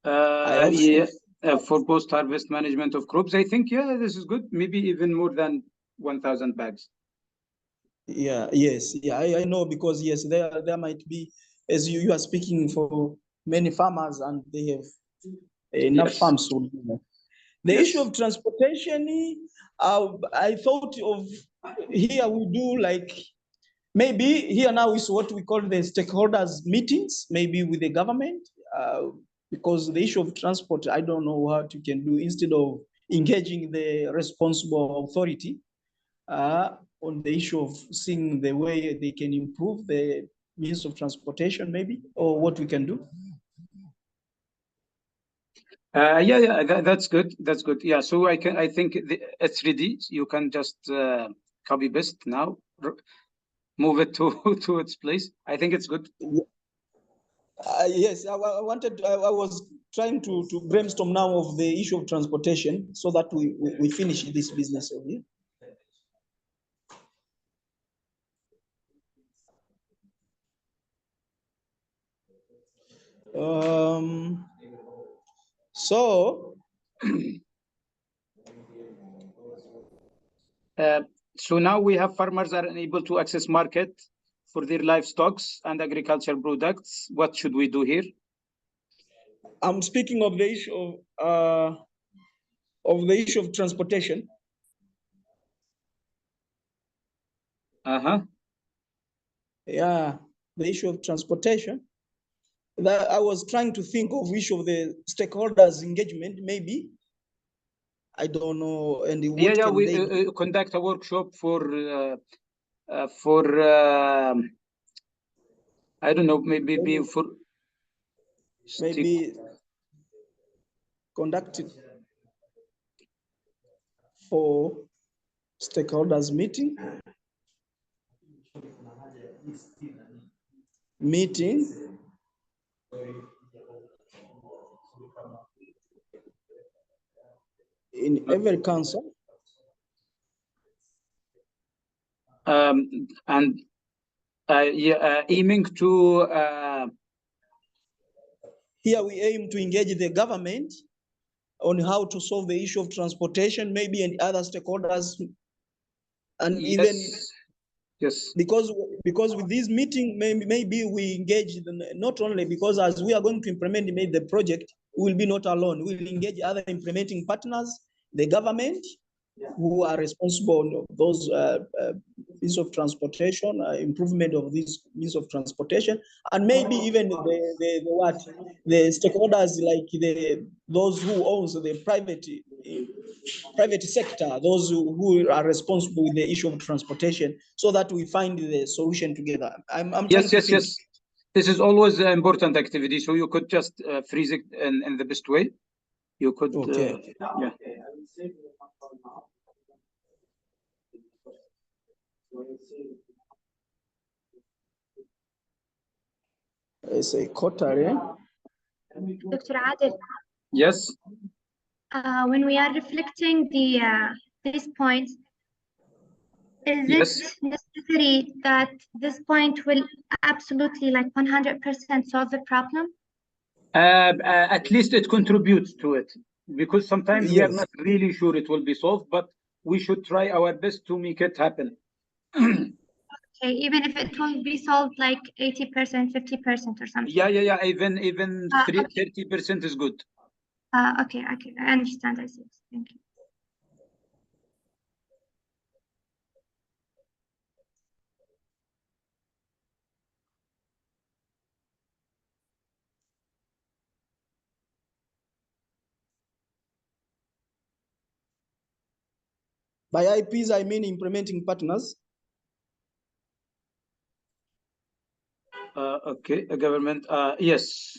Speaker 1: Yeah, for post-harvest management of crops, I think, yeah, this is good. Maybe even more than 1,000 bags.
Speaker 3: Yeah, yes, yeah, I know, because yes, there might be, as you are speaking for many farmers, and they have enough farms. The issue of transportation, I thought of here we do like, maybe here now is what we call the stakeholders meetings, maybe with the government, because the issue of transport, I don't know what you can do instead of engaging the responsible authority on the issue of seeing the way they can improve the means of transportation, maybe, or what we can do.
Speaker 1: Yeah, that's good. That's good. Yeah, so I think it's ready. You can just copy paste now, move it to its place. I think it's good.
Speaker 3: Yes, I was trying to brainstorm now of the issue of transportation, so that we finish this business over here. So
Speaker 1: now we have farmers are unable to access market for their livestock and agriculture products. What should we do here?
Speaker 3: I'm speaking of the issue of transportation. Yeah, the issue of transportation. That I was trying to think of issue of the stakeholders engagement, maybe. I don't know, and what
Speaker 1: we conduct a workshop for I don't know, maybe for
Speaker 3: conducted for stakeholders meeting in every council,
Speaker 1: and aiming to
Speaker 3: Here we aim to engage the government on how to solve the issue of transportation, maybe, and other stakeholders. And even
Speaker 1: Yes.
Speaker 3: because with this meeting, maybe we engage them, not only because as we are going to implement the project, we will be not alone. We will engage other implementing partners, the government, who are responsible for those means of transportation, improvement of these means of transportation, and maybe even the stakeholders like those who owns the private sector, those who are responsible with the issue of transportation, so that we find the solution together. I'm
Speaker 1: Yes,
Speaker 3: trying to
Speaker 1: yes,
Speaker 3: think.
Speaker 1: yes. This is always an important activity, so you could just freeze it in the best way. You could,
Speaker 3: Okay.
Speaker 1: yeah.
Speaker 3: It's a quarter,
Speaker 4: Dr. Adil,
Speaker 1: Yes.
Speaker 4: when we are reflecting this point, is
Speaker 1: Yes.
Speaker 4: it necessary that this point will absolutely like 100% solve the problem?
Speaker 1: At least it contributes to it, because sometimes we are
Speaker 3: Yes.
Speaker 1: not really sure it will be solved, but we should try our best to make it happen.
Speaker 4: Okay, even if it will be solved like 80%, 50% or something.
Speaker 1: Yeah. Even
Speaker 4: Okay.
Speaker 1: 30% is good.
Speaker 4: Okay, I understand. I see. Thank you.
Speaker 3: By IPs, I mean implementing partners.
Speaker 1: Okay, government. Yes.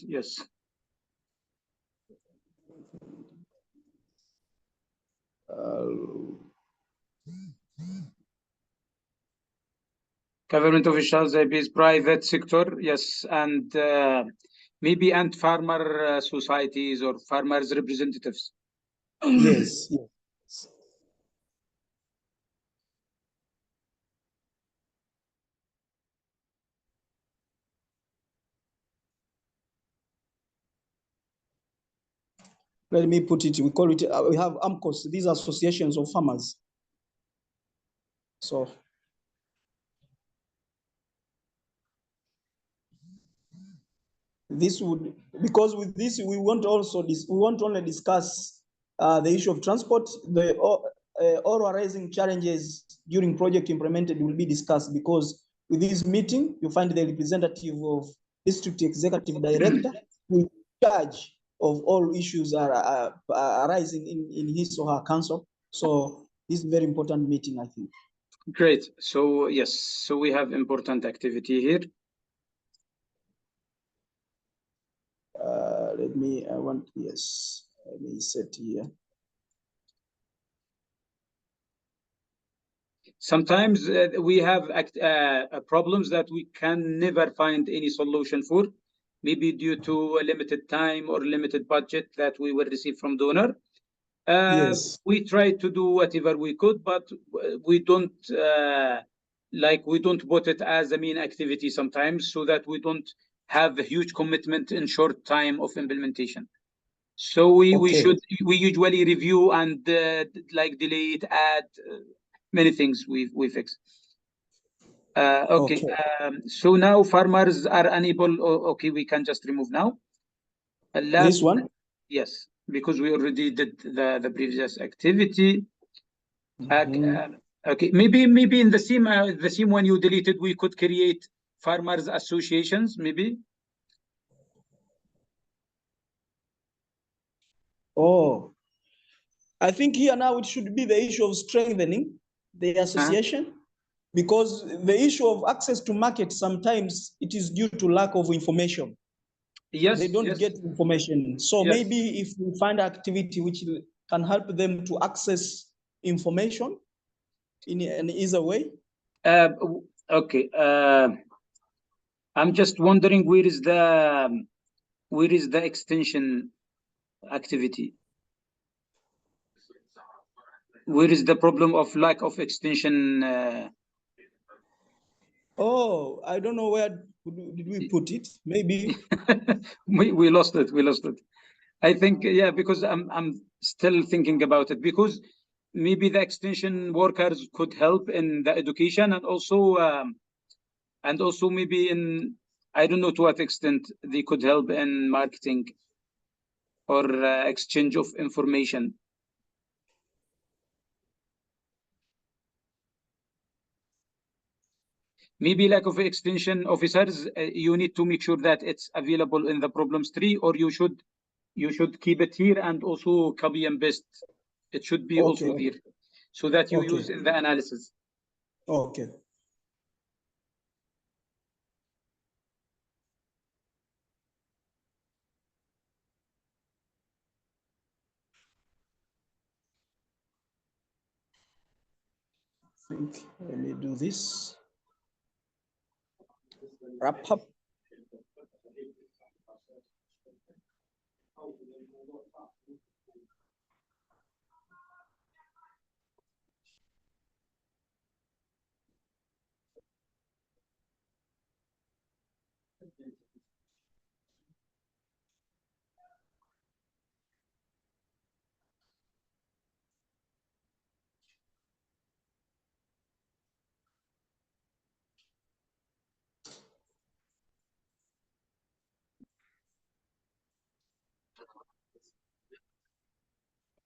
Speaker 1: Government officials, IPs, private sector, yes, and maybe and farmer societies or farmers representatives.
Speaker 3: Yes. Let me put it, we call it, we have AMCOS, these associations of farmers. So this would, because with this, we want to only discuss the issue of transport, all arising challenges during project implemented will be discussed, because with this meeting, you find the representative of district executive director who is in charge of all issues are arising in his or her council. So this is a very important meeting, I think.
Speaker 1: Great. So yes, so we have important activity here.
Speaker 3: Let me set here.
Speaker 1: Sometimes we have problems that we can never find any solution for, maybe due to a limited time or limited budget that we will receive from donor.
Speaker 3: Yes.
Speaker 1: We try to do whatever we could, but we don't put it as a main activity sometimes, so that we don't have a huge commitment in short time of implementation. So we usually review and delete, add many things we fix. Okay. So now farmers are unable. Okay, we can just remove now.
Speaker 3: This one?
Speaker 1: Yes, because we already did the previous activity. Okay, maybe in the same one you deleted, we could create farmers associations, maybe.
Speaker 3: Oh, I think here now it should be the issue of strengthening the association, because the issue of access to market, sometimes it is due to lack of information.
Speaker 1: Yes,
Speaker 3: they don't get information. So maybe if we find activity which can help them to access information in an easier way.
Speaker 1: Okay. I'm just wondering where is the extension activity? Where is the problem of lack of extension?
Speaker 3: Oh, I don't know where Did we put it? Maybe.
Speaker 1: we lost it. We lost it. I think, yeah, because I'm still thinking about it, because maybe the extension workers could help in the education, and also maybe in, I don't know to what extent they could help in marketing or exchange of information. Maybe lack of extension officers, you need to make sure that it's available in the problems tree, or you should keep it here and also copy and paste. It should be also there, so that you use in the analysis.
Speaker 3: Okay. I think let me do this. Wrap up.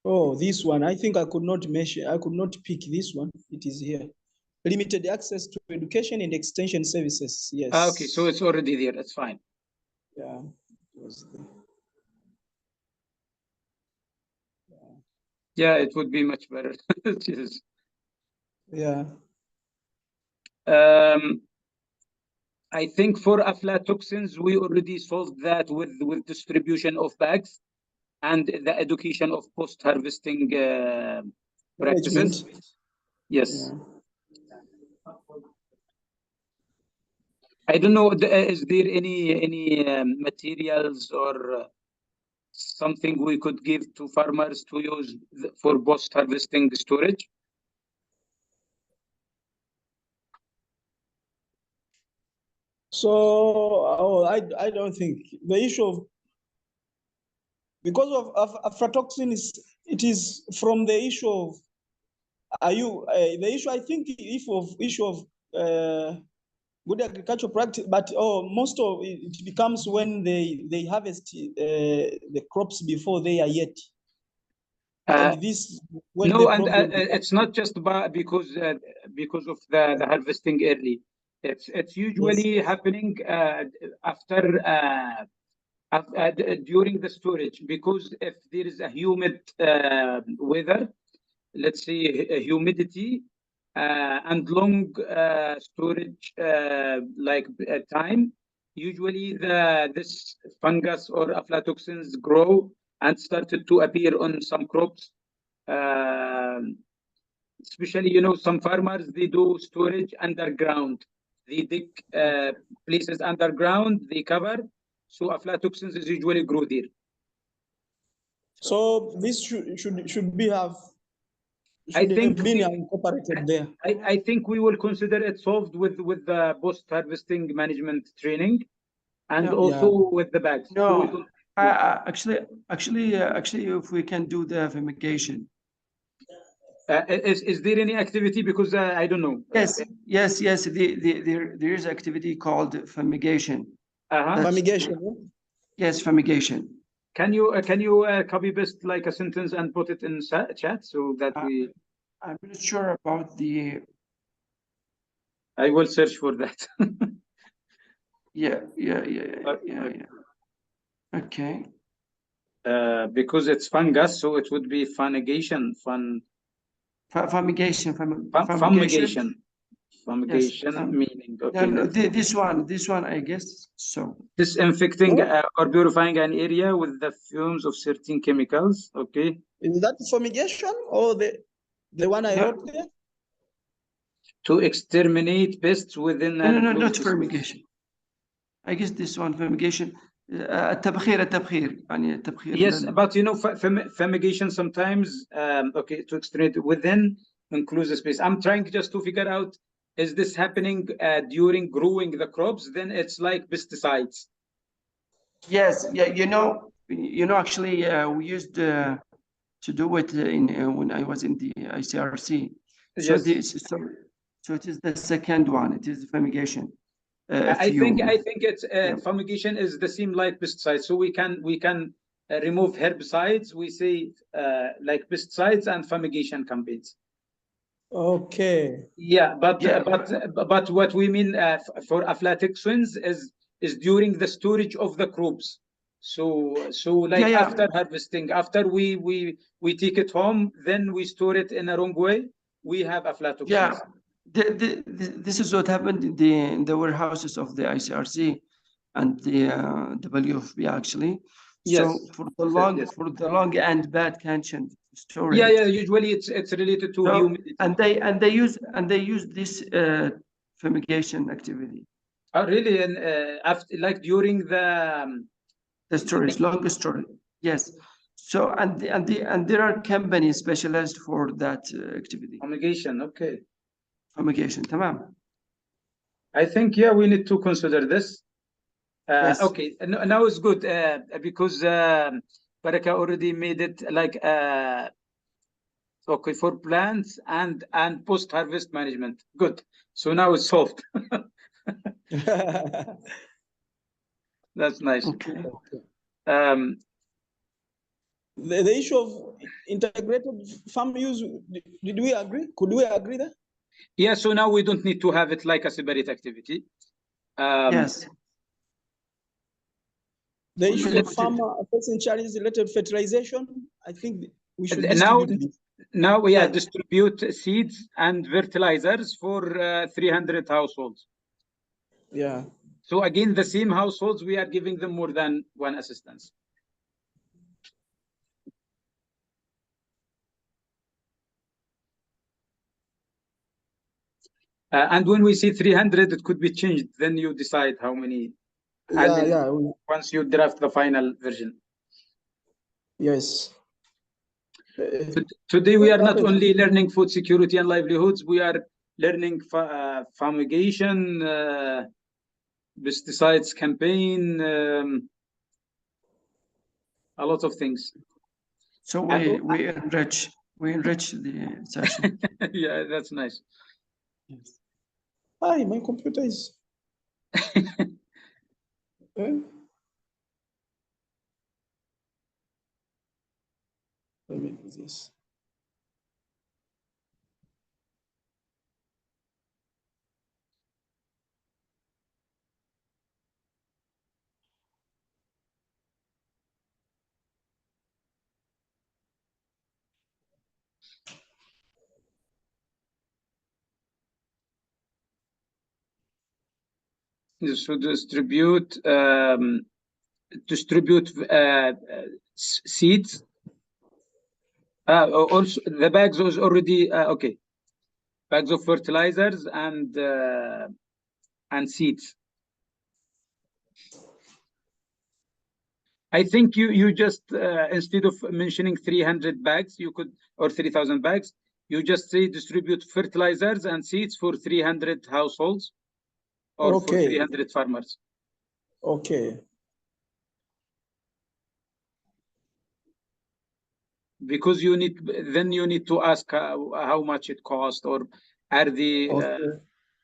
Speaker 3: Oh, this one. I think I could not measure. I could not pick this one. It is here. Limited access to education and extension services. Yes.
Speaker 1: Okay, so it's already there. That's fine.
Speaker 3: Yeah.
Speaker 1: Yeah, it would be much better. Jesus.
Speaker 3: Yeah.
Speaker 1: I think for aflatoxins, we already solved that with distribution of bags and the education of post-harvesting practices. Yes.
Speaker 3: Yeah.
Speaker 1: I don't know, is there any materials or something we could give to farmers to use for post-harvesting storage?
Speaker 3: So I don't think the issue of, because of aflatoxin it is from the issue of, the issue, I think, issue of good agricultural practice, but most of it becomes when they harvest the crops before they are yet. And this when
Speaker 1: no,
Speaker 3: the
Speaker 1: and
Speaker 3: problem
Speaker 1: it's not just because of the harvesting early. It's usually happening after during the storage, because if there is a humid weather, let's say humidity and long storage time, usually this fungus or aflatoxins grow and started to appear on some crops. Especially, some farmers, they do storage underground. They dig places underground, they cover, so aflatoxins is usually grow there.
Speaker 3: So this should be have.
Speaker 1: I think
Speaker 3: been incorporated there.
Speaker 1: I think we will consider it solved with the post-harvesting management training, and also with the bags.
Speaker 5: No, so actually, if we can do the fumigation.
Speaker 1: Is there any activity? Because I don't know.
Speaker 5: Yes. There is activity called fumigation.
Speaker 3: Fumigation.
Speaker 5: Yes, fumigation.
Speaker 1: Can you copy paste like a sentence and put it in chat so that we?
Speaker 5: I'm not sure about the.
Speaker 1: I will search for that.
Speaker 5: Yeah. Okay.
Speaker 1: Because it's fungus, so it would be fumigation.
Speaker 5: Fumigation.
Speaker 1: Fumigation meaning. Okay.
Speaker 5: No, this one, I guess so.
Speaker 1: Disinfecting or purifying an area with the fumes of certain chemicals. Okay.
Speaker 3: Is that fumigation or the one I wrote there?
Speaker 1: To exterminate pests within.
Speaker 5: No, not fumigation. I guess this one, fumigation. التبخير يعني التبخير.
Speaker 1: Yes, but fumigation sometimes to exterminate within enclosed space. I'm trying just to figure out is this happening during growing the crops? Then it's like pesticides.
Speaker 5: Yes, yeah, actually, we used to do it in when I was in the ICRC. So
Speaker 1: Yes.
Speaker 5: so it is the second one. It is fumigation.
Speaker 1: I think it's
Speaker 5: Yeah.
Speaker 1: fumigation is the same like pesticides. So we can remove herbicides. We say like pesticides and fumigation campaigns.
Speaker 3: Okay.
Speaker 1: Yeah, but
Speaker 5: Yeah.
Speaker 1: but what we mean for aflatoxins is during the storage of the crops. So like
Speaker 5: Yeah.
Speaker 1: after harvesting, after we take it home, then we store it in a wrong way, we have aflatoxins.
Speaker 5: Yeah. This is what happened in the warehouses of the ICRC and the WFB actually.
Speaker 1: Yes.
Speaker 5: So for the long and bad condition storage.
Speaker 1: Yeah. Usually it's related to humidity.
Speaker 5: And they use this fumigation activity.
Speaker 1: Oh, really? And after like during the
Speaker 5: storage, long storage. Yes. So and there are companies specialized for that activity.
Speaker 1: fumigation. Okay.
Speaker 5: Fumigation. Tamam.
Speaker 1: I think we need to consider this.
Speaker 5: Yes.
Speaker 1: Okay, now it's good because Baraka already made it like okay for plants and post harvest management. Good. So now it's solved. That's nice.
Speaker 5: Okay.
Speaker 3: The issue of integrated farm use, did we agree? Could we agree there?
Speaker 1: Yeah, so now we don't need to have it like a separate activity.
Speaker 5: Yes.
Speaker 3: The issue of farmer facing challenges related to fertilization, I think we should
Speaker 1: now distribute seeds and fertilizers for 300 households.
Speaker 3: Yeah.
Speaker 1: So again, the same households, we are giving them more than one assistance. And when we see 300, it could be changed. Then you decide how many. Once you draft the final version.
Speaker 3: Yes.
Speaker 1: Today, we are not only learning food security and livelihoods, we are learning fumigation, pesticides campaign, a lot of things.
Speaker 5: So we enrich the session.
Speaker 1: Yeah, that's nice.
Speaker 5: Yes.
Speaker 3: Hi, my computer is. Let me do this.
Speaker 1: So distribute seeds. Also, the bags was already okay. Bags of fertilizers and seeds. I think you just instead of mentioning 300 bags, you could, or 3,000 bags, you just say distribute fertilizers and seeds for 300 households or for 300 farmers.
Speaker 3: Okay.
Speaker 1: Because you need to ask how much it costs, or are the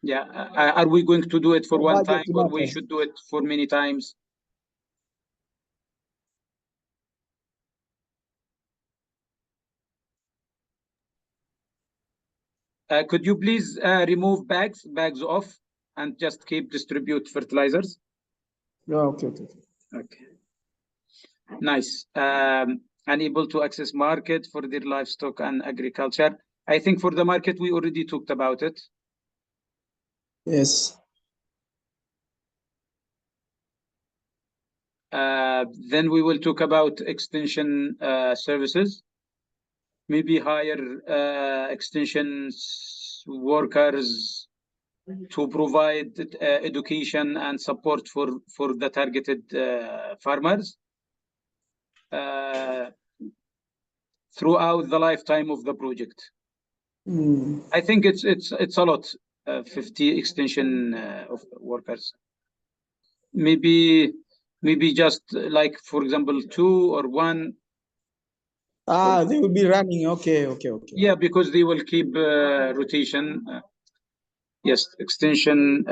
Speaker 1: are we going to do it for one time, or we should do it for many times? Could you please remove bags off and just keep distribute fertilizers?
Speaker 3: Yeah, okay.
Speaker 1: Nice. Unable to access market for their livestock and agriculture. I think for the market, we already talked about it.
Speaker 3: Yes.
Speaker 1: Then we will talk about extension services. Maybe hire extension workers to provide education and support for the targeted farmers throughout the lifetime of the project. I think it's a lot. 50 extension of workers. Maybe just like, for example, 2 or 1.
Speaker 3: They will be running. Okay.
Speaker 1: Yeah, because they will keep rotation. Yes, extension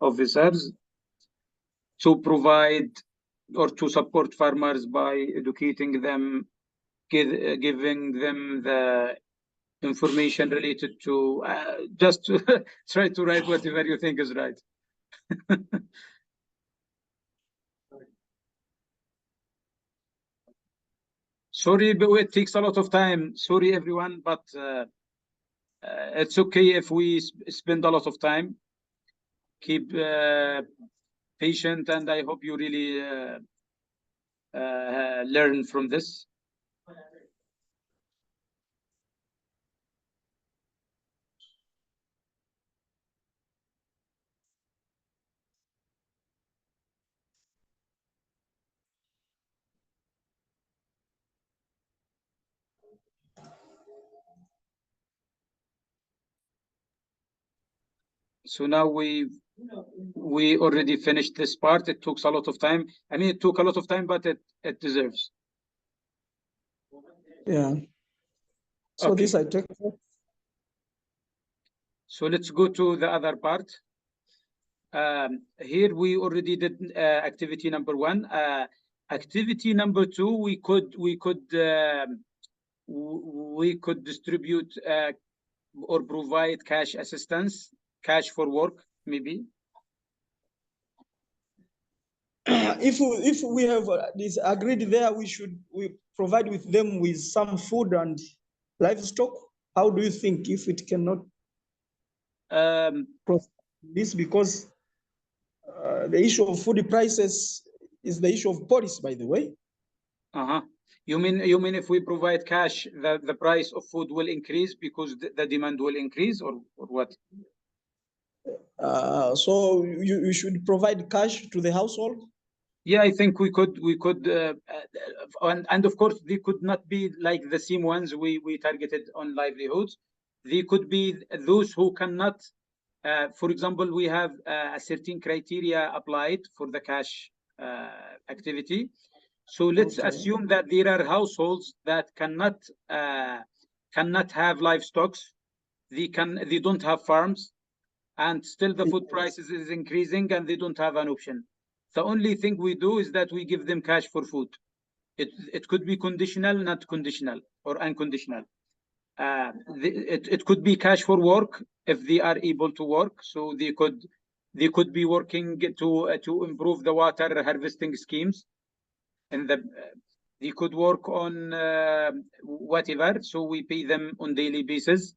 Speaker 1: officers to provide or to support farmers by educating them, giving them the information related to just try to write whatever you think is right. Sorry, but it takes a lot of time. Sorry, everyone, but it's okay if we spend a lot of time. Keep patient, and I hope you really learn from this. So now we already finished this part. It took a lot of time. I mean, it took a lot of time, but it deserves.
Speaker 3: Yeah. So
Speaker 1: Okay.
Speaker 3: this I take.
Speaker 1: So let's go to the other part. Here we already did activity number 1. Activity number 2, we could distribute or provide cash assistance, cash for work, maybe.
Speaker 3: If we have this agreed there, we provide with them with some food and livestock. How do you think if it cannot this, because the issue of food prices is the issue of policy, by the way.
Speaker 1: You mean if we provide cash, the price of food will increase because the demand will increase, or what?
Speaker 3: So you should provide cash to the household.
Speaker 1: Yeah, I think we could, and of course they could not be like the same ones we targeted on livelihoods. They could be those who cannot. For example, we have a certain criteria applied for the cash activity. So let's assume that there are households that cannot have livestock. They don't have farms, and still the food prices is increasing, and they don't have an option. The only thing we do is that we give them cash for food. It could be conditional, not conditional, or unconditional. It could be cash for work if they are able to work. So they could be working to improve the water harvesting schemes, and they could work on whatever. So we pay them on daily basis.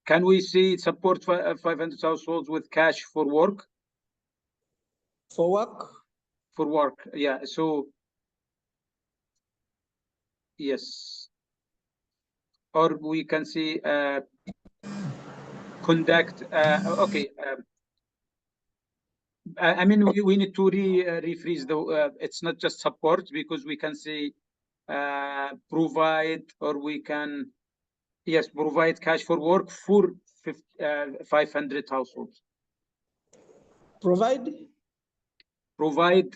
Speaker 1: Can we see support 500 households with cash for work?
Speaker 3: For work?
Speaker 1: For work, yeah. So, yes. Or we can see conduct, okay. I mean, we need to rephrase the, it's not just support, because we can say provide, or we can, yes, provide cash for work for 500 households.
Speaker 3: Provide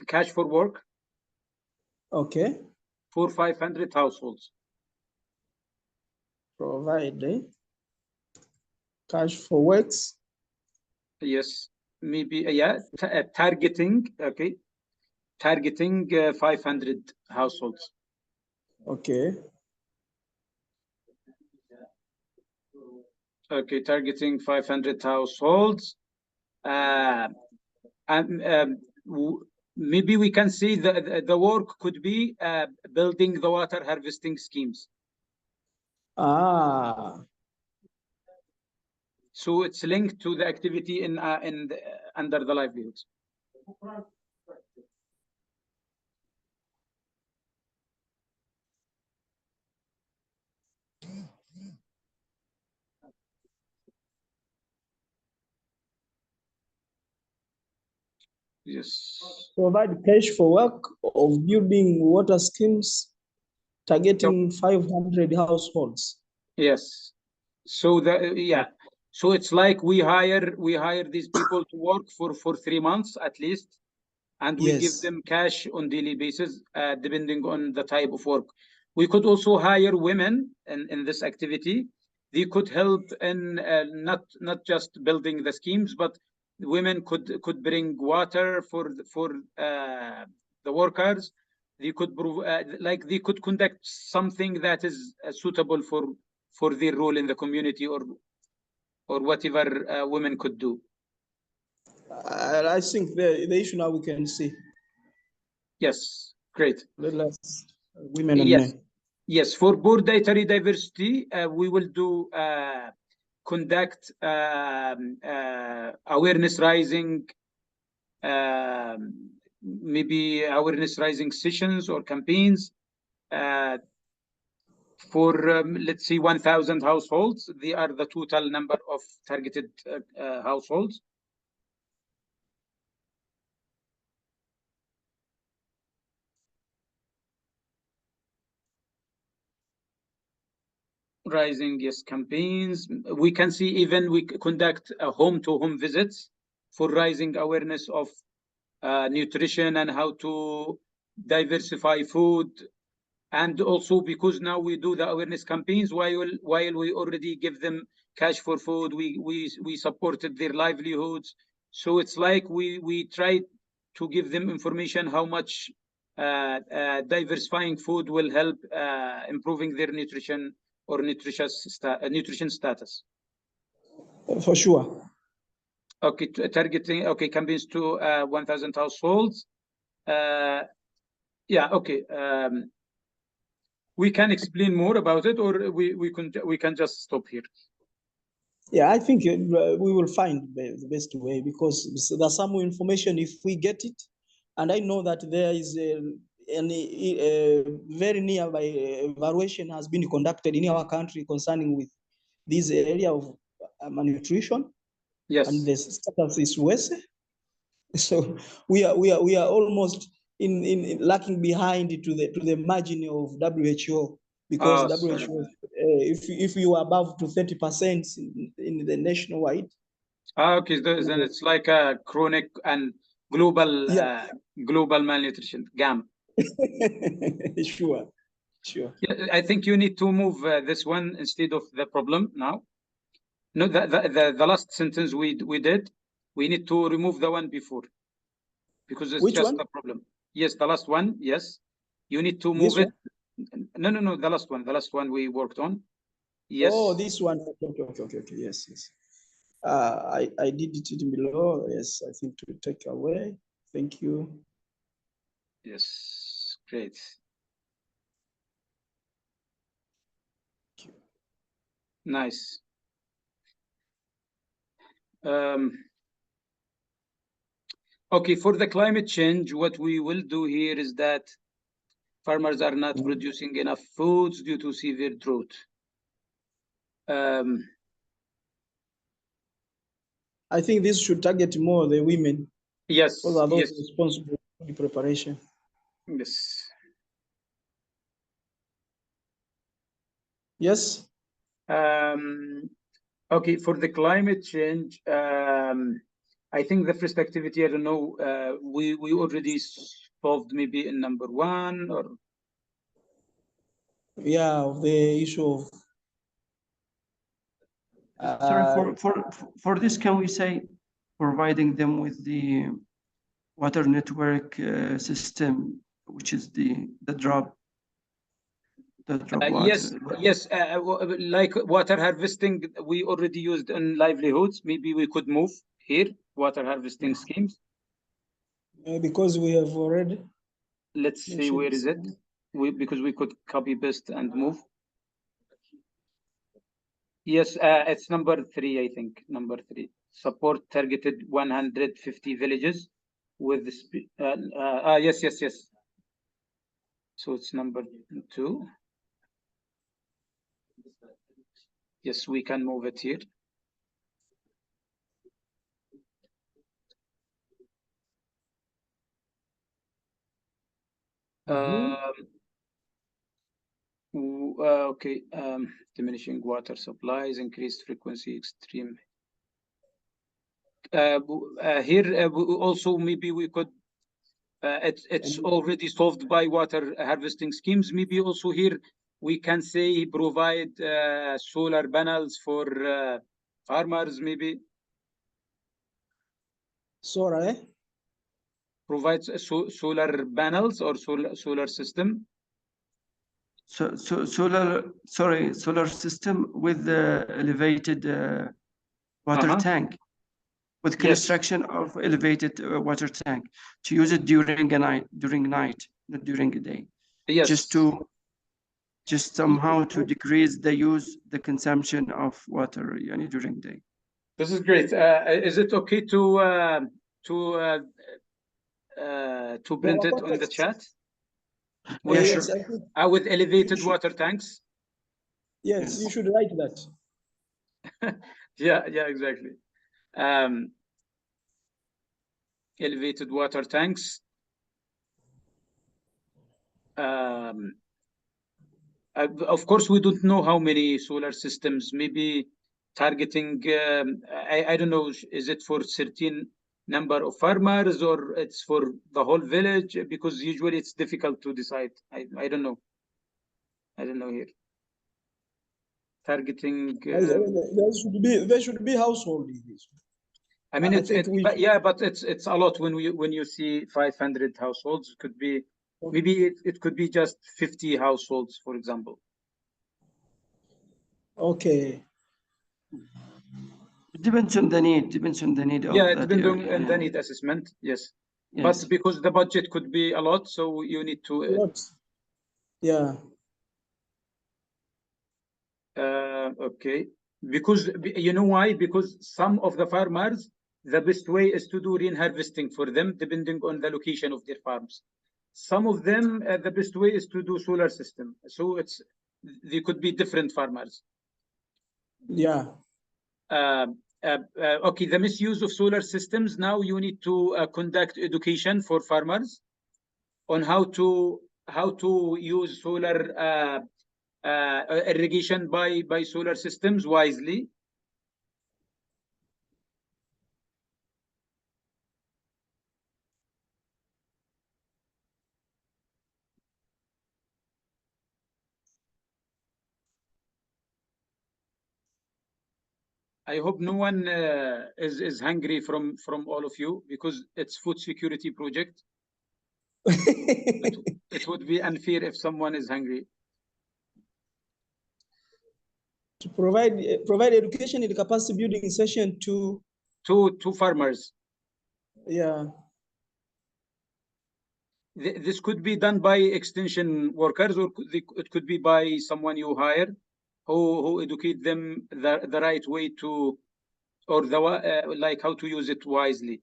Speaker 1: cash for work.
Speaker 3: Okay.
Speaker 1: For 500 households.
Speaker 3: Provide cash for works.
Speaker 1: Yes, maybe, yeah, targeting, okay. Targeting 500 households.
Speaker 3: Okay.
Speaker 1: Okay, targeting 500 households. Maybe we can see the work could be building the water harvesting schemes. So it's linked to the activity under the livelihoods. Yes.
Speaker 3: Provide cash for work of building water schemes, targeting 500 households.
Speaker 1: Yes. So so it's like we hire these people to work for 3 months at least, and we give
Speaker 3: Yes.
Speaker 1: them cash on daily basis, depending on the type of work. We could also hire women in this activity. They could help in not just building the schemes, but women could bring water for the workers. They could like they could conduct something that is suitable for their role in the community, or whatever women could do.
Speaker 3: I think the issue now we can see.
Speaker 1: Yes, great.
Speaker 3: Let's women and
Speaker 1: Yes,
Speaker 3: men.
Speaker 1: yes. For board dietary diversity, we will do conduct awareness raising, maybe awareness raising sessions or campaigns for let's say 1,000 households. They are the total number of targeted households. Rising, yes, campaigns. We can see even we conduct home-to-home visits for raising awareness of nutrition and how to diversify food. And also because now we do the awareness campaigns while we already give them cash for food, we supported their livelihoods. So it's like we try to give them information how much diversifying food will help improving their nutrition or nutrition status.
Speaker 3: For sure.
Speaker 1: Okay, targeting, okay, campaigns to 1,000 households. Yeah, okay. We can explain more about it, or we can just stop here.
Speaker 3: Yeah, I think we will find the best way, because there's some information if we get it, and I know that there is a very nearby evaluation has been conducted in our country concerning with this area of malnutrition.
Speaker 1: Yes.
Speaker 3: And the status is worse. So we are almost in lacking behind to the margin of WHO, because WHO, if you are above to 30% in the nationwide.
Speaker 1: Okay, then it's like a chronic and global global malnutrition GAM.
Speaker 3: Sure.
Speaker 1: Yeah, I think you need to move this one instead of the problem now. No, the last sentence we did, we need to remove the one before, because it's
Speaker 3: Which
Speaker 1: just
Speaker 3: one?
Speaker 1: a problem. Yes, the last one. Yes, you need to move it. No, the last one we worked on. Yes.
Speaker 3: Oh, this one. Okay. Yes. I did it below. Yes, I think to take away. Thank you.
Speaker 1: Yes, great. Nice. Okay, for the climate change, what we will do here is that farmers are not producing enough foods due to severe drought.
Speaker 3: I think this should target more the women.
Speaker 1: Yes.
Speaker 3: Those are those
Speaker 1: yes.
Speaker 3: responsible for the preparation.
Speaker 1: Yes.
Speaker 3: Yes.
Speaker 1: Okay, for the climate change, I think the first activity, I don't know, we already solved maybe in number 1 or.
Speaker 3: Yeah, the issue of.
Speaker 5: Sorry, for this, can we say providing them with the water network system, which is the drop water?
Speaker 1: Yes, like water harvesting, we already used in livelihoods. Maybe we could move here, water harvesting schemes.
Speaker 3: Because we have already.
Speaker 1: Let's see, where is it? Because we could copy paste and move. Yes, it's number 3, I think. Number 3. Support targeted 150 villages with the yes. So it's number 2. Yes, we can move it here. okay, diminishing water supplies, increased frequency, extreme. Here also maybe we could. It's already solved by water harvesting schemes. Maybe also here we can say provide solar panels for farmers. Maybe
Speaker 3: Solar,
Speaker 1: provides solar panels or solar system.
Speaker 5: Solar system with the elevated water tank, with construction of elevated water tank, to use it during night, not during the day.
Speaker 1: Yes.
Speaker 5: Just somehow to decrease the consumption of water during the day.
Speaker 1: This is great. Is it okay to print it on the chat?
Speaker 3: yes,
Speaker 1: With elevated water tanks.
Speaker 3: Yes, you should write that.
Speaker 1: Yeah, exactly. Elevated water tanks. Of course, we don't know how many solar systems. Maybe targeting. I don't know. Is it for certain number of farmers or it's for the whole village? Because usually it's difficult to decide. I don't know. I don't know here. Targeting.
Speaker 3: There should be household.
Speaker 1: I mean, but it's a lot when you see 500 households. It could be maybe it could be just 50 households, for example.
Speaker 3: Okay.
Speaker 5: It depends on the need. Depends on the need of that
Speaker 1: depends
Speaker 5: area.
Speaker 1: on the need assessment. Yes. But because the budget could be a lot, so you need to.
Speaker 3: Yeah.
Speaker 1: Okay. Because you know why? Because some of the farmers, the best way is to do rain harvesting for them, depending on the location of their farms. Some of them, the best way is to do solar system. So they could be different farmers.
Speaker 3: Yeah.
Speaker 1: Okay, the misuse of solar systems. Now you need to conduct education for farmers on how to use solar irrigation by solar systems wisely. I hope no one is hungry from all of you, because it's food security project. It would be unfair if someone is hungry.
Speaker 3: To provide education in the capacity building session to
Speaker 1: farmers.
Speaker 3: Yeah.
Speaker 1: This could be done by extension workers, or it could be by someone you hire, who educate them the right way to, or the like how to use it wisely.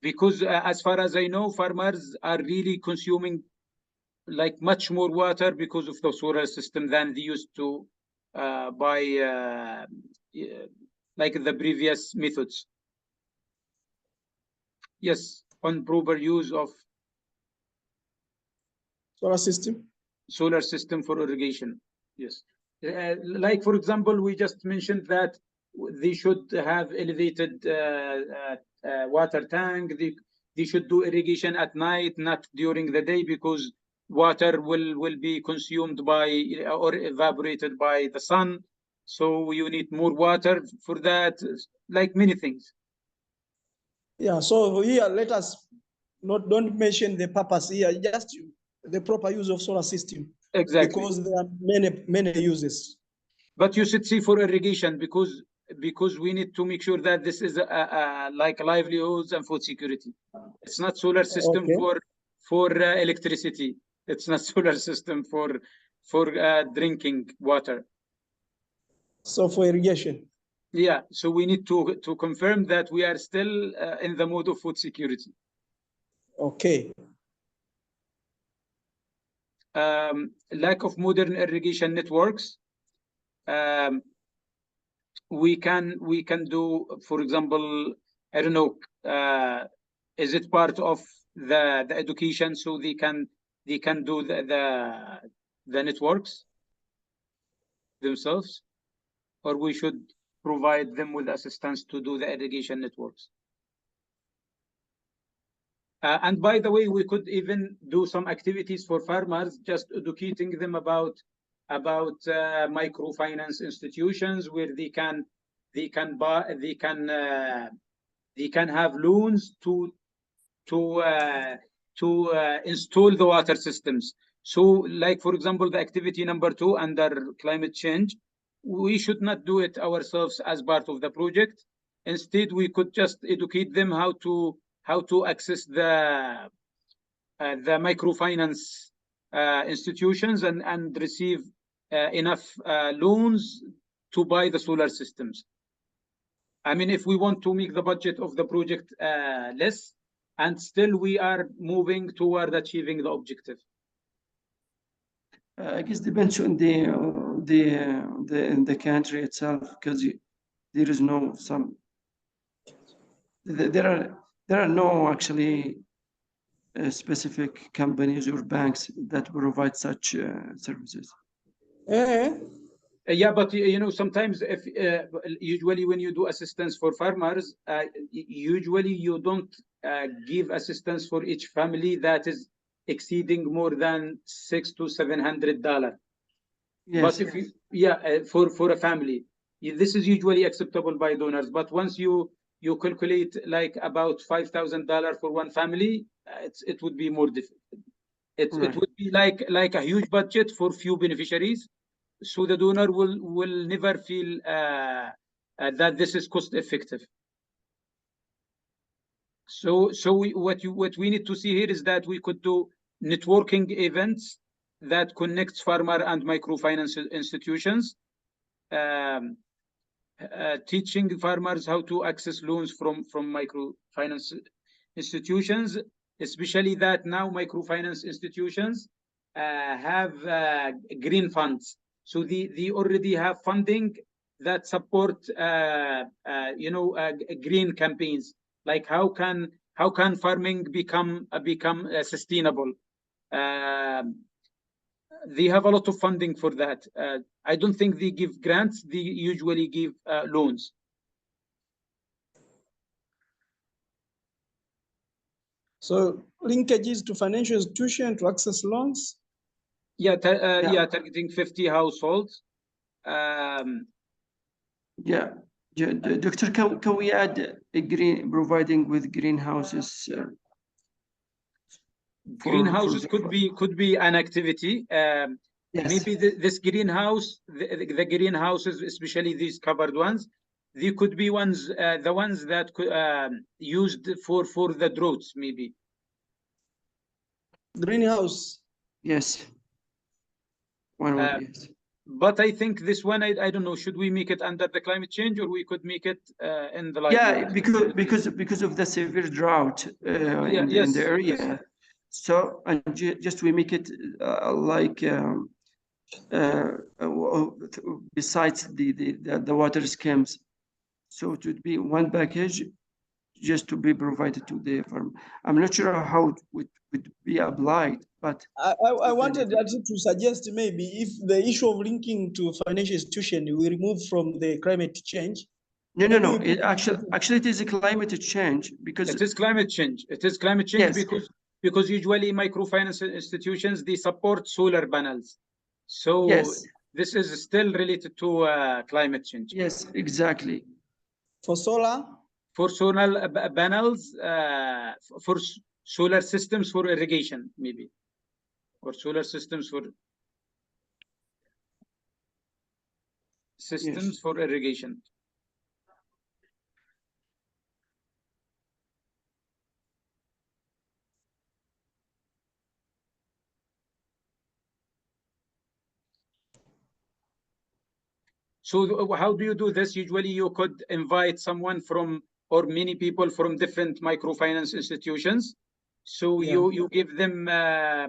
Speaker 1: Because as far as I know, farmers are really consuming like much more water because of the solar system than they used to by like the previous methods. Yes, on proper use of solar system for irrigation. Yes, like for example, we just mentioned that they should have elevated water tank. They should do irrigation at night, not during the day, because water will be consumed by or evaporated by the sun. So you need more water for that, like many things.
Speaker 3: Yeah, so here let us don't mention the purpose here, just the proper use of solar system.
Speaker 1: Exactly.
Speaker 3: Because there are many uses.
Speaker 1: But you should see for irrigation, because we need to make sure that this is like livelihoods and food security. It's not solar system for electricity. It's not solar system for drinking water.
Speaker 3: So for irrigation.
Speaker 1: Yeah, so we need to confirm that we are still in the mode of food security.
Speaker 3: Okay.
Speaker 1: Lack of modern irrigation networks. We can do, for example, I don't know, is it part of the education, so they can do the networks themselves, or we should provide them with assistance to do the irrigation networks? And by the way, we could even do some activities for farmers, just educating them about microfinance institutions where they can have loans to install the water systems. So, like for example, the activity number 2 under climate change, we should not do it ourselves as part of the project. Instead, we could just educate them how to access the microfinance institutions and receive enough loans to buy the solar systems. I mean, if we want to make the budget of the project less, and still we are moving toward achieving the objective.
Speaker 5: I guess depends on the country itself, because there is no some there are no actually specific companies or banks that provide such services.
Speaker 1: Yeah, but you know, sometimes if usually when you do assistance for farmers, usually you don't give assistance for each family that is exceeding more than $600 to $700.
Speaker 5: Yes.
Speaker 1: But if you, for a family, this is usually acceptable by donors. But once you calculate like about $5,000 for one family, it would be more difficult. It would be like a huge budget for few beneficiaries. So the donor will never feel that this is cost effective. So what we need to see here is that we could do networking events that connects farmer and microfinance institutions, teaching farmers how to access loans from microfinance institutions, especially that now microfinance institutions have green funds. So they already have funding that support green campaigns, like how can farming become sustainable. They have a lot of funding for that. I don't think they give grants, they usually give loans.
Speaker 3: So linkages to financial institution to access loans?
Speaker 1: Yeah, targeting 50 households.
Speaker 5: Doctor, can we add a providing with greenhouses?
Speaker 1: Greenhouses could be an activity.
Speaker 5: Yes.
Speaker 1: Maybe this greenhouse, the greenhouses, especially these covered ones, they could be the ones that used for the droughts, maybe.
Speaker 3: Greenhouse.
Speaker 5: Yes. Yes.
Speaker 1: But I think this one, I don't know, should we make it under the climate change, or we could make it in the livelihood?
Speaker 5: Yeah, because of the severe drought in the area. Yes. So and just we make it besides the water schemes. So it would be one package just to be provided to the farm. I'm not sure how it would be applied, but
Speaker 3: I wanted to suggest maybe if the issue of linking to financial institution we remove from the climate change.
Speaker 5: No. Actually, it is a climate change because
Speaker 1: it is climate change. It is climate change. Yes. Because usually microfinance institutions, they support solar panels. So yes. This is still related to climate change.
Speaker 5: Yes, exactly.
Speaker 3: For solar?
Speaker 1: For solar panels, for solar systems for irrigation, maybe. Or solar systems for for irrigation. So how do you do this? Usually you could invite someone from, or many people from different microfinance institutions. So you give them per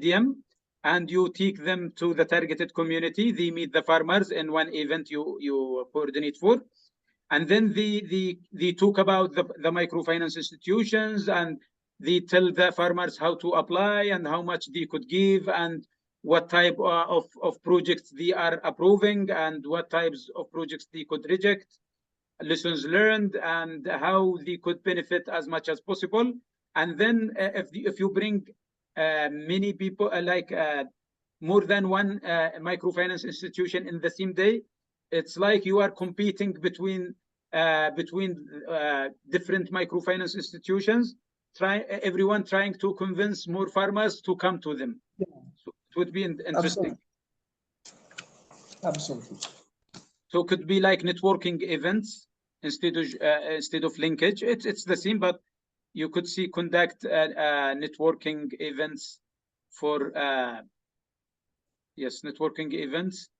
Speaker 1: diem and you take them to the targeted community. They meet the farmers in one event you coordinate for. And then they talk about the microfinance institutions, and they tell the farmers how to apply and how much they could give, and what type of projects they are approving and what types of projects they could reject, lessons learned, and how they could benefit as much as possible. And then if you bring many people, more than one microfinance institution in the same day, it's like you are competing between different microfinance institutions, everyone trying to convince more farmers to come to them. Yeah. So it would be interesting.
Speaker 3: Absolutely.
Speaker 1: So it could be like networking events instead of linkage. It's the same, but you could conduct networking events for yes, networking events.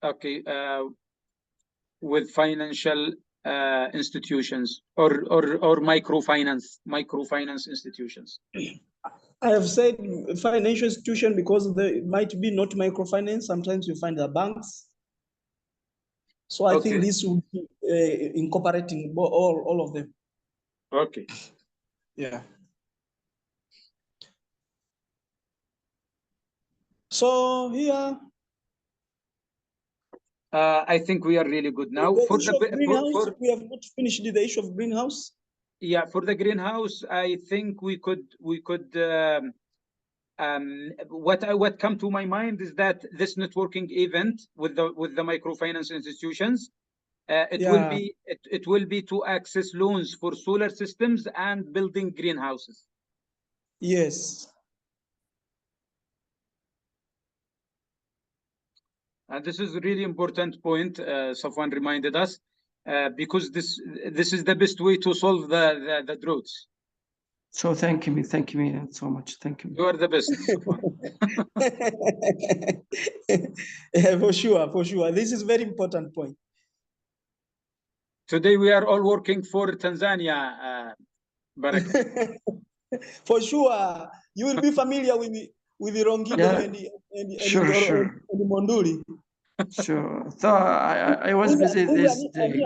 Speaker 1: Okay, with financial institutions or microfinance institutions.
Speaker 3: I have said financial institution because they might be not microfinance. Sometimes you find the banks. So I think this would be incorporating all of them.
Speaker 1: Okay.
Speaker 3: Yeah. So here.
Speaker 1: I think we are really good now.
Speaker 3: For the greenhouse, we have not finished the issue of greenhouse.
Speaker 1: Yeah, for the greenhouse, I think we could what come to my mind is that this networking event with the microfinance institutions, it will be to access loans for solar systems and building greenhouses.
Speaker 3: Yes.
Speaker 1: And this is a really important point. Safwan reminded us, because this is the best way to solve the droughts.
Speaker 5: So thank you so much. Thank you.
Speaker 1: You are the best, Safwan.
Speaker 3: Yeah, for sure. This is a very important point.
Speaker 1: Today we are all working for Tanzania, Baraka.
Speaker 3: For sure, you will be familiar with the Rongido and Monduli.
Speaker 5: Sure. So I was visiting this day.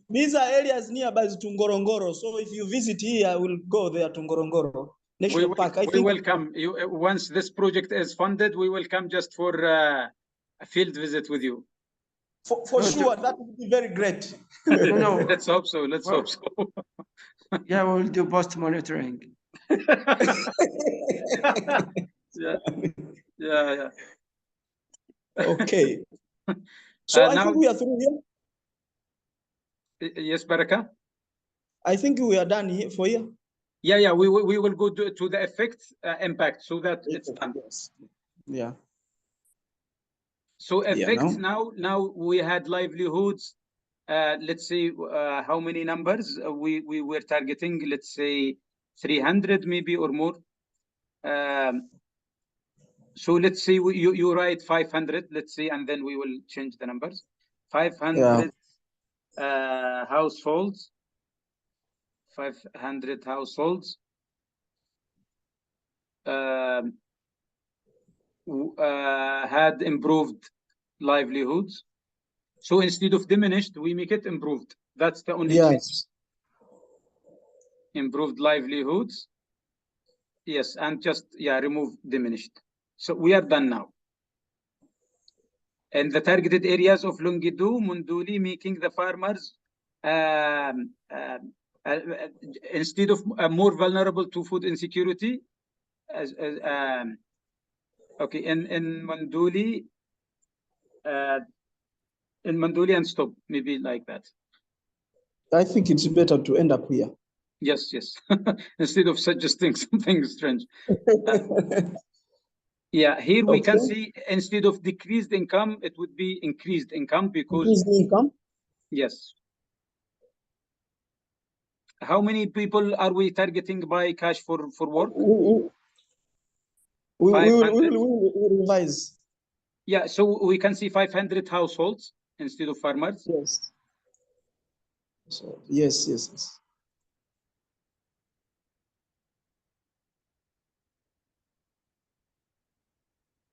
Speaker 3: These are areas nearby to Ngorongoro. So if you visit here, I will go there to Ngorongoro National Park.
Speaker 1: We will come. Once this project is funded, we will come just for a field visit with you.
Speaker 3: For sure, that would be very great.
Speaker 5: No.
Speaker 1: Let's hope so. Let's hope so.
Speaker 5: Yeah, we'll do post monitoring.
Speaker 1: Yeah.
Speaker 3: Okay. So I think we are through here.
Speaker 1: Yes, Baraka.
Speaker 3: I think we are done here for here.
Speaker 1: Yeah. We will go to the effects impact so that it's done.
Speaker 3: Yes. Yeah.
Speaker 1: So effects now we had livelihoods. Let's see how many numbers we were targeting. Let's say 300 maybe or more. So let's say you write 500. Let's see, and then we will change the numbers. 500 households. 500 households had improved livelihoods. So instead of diminished, we make it improved. That's the only change. Improved livelihoods. Yes, and just remove diminished. So we are done now. And the targeted areas of Longido, Munduli, making the farmers instead of more vulnerable to food insecurity. Okay, in Munduli and stop, maybe like that.
Speaker 3: I think it's better to end up here.
Speaker 1: Yes. Instead of suggesting something strange. Yeah, here we can see instead of decreased income, it would be increased income because
Speaker 3: increased income.
Speaker 1: Yes. How many people are we targeting by cash for work?
Speaker 3: We will revise.
Speaker 1: Yeah, so we can see 500 households instead of farmers.
Speaker 3: Yes. So yes.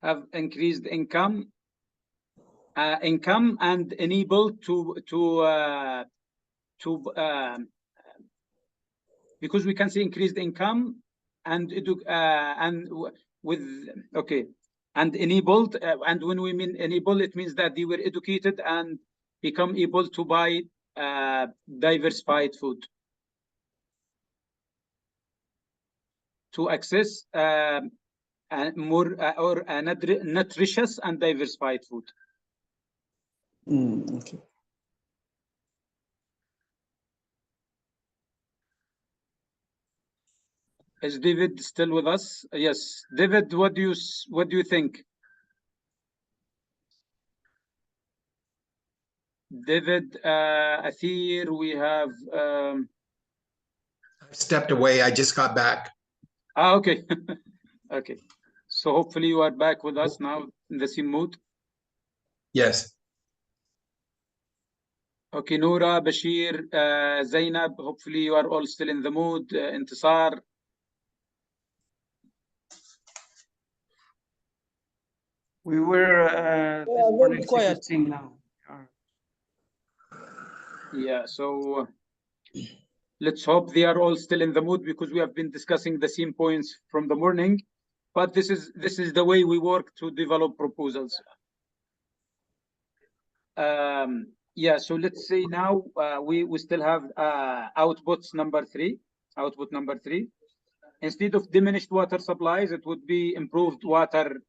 Speaker 1: Have increased income and enabled to because we can see increased income and with okay, and enabled, and when we mean enable, it means that they were educated and become able to buy diversified food, to access more or nutritious and diversified food.
Speaker 3: Okay.
Speaker 1: Is David still with us? Yes, David. What do you think? David, Athir, we have.
Speaker 2: I stepped away. I just got back.
Speaker 1: Okay, okay. So hopefully you are back with us now in the same mood.
Speaker 2: Yes.
Speaker 1: Okay, Noura, Bashir, Zainab, hopefully you are all still in the mood. Intisar.
Speaker 5: We were this morning
Speaker 3: quiet.
Speaker 5: 16 now.
Speaker 1: Yeah, so let's hope they are all still in the mood, because we have been discussing the same points from the morning. But this is the way we work to develop proposals. Yeah, so let's say now we still have outputs number 3. Output number 3. Instead of diminished water supplies, it would be improved water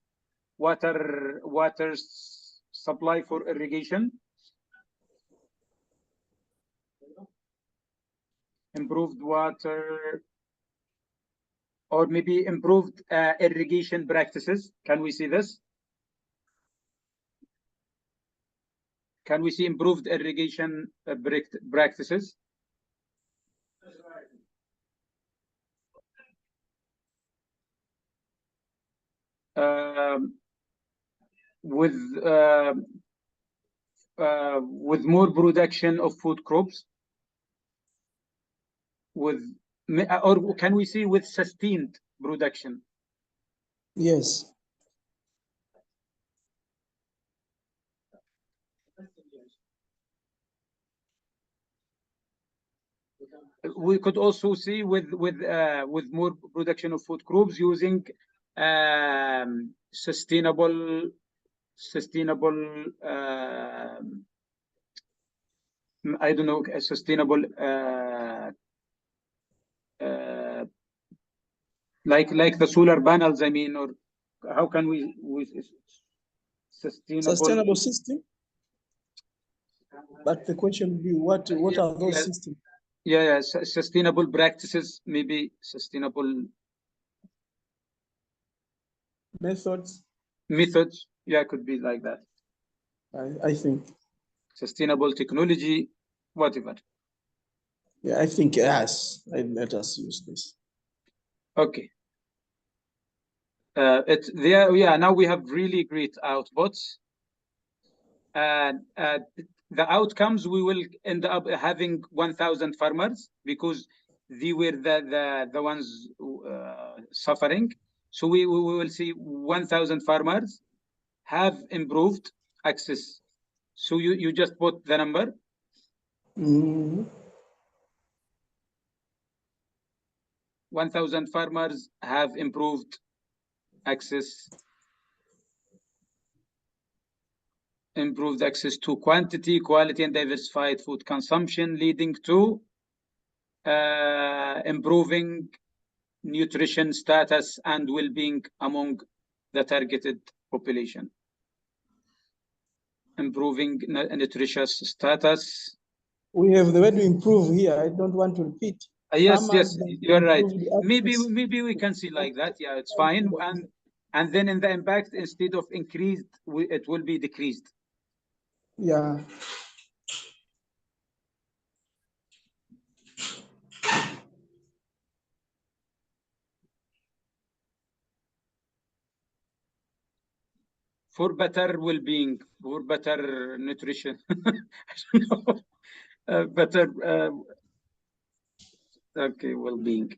Speaker 1: supply for irrigation. Improved water, or maybe improved irrigation practices. Can we see this? Can we see improved irrigation practices? With more production of food crops, or can we see with sustained production?
Speaker 3: Yes.
Speaker 1: We could also see with more production of food crops using sustainable I don't know, sustainable like the solar panels, I mean, or how can we
Speaker 3: Sustainable system? But the question would be, what are those systems?
Speaker 1: Yeah, sustainable practices, maybe sustainable
Speaker 3: methods.
Speaker 1: Yeah, could be like that.
Speaker 3: I think
Speaker 1: sustainable technology, whatever.
Speaker 3: Yeah, I think yes. Let us use this.
Speaker 1: Okay. It's there. Yeah, now we have really great outputs. And the outcomes, we will end up having 1,000 farmers, because they were the ones suffering. So we will see 1,000 farmers have improved access. So you just put the number. 1,000 farmers have improved access to quantity, quality, and diversified food consumption, leading to improving nutrition status and well-being among the targeted population. Improving nutritious status.
Speaker 3: We have the word to improve here. I don't want to repeat.
Speaker 1: Yes, you're right. Maybe we can see like that. Yeah, it's fine. And then in the impact, instead of increased, it will be decreased.
Speaker 3: Yeah.
Speaker 1: For better well-being, for better nutrition, better okay, well-being.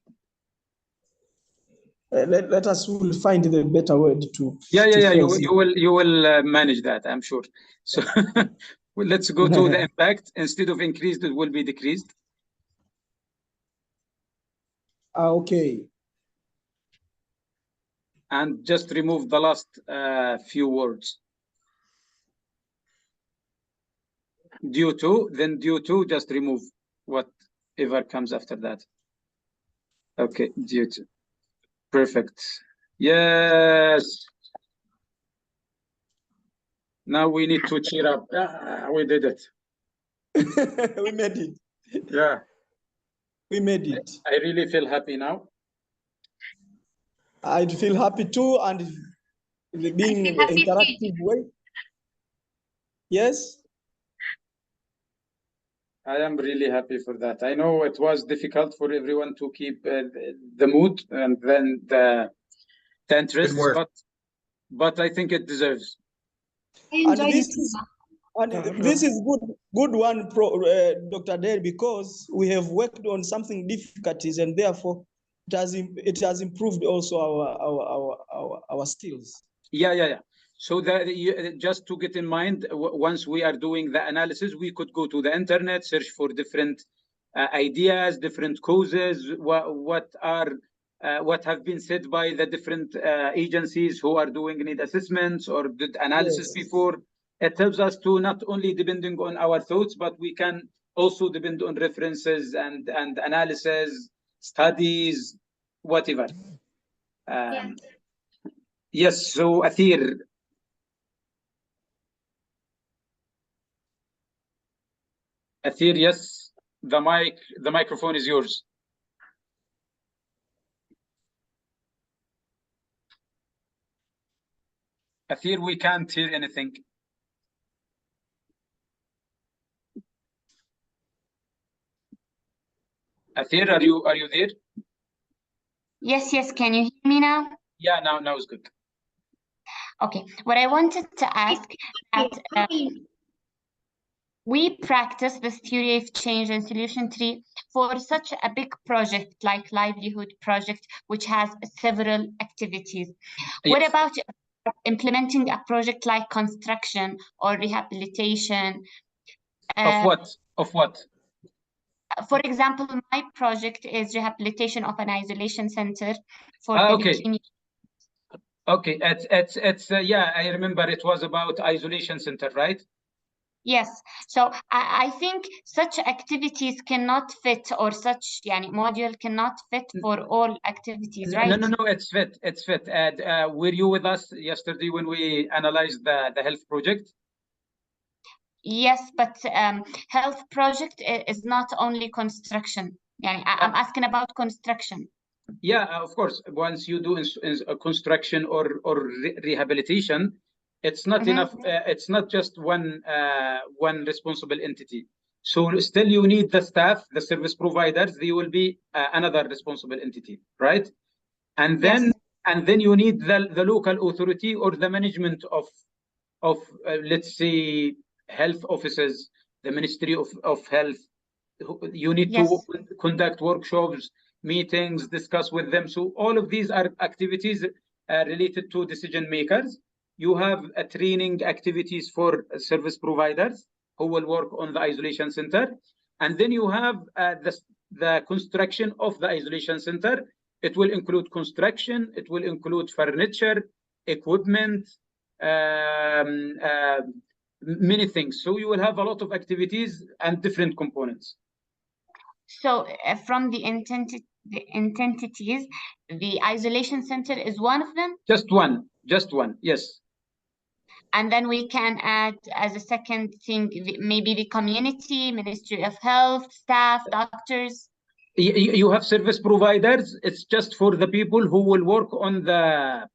Speaker 3: Let us find the better word to.
Speaker 1: Yeah. You will manage that, I'm sure. So well, let's go to the impact. Instead of increased, it will be decreased.
Speaker 3: Okay.
Speaker 1: And just remove the last few words. Due to, then due to, just remove whatever comes after that. Okay, due to. Perfect. Yes. Now we need to cheer up. We did it.
Speaker 3: We made it.
Speaker 1: Yeah.
Speaker 3: We made it.
Speaker 1: I really feel happy now.
Speaker 3: I feel happy too, and being
Speaker 4: I feel happy
Speaker 3: interactive way. Yes.
Speaker 1: I am really happy for that. I know it was difficult for everyone to keep the mood and then the interest,
Speaker 2: work.
Speaker 1: but I think it deserves.
Speaker 4: I
Speaker 3: And
Speaker 4: enjoyed
Speaker 3: this
Speaker 4: it.
Speaker 3: is this is good one, Dr. Dale, because we have worked on something difficulties, and therefore it has improved also our skills.
Speaker 1: Yeah. So that just to get in mind, once we are doing the analysis, we could go to the internet, search for different ideas, different causes, what have been said by the different agencies who are doing need assessments or did analysis before. It helps us to not only depending on our thoughts, but we can also depend on references and analysis, studies, whatever. Yes, so Athir. Athir, yes, the microphone is yours. Athir, we can't hear anything. Athir, are you there?
Speaker 8: Yes, can you hear me now?
Speaker 1: Yeah, now it's good.
Speaker 8: Okay, what I wanted to ask that we practice this theory of change and solution tree for such a big project like livelihood project, which has several activities.
Speaker 1: Yes.
Speaker 8: What about implementing a project like construction or rehabilitation?
Speaker 1: Of what?
Speaker 8: For example, my project is rehabilitation of an isolation center for the leukemia.
Speaker 1: Okay, it's yeah, I remember it was about isolation center, right?
Speaker 8: Yes, so I think such activities cannot fit, or such module cannot fit for all activities, right?
Speaker 1: No, it's fit. Were you with us yesterday when we analyzed the health project?
Speaker 8: Yes, but health project is not only construction. I'm asking about construction.
Speaker 1: Yeah, of course. Once you do construction or rehabilitation, it's not enough. It's not just one responsible entity. So still you need the staff, the service providers. They will be another responsible entity, right? And then you need the local authority or the management of let's say health offices, the Ministry of Health. You need to conduct workshops, meetings, discuss with them. So all of these are activities related to decision makers. You have training activities for service providers who will work on the isolation center. And then you have the construction of the isolation center. It will include construction, it will include furniture, equipment, many things. So you will have a lot of activities and different components.
Speaker 8: So from the entities, the isolation center is one of them?
Speaker 1: Just one, yes.
Speaker 8: And then we can add as a second thing, maybe the community, Ministry of Health, staff, doctors.
Speaker 1: You have service providers. It's just for the people who will work in the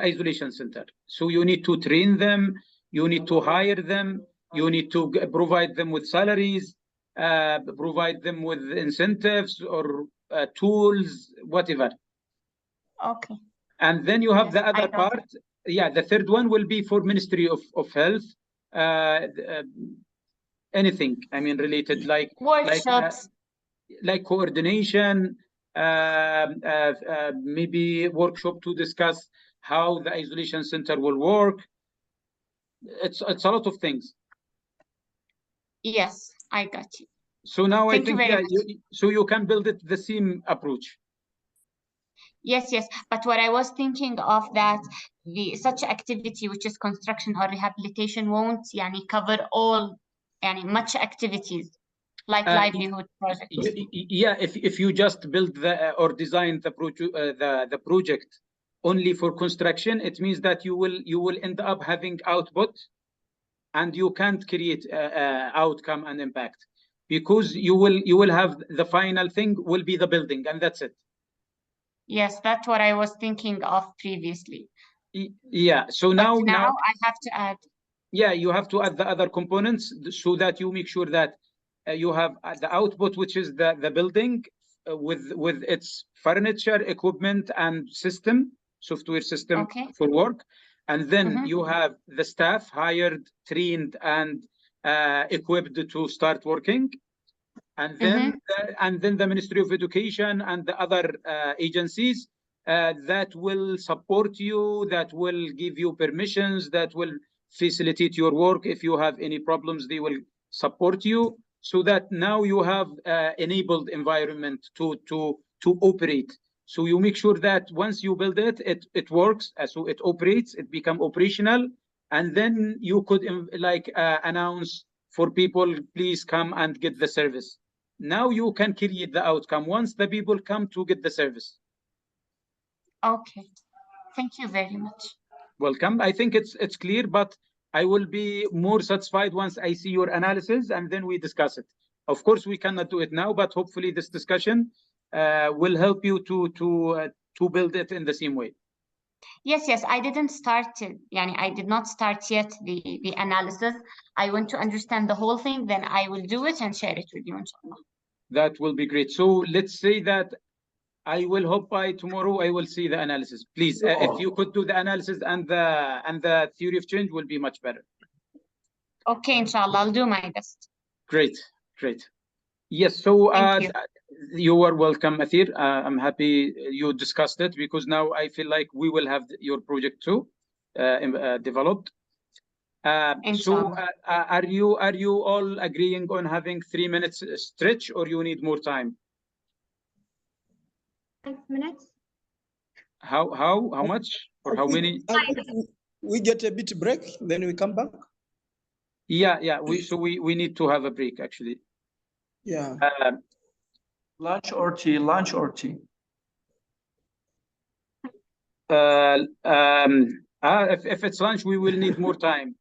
Speaker 1: isolation center. So you need to train them, you need to hire them, you need to provide them with salaries, provide them with incentives or tools, whatever.
Speaker 8: Okay.
Speaker 1: And then you have the other part. Yeah, the third one will be for Ministry of Health. Anything, I mean, related like
Speaker 8: workshops,
Speaker 1: like coordination, maybe workshop to discuss how the isolation center will work. It's a lot of things.
Speaker 8: Yes, I got you.
Speaker 1: So now I think so you can build it the same approach.
Speaker 8: Yes, yes. But what I was thinking of that such activity, which is construction or rehabilitation, won't yani, cover all yani, much activities like livelihood projects.
Speaker 1: Yeah, if you just build or design the project only for construction, it means that you will end up having output, and you can't create outcome and impact, because you will have the final thing will be the building, and that's it.
Speaker 8: Yes, that's what I was thinking of previously.
Speaker 1: Yeah. So
Speaker 8: But
Speaker 1: now
Speaker 8: I have to add.
Speaker 1: Yeah, you have to add the other components so that you make sure that you have the output, which is the building with its furniture, equipment, and software system for work. And then you have the staff hired, trained, and equipped to start working. And then the Ministry of Education and the other agencies that will support you, that will give you permissions, that will facilitate your work. If you have any problems, they will support you, so that now you have enabled environment to operate. So you make sure that once you build it works, so it operates, it become operational, and then you could announce for people, please come and get the service. Now you can create the outcome once the people come to get the service.
Speaker 8: Okay, thank you very much.
Speaker 1: Welcome. I think it's clear, but I will be more satisfied once I see your analysis, and then we discuss it. Of course, we cannot do it now, but hopefully this discussion will help you to build it in the same way.
Speaker 8: Yes, I didn't start I did not start yet the analysis. I want to understand the whole thing, then I will do it and share it with you, inshallah.
Speaker 1: That will be great. So let's say that I will hope by tomorrow I will see the analysis. Please, if you could do the analysis and the theory of change, will be much better.
Speaker 8: Okay, inshallah, I'll do my best.
Speaker 1: Great. Yes, so
Speaker 8: Thank you.
Speaker 1: You are welcome, Athir. I'm happy you discussed it, because now I feel like we will have your project too developed. So are you all agreeing on having 3 minutes stretch, or you need more time?
Speaker 4: 5 minutes.
Speaker 1: How much, or how many?
Speaker 3: We get a bit break, then we come back.
Speaker 1: Yeah. We need to have a break, actually.
Speaker 3: Yeah.
Speaker 5: Lunch or tea? Lunch or tea?
Speaker 1: If it's lunch, we will need more time.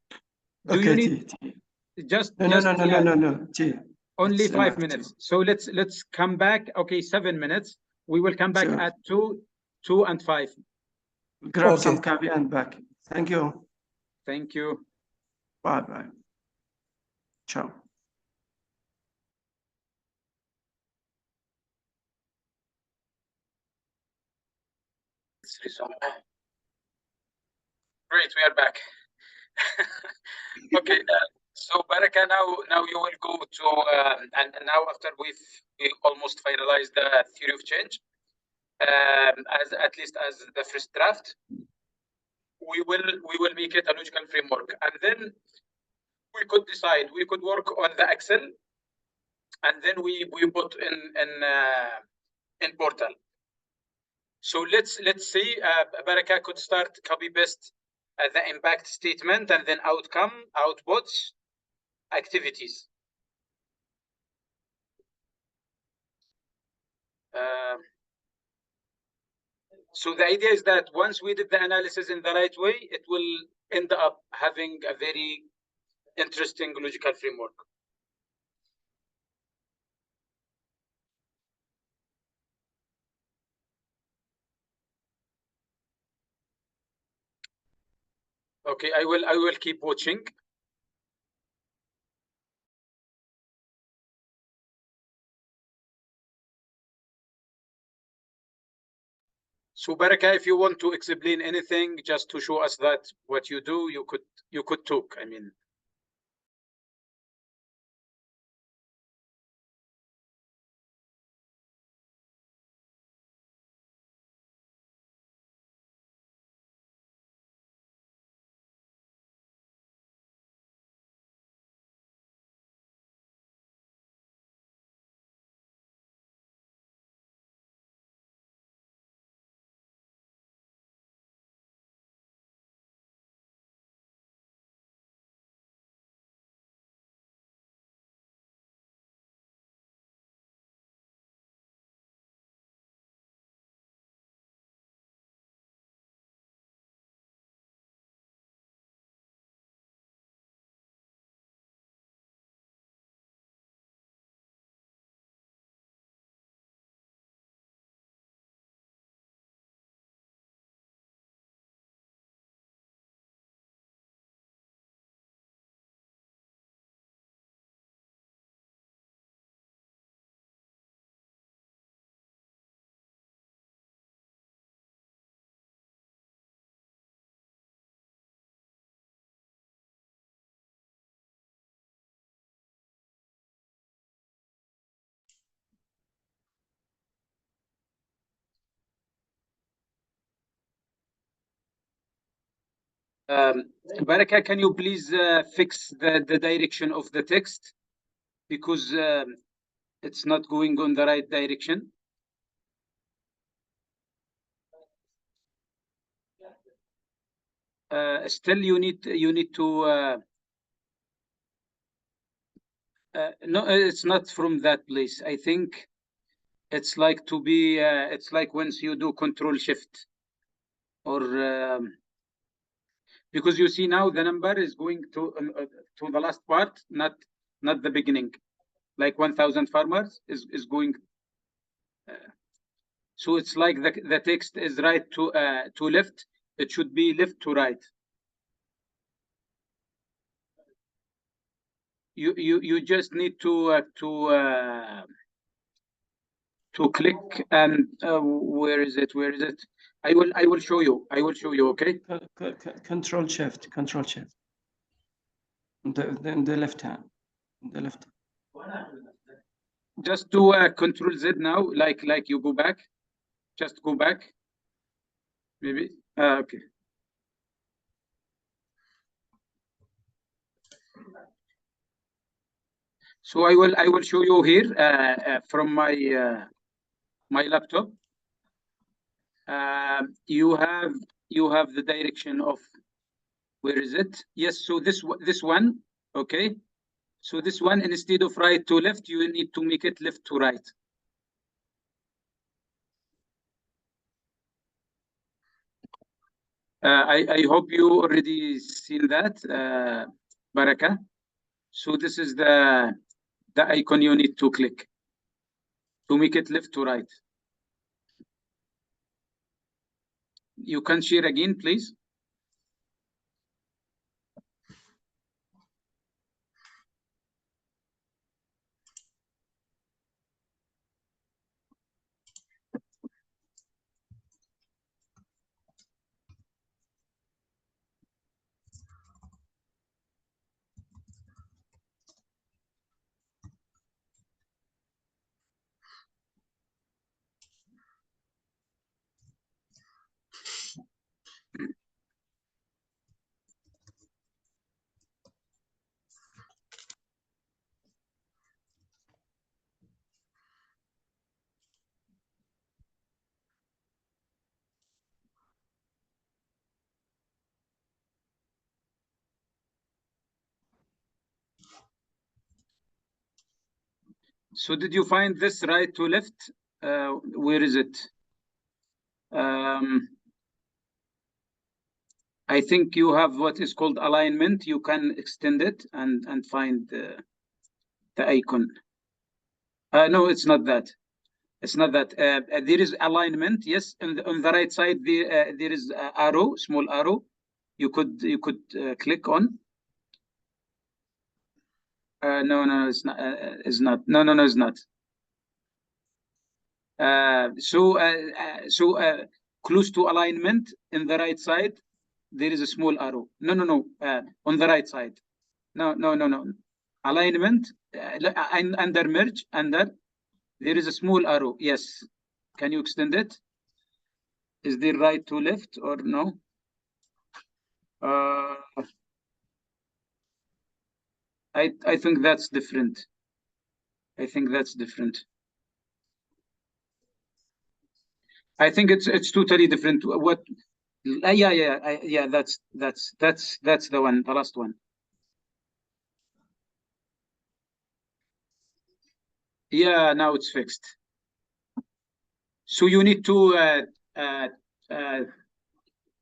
Speaker 1: Do
Speaker 5: Okay,
Speaker 1: you need
Speaker 5: tea.
Speaker 1: No,
Speaker 5: tea.
Speaker 1: Only
Speaker 5: It's
Speaker 1: 5 minutes.
Speaker 5: tea.
Speaker 1: So let's come back. Okay, 7 minutes. We will come back at 2 and 5.
Speaker 5: Grab some coffee and back. Thank you.
Speaker 1: Thank you.
Speaker 5: Bye. Ciao.
Speaker 1: Great, we are back. Okay, so Baraka, now you will go to and now after we almost finalized the theory of change, as at least as the first draft, we will make it a logical framework, and then we could decide, we could work on the Excel, and then we put in Portal. So let's see, Baraka could start copy paste the impact statement, and then outcome, outputs, activities. So the idea is that once we did the analysis in the right way, it will end up having a very interesting logical framework. Okay, I will keep watching. So Baraka, if you want to explain anything, just to show us that what you do, you could talk. I mean. Baraka, can you please fix the direction of the text, because it's not going on the right direction. Still, you need to. No, it's not from that place. I think it's like to be. It's like once you do Control Shift, or because you see now the number is going to the last part, not the beginning. Like 1,000 farmers is going. So it's like the text is right to left. It should be left to right. You just need to click, and where is it? Where is it? I will show you. I will show you. Okay.
Speaker 5: Control Shift. Control Shift. The left hand. The left.
Speaker 1: Just do Control Z now. Like you go back. Just go back. Maybe. Okay. So I will show you here from my my laptop. You have the direction of, where is it? Yes. So this one. Okay. So this one, instead of right to left, you need to make it left to right. I hope you already seen that, Baraka. So this is the icon you need to click to make it left to right. You can share again, please. So did you find this right to left? Where is it? I think you have what is called alignment. You can extend it and find the icon. No, it's not that. It's not that. There is alignment. Yes, on the right side there is arrow, small arrow. You could click on. No, it's not. It's not. No, it's not. So close to alignment in the right side, there is a small arrow. No. On the right side. No. Alignment under merge, under there is a small arrow. Yes. Can you extend it? Is there right to left or no? I think that's different. I think that's different. I think it's totally different. What? Yeah. That's the one, the last one. Yeah, now it's fixed. So you need to.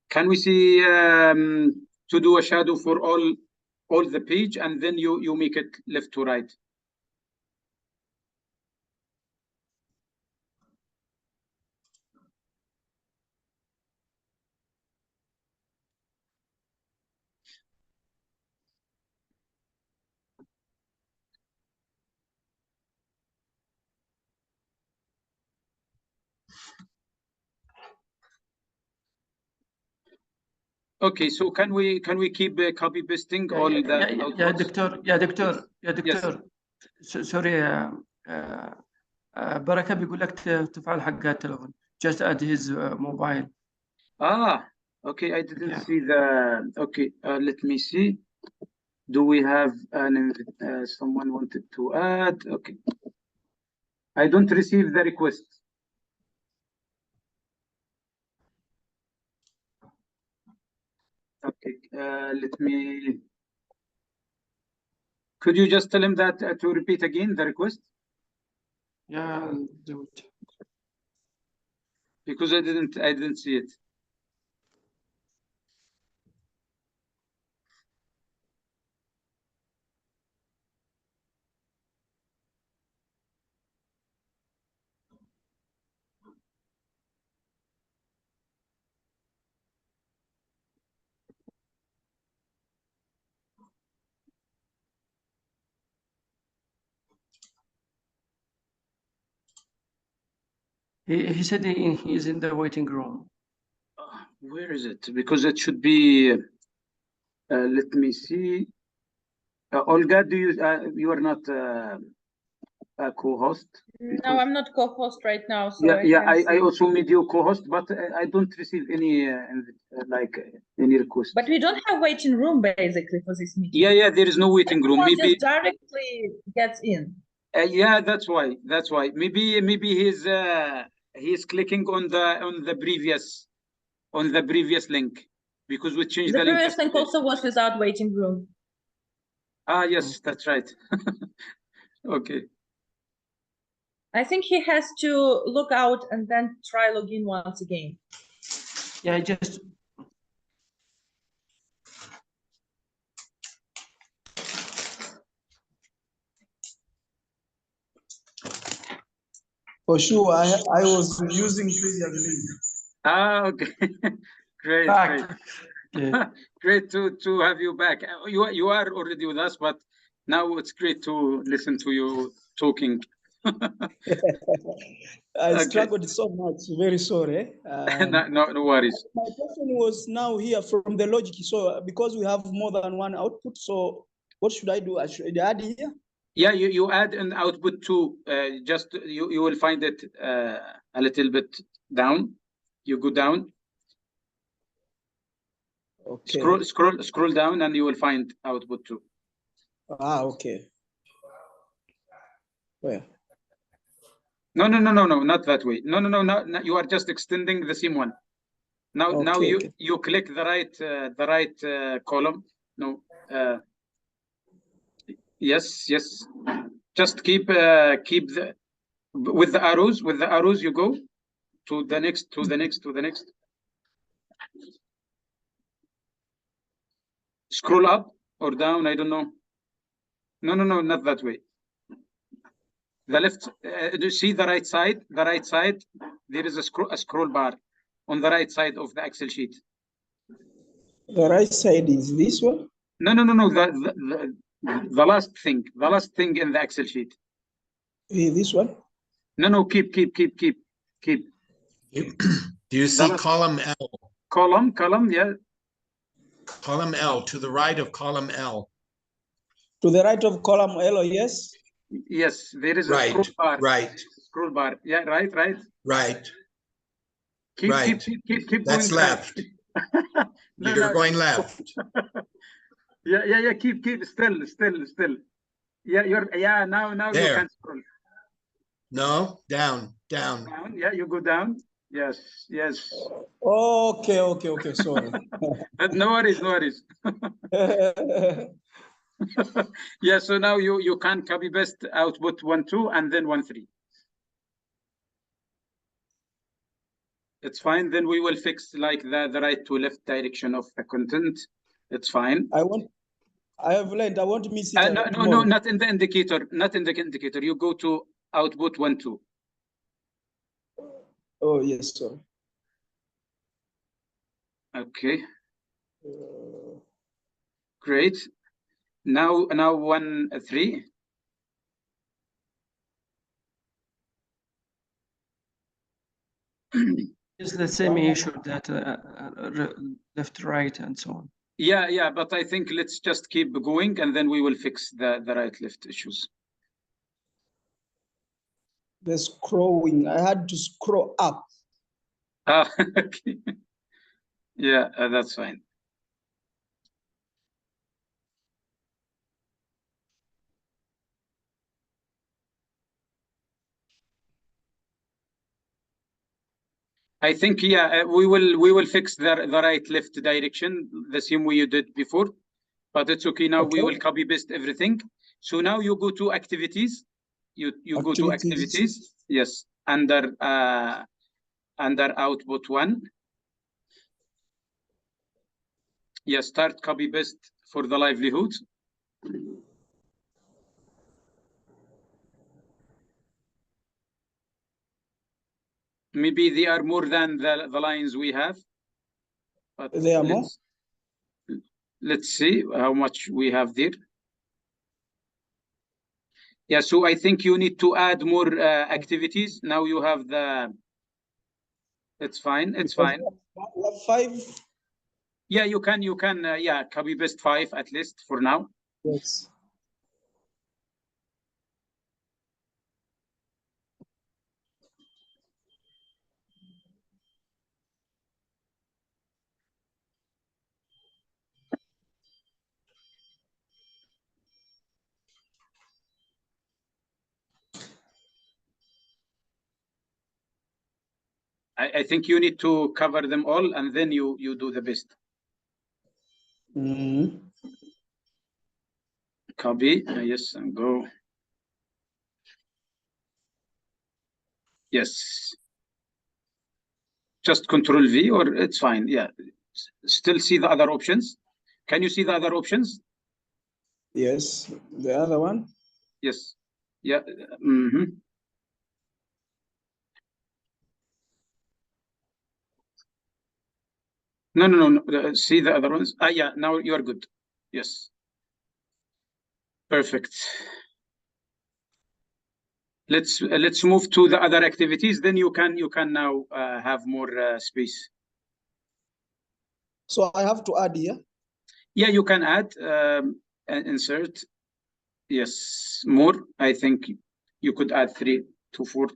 Speaker 1: Can we see to do a shadow for all the page, and then you make it left to right? Okay, so can we keep copy pasting all the outputs?
Speaker 5: يا دكتور سوري بركة بيقول لك تفعل حق التلفون just add his mobile.
Speaker 1: Okay, I didn't see the. Okay, let me see. Do we have someone wanted to add? Okay. I don't receive the request. Okay, let me. Could you just tell him that to repeat again the request?
Speaker 5: Yeah, I'll do it.
Speaker 1: Because I didn't see it.
Speaker 5: He said he's in the waiting room.
Speaker 1: Where is it? Because it should be. Let me see. Olga, do you are not a co-host?
Speaker 9: No, I'm not co-host right now, so
Speaker 1: Yeah,
Speaker 9: can't
Speaker 1: I
Speaker 9: see.
Speaker 1: also made you co-host, but I don't receive any any request.
Speaker 9: But we don't have waiting room basically for this meeting.
Speaker 1: Yeah, there is no waiting room.
Speaker 9: Everyone
Speaker 1: Maybe
Speaker 9: just directly gets in.
Speaker 1: yeah, that's why. Maybe he's clicking on the previous link because we changed
Speaker 9: The
Speaker 1: the link.
Speaker 9: previous link also was without waiting room.
Speaker 1: Ah, yes, that's right. Okay.
Speaker 9: I think he has to look out and then try login once again.
Speaker 5: Yeah, just.
Speaker 3: For sure, I was using previously.
Speaker 1: Ah, okay. Great, great to have you back. You are already with us, but now it's great to listen to you talking.
Speaker 3: I struggled so much. Very sorry.
Speaker 1: No worries.
Speaker 3: My question was now here from the logic. So because we have more than one output, so what should I do? I should add here?
Speaker 1: Yeah, you add an output to just you will find it a little bit down. You go down.
Speaker 3: Okay.
Speaker 1: Scroll down, and you will find output 2.
Speaker 3: Ah, okay. Where?
Speaker 1: No, not that way. No, you are just extending the same one. Now you click the right column. No. Yes. Just keep the with the arrows. With the arrows, you go to the next. Scroll up or down. I don't know. No, not that way. The left. Do you see the right side? The right side. There is a scroll bar on the right side of the Excel sheet.
Speaker 3: The right side is this one?
Speaker 1: No. The last thing. The last thing in the Excel sheet.
Speaker 3: This one?
Speaker 1: No. Keep.
Speaker 2: Do you see column L?
Speaker 1: Column. Yeah.
Speaker 2: Column L, to the right of column L.
Speaker 3: To the right of column L, yes?
Speaker 1: Yes, there is a scroll bar.
Speaker 2: Right.
Speaker 1: Scroll bar. Yeah, right.
Speaker 2: Right.
Speaker 1: Keep
Speaker 2: That's
Speaker 1: going
Speaker 2: left. You're going left.
Speaker 1: Yeah. Keep still. Yeah, now
Speaker 2: there.
Speaker 1: You can scroll.
Speaker 2: No, down.
Speaker 1: Yeah, you go down. Yes.
Speaker 3: Okay, sorry.
Speaker 1: No worries. Yeah, so now you can copy paste output 1, 2, and then 1, 3. It's fine. Then we will fix like the right to left direction of the content. It's fine.
Speaker 3: I have learned. I won't miss it.
Speaker 1: No, not in the indicator. Not in the indicator. You go to output 1, 2.
Speaker 3: Oh yes, sorry.
Speaker 1: Okay. Great. Now 1, 3.
Speaker 5: It's the same issue that left, right, and so on.
Speaker 1: Yeah, but I think let's just keep going, and then we will fix the right left issues.
Speaker 3: The scrolling, I had to scroll up.
Speaker 1: Okay. Yeah, that's fine. I think, yeah, we will fix the right left direction the same way you did before, but it's okay. Now we will copy paste everything. So now you go to activities. You go to activities. Yes, under output 1. Yes, start copy paste for the livelihood. Maybe they are more than the lines we have. But
Speaker 3: they are more.
Speaker 1: Let's see how much we have there. Yeah, so I think you need to add more activities. Now you have the. It's fine. It's fine.
Speaker 3: 5.
Speaker 1: Yeah, you can. Yeah, copy paste 5 at least for now.
Speaker 3: Yes.
Speaker 1: I think you need to cover them all, and then you do the best. Copy. Yes, and go. Yes. Just Control V, or it's fine. Yeah. Still see the other options? Can you see the other options?
Speaker 3: Yes. The other one?
Speaker 1: Yes. Yeah. No. See the other ones? Yeah, now you are good. Yes. Perfect. Let's move to the other activities. Then you can now have more space.
Speaker 3: So I have to add here?
Speaker 1: Yeah, you can add insert. Yes, more. I think you could add 3 to 4.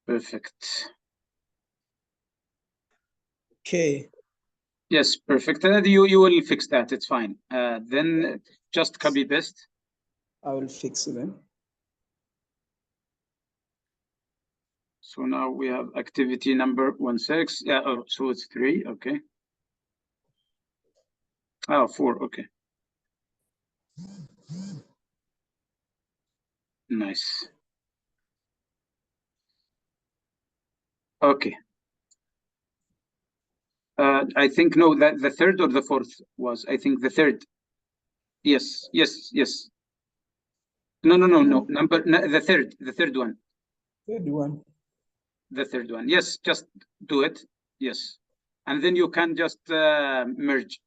Speaker 1: Perfect.
Speaker 3: Okay.
Speaker 1: Yes, perfect. You will fix that. It's fine. Then just copy paste.
Speaker 3: I will fix them.
Speaker 1: So now we have activity number 16. Yeah. Oh, so it's 3. Okay. Oh, 4. Okay. Nice. Okay. I think no, that the 3rd or the 4th was. I think the 3rd. Yes. No. The 3rd. The 3rd one.
Speaker 3: 3rd one.
Speaker 1: The 3rd one. Yes, just do it. Yes, and then you can just merge.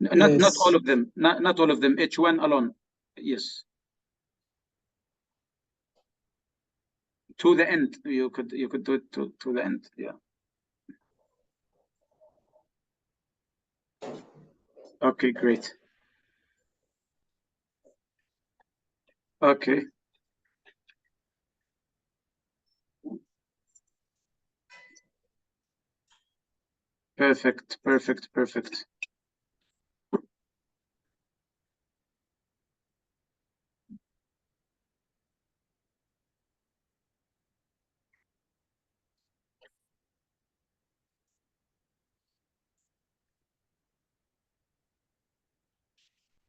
Speaker 1: Not all of them. Not all of them. Each one alone. Yes. To the end. You could do it to the end. Yeah. Okay, great. Okay. Perfect.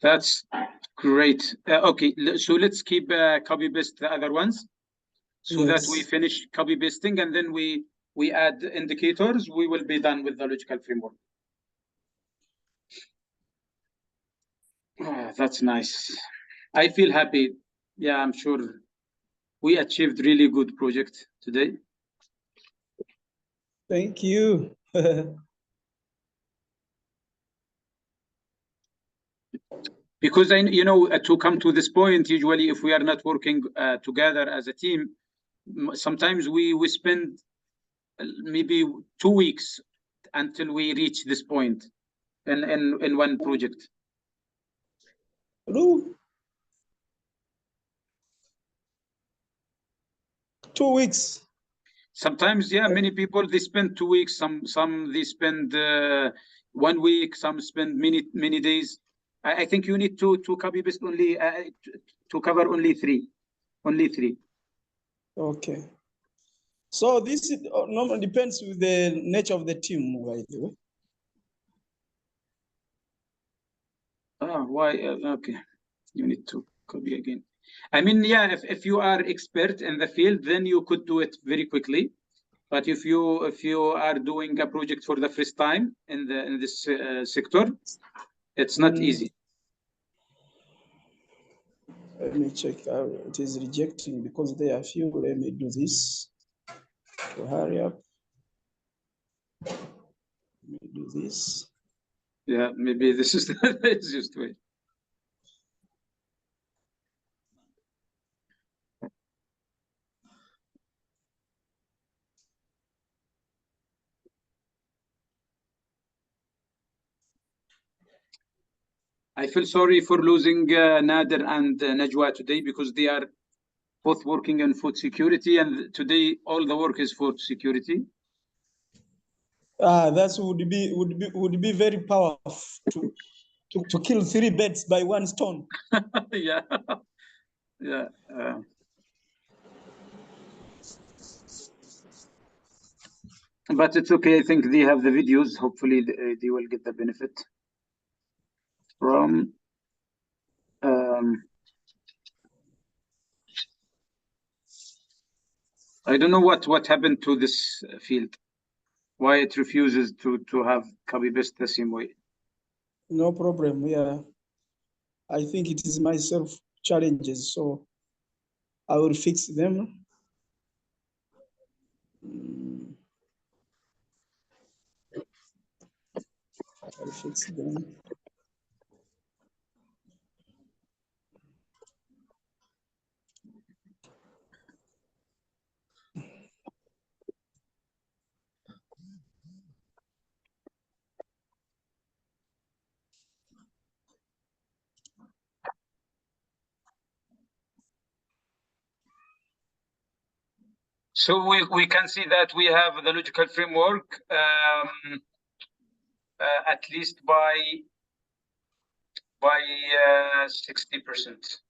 Speaker 1: That's great. Okay, so let's keep copy paste the other ones so that we finish copy pasting, and then we add indicators. We will be done with the logical framework. That's nice. I feel happy. Yeah, I'm sure we achieved really good project today.
Speaker 3: Thank you.
Speaker 1: Because to come to this point, usually if we are not working together as a team, sometimes we spend maybe 2 weeks until we reach this point in one project.
Speaker 3: Hello. 2 weeks.
Speaker 1: Sometimes, yeah, many people, they spend 2 weeks. Some they spend 1 week. Some spend many days. I think you need to copy paste only to cover only three.
Speaker 3: Okay. So this normally depends with the nature of the team, by the way.
Speaker 1: Why? Okay, you need to copy again. I mean, yeah, if you are expert in the field, then you could do it very quickly. But if you are doing a project for the first time in this sector, it's not easy.
Speaker 3: Let me check. It is rejecting because there are few. Let me do this. So hurry up. Let me do this.
Speaker 1: Yeah, maybe this is the easiest way. I feel sorry for losing Nader and Najwa today because they are both working in food security, and today all the work is food security.
Speaker 3: That would be very powerful to kill 3 birds by 1 stone.
Speaker 1: Yeah, yeah. But it's okay. I think they have the videos. Hopefully, they will get the benefit from. I don't know what happened to this field. Why it refuses to have copy paste the same way.
Speaker 3: No problem. Yeah, I think it is myself challenges, so I will fix them. I'll fix them.
Speaker 1: So we can see that we have the logical framework at least by 60%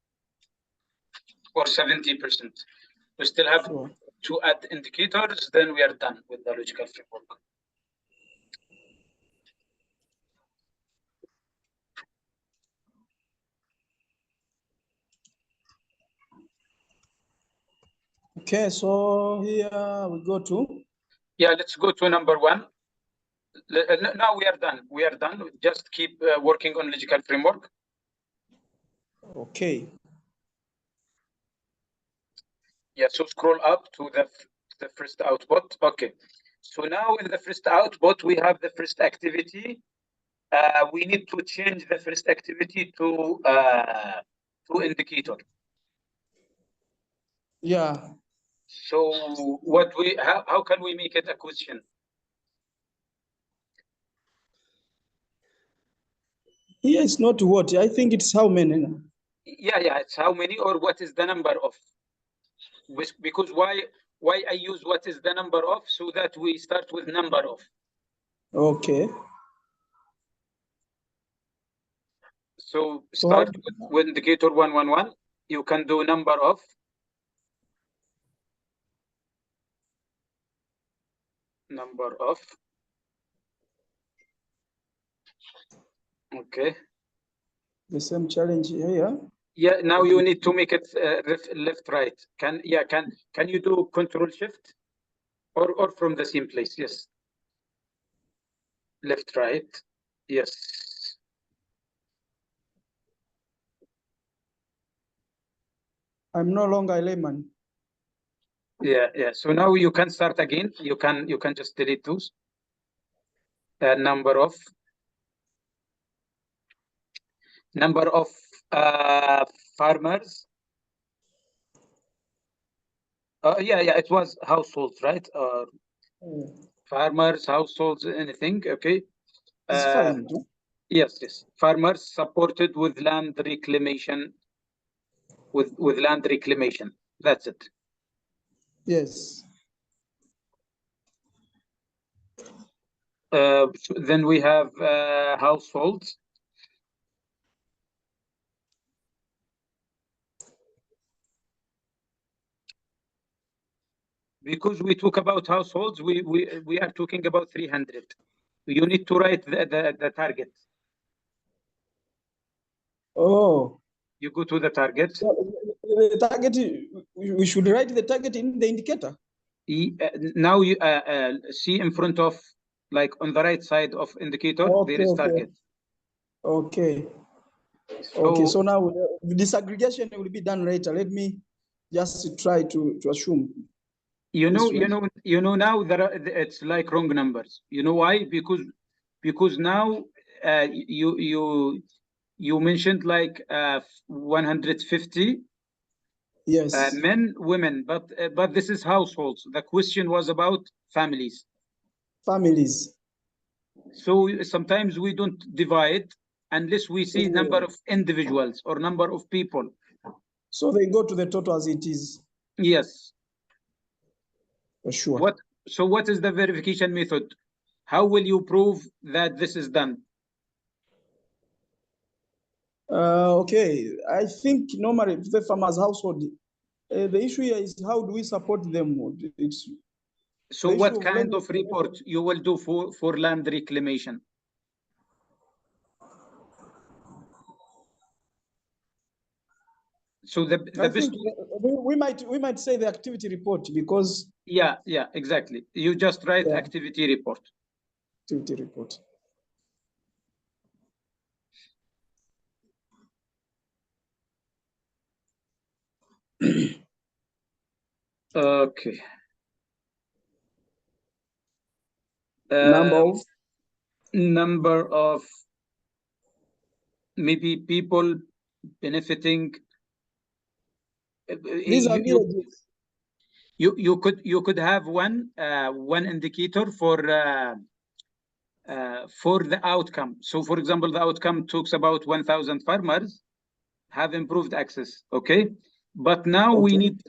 Speaker 1: or 70%. We still have to add indicators, then we are done with the logical framework.
Speaker 3: Okay, so here we go to.
Speaker 1: Yeah, let's go to number 1. Now we are done. We are done. Just keep working on logical framework.
Speaker 3: Okay.
Speaker 1: Yeah, so scroll up to the first output. Okay. So now in the first output, we have the first activity. We need to change the first activity to indicator.
Speaker 3: Yeah.
Speaker 1: So how can we make it a question?
Speaker 3: Here it's not what, I think it's how many.
Speaker 1: Yeah, it's how many or what is the number of. Because why I use what is the number of, so that we start with number of.
Speaker 3: Okay.
Speaker 1: So start with indicator 111. You can do number of. Okay.
Speaker 3: The same challenge here.
Speaker 1: Yeah, now you need to make it left, right. Can you do Control Shift or from the same place? Yes. Left, right. Yes.
Speaker 3: I'm no longer a layman.
Speaker 1: Yeah. So now you can start again. You can just delete those. Number of farmers. Yeah, it was households, right? Farmers, households, anything. Okay.
Speaker 3: It's fine.
Speaker 1: Yes. Farmers supported with land reclamation. With land reclamation. That's it.
Speaker 3: Yes.
Speaker 1: Then we have households. Because we talk about households, we are talking about 300. You need to write the target.
Speaker 3: Oh.
Speaker 1: You go to the target.
Speaker 3: The target, we should write the target in the indicator.
Speaker 1: Now you see in front of, like on the right side of indicator, there is target.
Speaker 3: Okay.
Speaker 1: So,
Speaker 3: okay, so now the disaggregation will be done later. Let me just try to assume.
Speaker 1: You know now that it's like wrong numbers. You know why? Because now you mentioned like 150.
Speaker 3: Yes.
Speaker 1: Men, women, but this is households. The question was about families.
Speaker 3: Families.
Speaker 1: So sometimes we don't divide unless we see number of individuals or number of people.
Speaker 3: So they go to the total as it is.
Speaker 1: Yes.
Speaker 3: For sure.
Speaker 1: So what is the verification method? How will you prove that this is done?
Speaker 3: Okay, I think normally the farmers' household, the issue here is how do we support them?
Speaker 1: So what kind of report you will do for land reclamation? So the best
Speaker 3: we might say the activity report because
Speaker 1: yeah, exactly. You just write activity report.
Speaker 3: Activity report.
Speaker 1: Okay. Number of maybe people benefiting.
Speaker 3: These are villages.
Speaker 1: You could have one indicator for the outcome. So for example, the outcome talks about 1,000 farmers have improved access. Okay. But now we need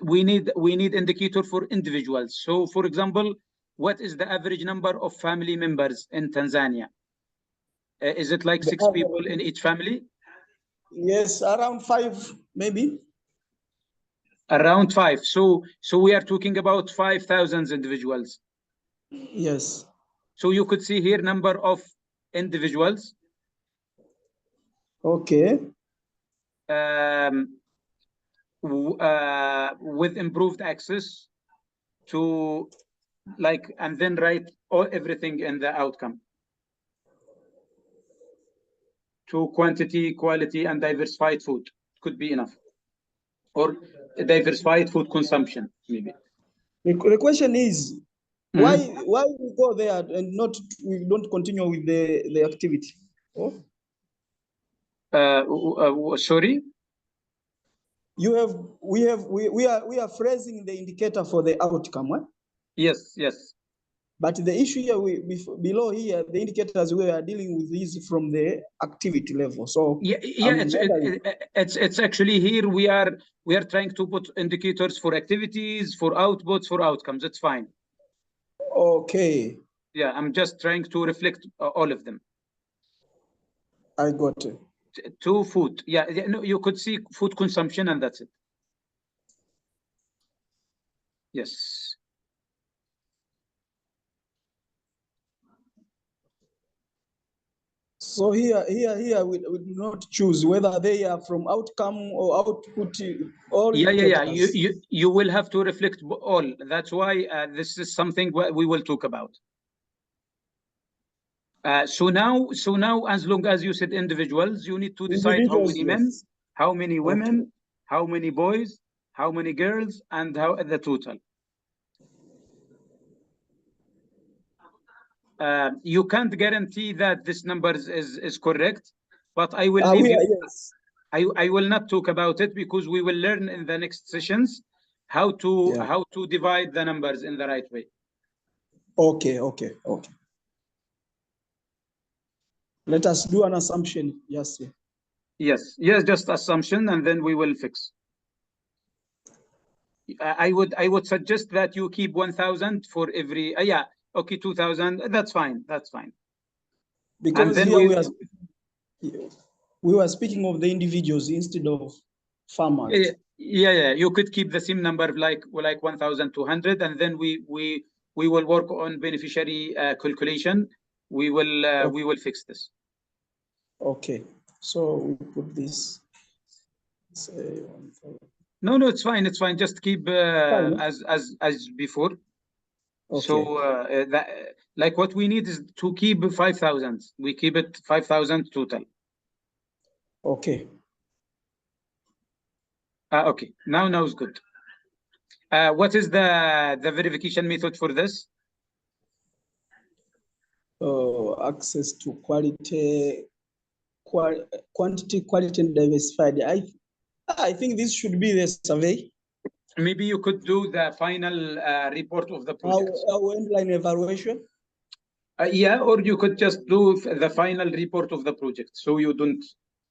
Speaker 1: indicator for individuals. So for example, what is the average number of family members in Tanzania? Is it like 6 people in each family?
Speaker 3: Yes, around 5, maybe.
Speaker 1: Around 5. So we are talking about 5,000 individuals.
Speaker 3: Yes.
Speaker 1: So you could see here number of individuals.
Speaker 3: Okay.
Speaker 1: With improved access to and then write everything in the outcome. To quantity, quality, and diversified food could be enough. Or diversified food consumption, maybe.
Speaker 3: The question is, why we go there and we don't continue with the activity?
Speaker 1: Sorry?
Speaker 3: We are phrasing the indicator for the outcome, right?
Speaker 1: Yes.
Speaker 3: But the issue here, below here, the indicators we are dealing with is from the activity level. So
Speaker 1: it's actually here we are trying to put indicators for activities, for outputs, for outcomes. It's fine.
Speaker 3: Okay.
Speaker 1: Yeah, I'm just trying to reflect all of them.
Speaker 3: I got it.
Speaker 1: To food. Yeah, no, you could see food consumption and that's it. Yes.
Speaker 3: So here we do not choose whether they are from outcome or output or
Speaker 1: you will have to reflect all. That's why this is something we will talk about. So now as long as you said individuals, you need to decide how many men, how many women, how many boys, how many girls, and how the total. You can't guarantee that this number is correct, but I will leave you. Yes. I will not talk about it because we will learn in the next sessions how to divide the numbers in the right way.
Speaker 3: Okay. Let us do an assumption. Yes,
Speaker 1: just assumption, and then we will fix. I would suggest that you keep 1,000 for every, yeah, okay, 2,000, that's fine, that's fine.
Speaker 3: Because
Speaker 1: then
Speaker 3: here we were speaking of the individuals instead of farmers.
Speaker 1: Yeah, you could keep the same number like 1,200, and then we will work on beneficiary calculation. We will fix this.
Speaker 3: Okay, so we put this. Say
Speaker 1: No, it's fine. It's fine. Just keep as before.
Speaker 3: Okay.
Speaker 1: So that like what we need is to keep 5,000. We keep it 5,000 total.
Speaker 3: Okay.
Speaker 1: Okay. Now is good. What is the verification method for this?
Speaker 3: Access to quality, quantity, quality, and diversified. I think this should be the survey.
Speaker 1: Maybe you could do the final report of the project.
Speaker 3: Our end-line evaluation.
Speaker 1: Yeah, or you could just do the final report of the project, so you don't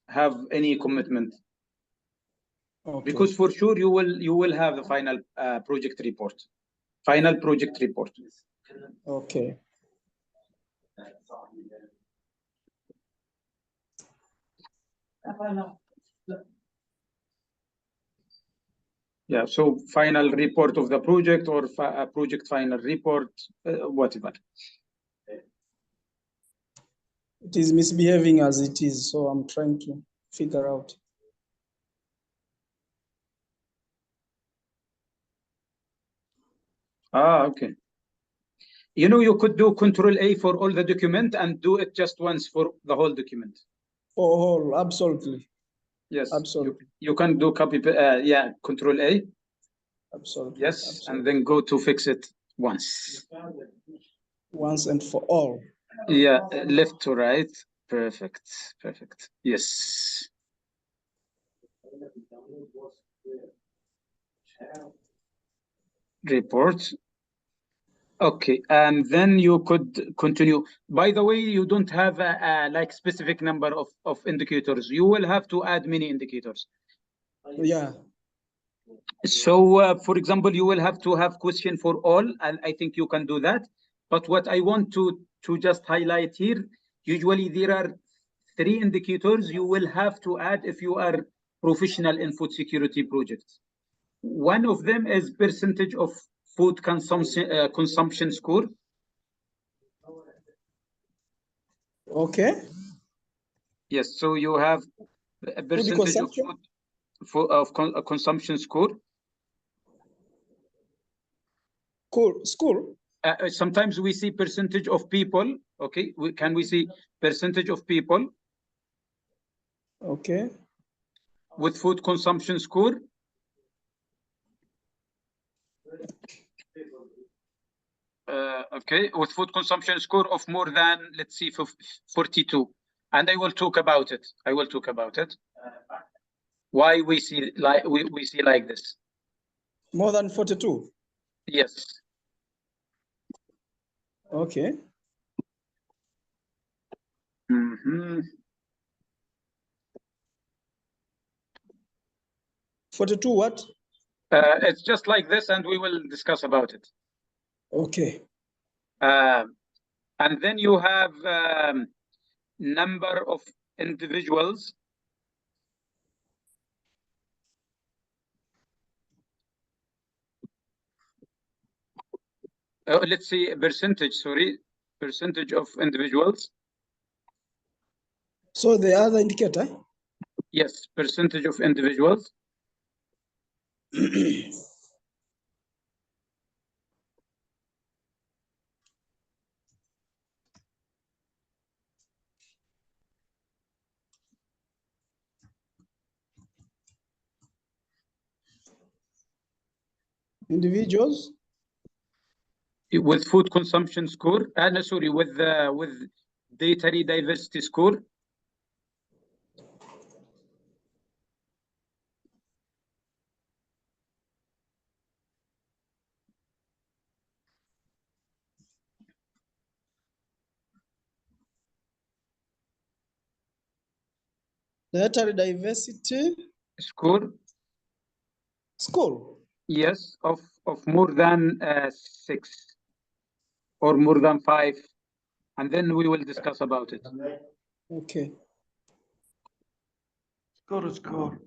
Speaker 1: have any commitment.
Speaker 3: Okay.
Speaker 1: Because for sure you will have the final project report. Final project report.
Speaker 3: Okay.
Speaker 1: Yeah, so final report of the project or a project final report, whatever.
Speaker 3: It is misbehaving as it is, so I'm trying to figure out.
Speaker 1: Okay. You know, you could do Control A for all the document and do it just once for the whole document.
Speaker 3: For all, absolutely.
Speaker 1: Yes,
Speaker 3: absolutely.
Speaker 1: You can do copy, yeah, Control A.
Speaker 3: Absolutely.
Speaker 1: Yes,
Speaker 3: absolutely.
Speaker 1: and then go to fix it once.
Speaker 3: Once and for all.
Speaker 1: Yeah, left to right. Perfect. Perfect. Yes. Report. Okay, and then you could continue. By the way, you don't have a like specific number of indicators. You will have to add many indicators.
Speaker 3: Yeah.
Speaker 1: So, for example, you will have to have question for all, and I think you can do that. But what I want to just highlight here, usually there are 3 indicators you will have to add if you are professional in food security projects. One of them is percentage of food consumption score.
Speaker 3: Okay.
Speaker 1: Yes, so you have a percentage of food consumption score.
Speaker 3: School.
Speaker 1: Sometimes we see percentage of people. Okay, can we see percentage of people?
Speaker 3: Okay.
Speaker 1: With food consumption score. Okay, with food consumption score of more than, let's see, 42. And I will talk about it. I will talk about it. Why we see like we see like this.
Speaker 3: More than 42.
Speaker 1: Yes.
Speaker 3: Okay. 42 what?
Speaker 1: It's just like this, and we will discuss about it.
Speaker 3: Okay.
Speaker 1: And then you have number of individuals. Let's see, percentage, sorry, percentage of individuals.
Speaker 3: So the other indicator?
Speaker 1: Yes, percentage of individuals.
Speaker 3: Individuals?
Speaker 1: With food consumption score, no, sorry, with dietary diversity score.
Speaker 3: Dietary diversity
Speaker 1: score.
Speaker 3: Score.
Speaker 1: Yes, of more than 6 or more than 5, and then we will discuss about it.
Speaker 3: Okay.
Speaker 5: Score.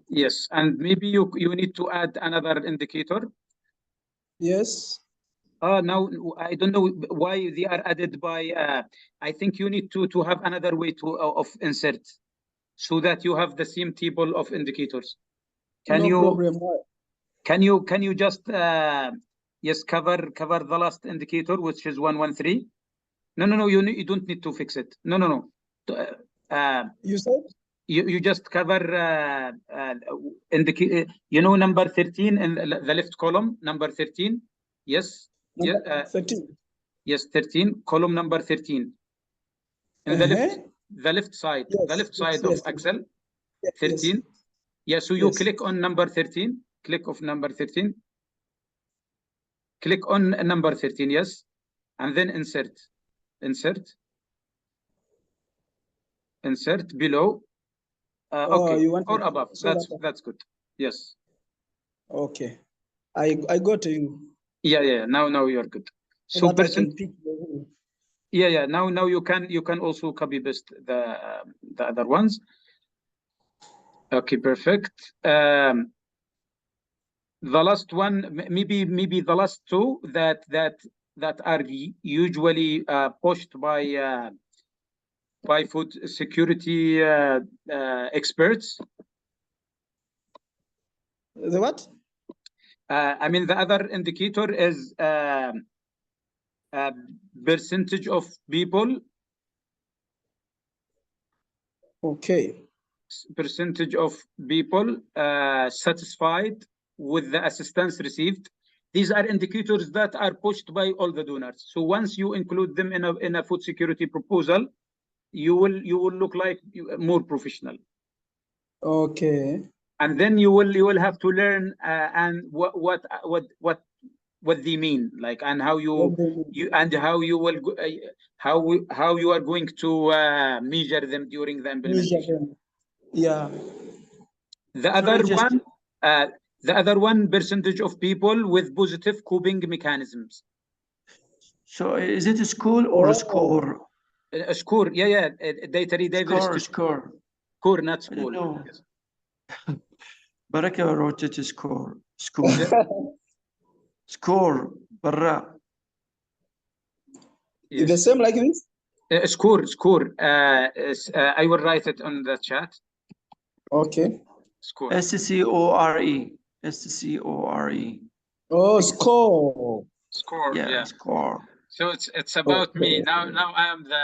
Speaker 1: Yes, and maybe you need to add another indicator.
Speaker 3: Yes.
Speaker 1: Now I don't know why they are added by. I think you need to have another way to of insert, so that you have the same table of indicators. Can
Speaker 3: No
Speaker 1: you
Speaker 3: problem.
Speaker 1: can you just yes, cover the last indicator, which is 113? No, you don't need to fix it. No.
Speaker 3: You said?
Speaker 1: You just cover indicate, number 13 in the left column, number 13. Yes.
Speaker 3: Number 13.
Speaker 1: Yes, 13, column number 13. In the left side,
Speaker 3: yes,
Speaker 1: the left side of Excel, 13. Yes, so you click on number 13, click of number 13. Click on number 13, yes, and then insert below. Okay,
Speaker 3: you want
Speaker 1: or above.
Speaker 3: so
Speaker 1: That's good. Yes.
Speaker 3: Okay, I got you.
Speaker 1: Yeah. Now you're good. So
Speaker 3: that I can pick
Speaker 1: yeah. Now you can also copy paste the other ones. Okay, perfect. The last one, maybe the last two that are usually pushed by food security experts.
Speaker 3: The what?
Speaker 1: I mean, the other indicator is percentage of people.
Speaker 3: Okay.
Speaker 1: Percentage of people satisfied with the assistance received. These are indicators that are pushed by all the donors. So once you include them in a food security proposal, you will look like more professional.
Speaker 3: Okay.
Speaker 1: And then you will have to learn and what they mean, like, and how you will how you are going to measure them during the implementation.
Speaker 3: Yeah.
Speaker 1: The other one, percentage of people with positive coping mechanisms.
Speaker 5: So is it a school or a score?
Speaker 1: A score, yeah. Dietary diversity. Score, not school.
Speaker 5: No. Yes. Baraka wrote it score. School. Score. Barra.
Speaker 3: Is the same like this?
Speaker 1: Score. I will write it on the chat.
Speaker 3: Okay.
Speaker 1: Score.
Speaker 5: SCORE. SCORE.
Speaker 3: Oh, score.
Speaker 1: Score. Yeah.
Speaker 5: Score.
Speaker 1: So it's about me now. I am
Speaker 3: the.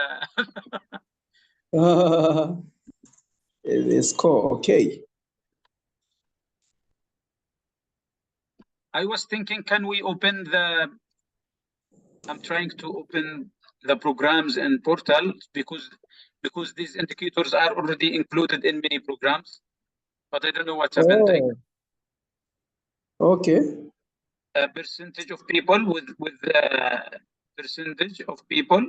Speaker 3: The score. Okay.
Speaker 1: I was thinking, can we open I'm trying to open the programs and portal because these indicators are already included in many programs, but I don't know what's happening.
Speaker 3: Okay.
Speaker 1: A percentage of people with percentage of people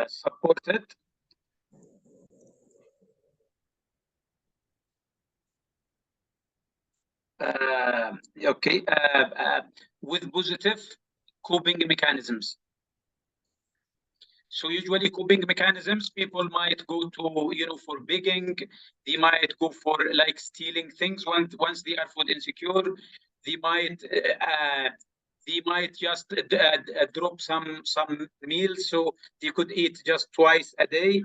Speaker 1: supported. With positive coping mechanisms. So usually coping mechanisms, people might go to, for begging, they might go for like stealing things once they are food insecure. They might just drop some meals so they could eat just twice a day.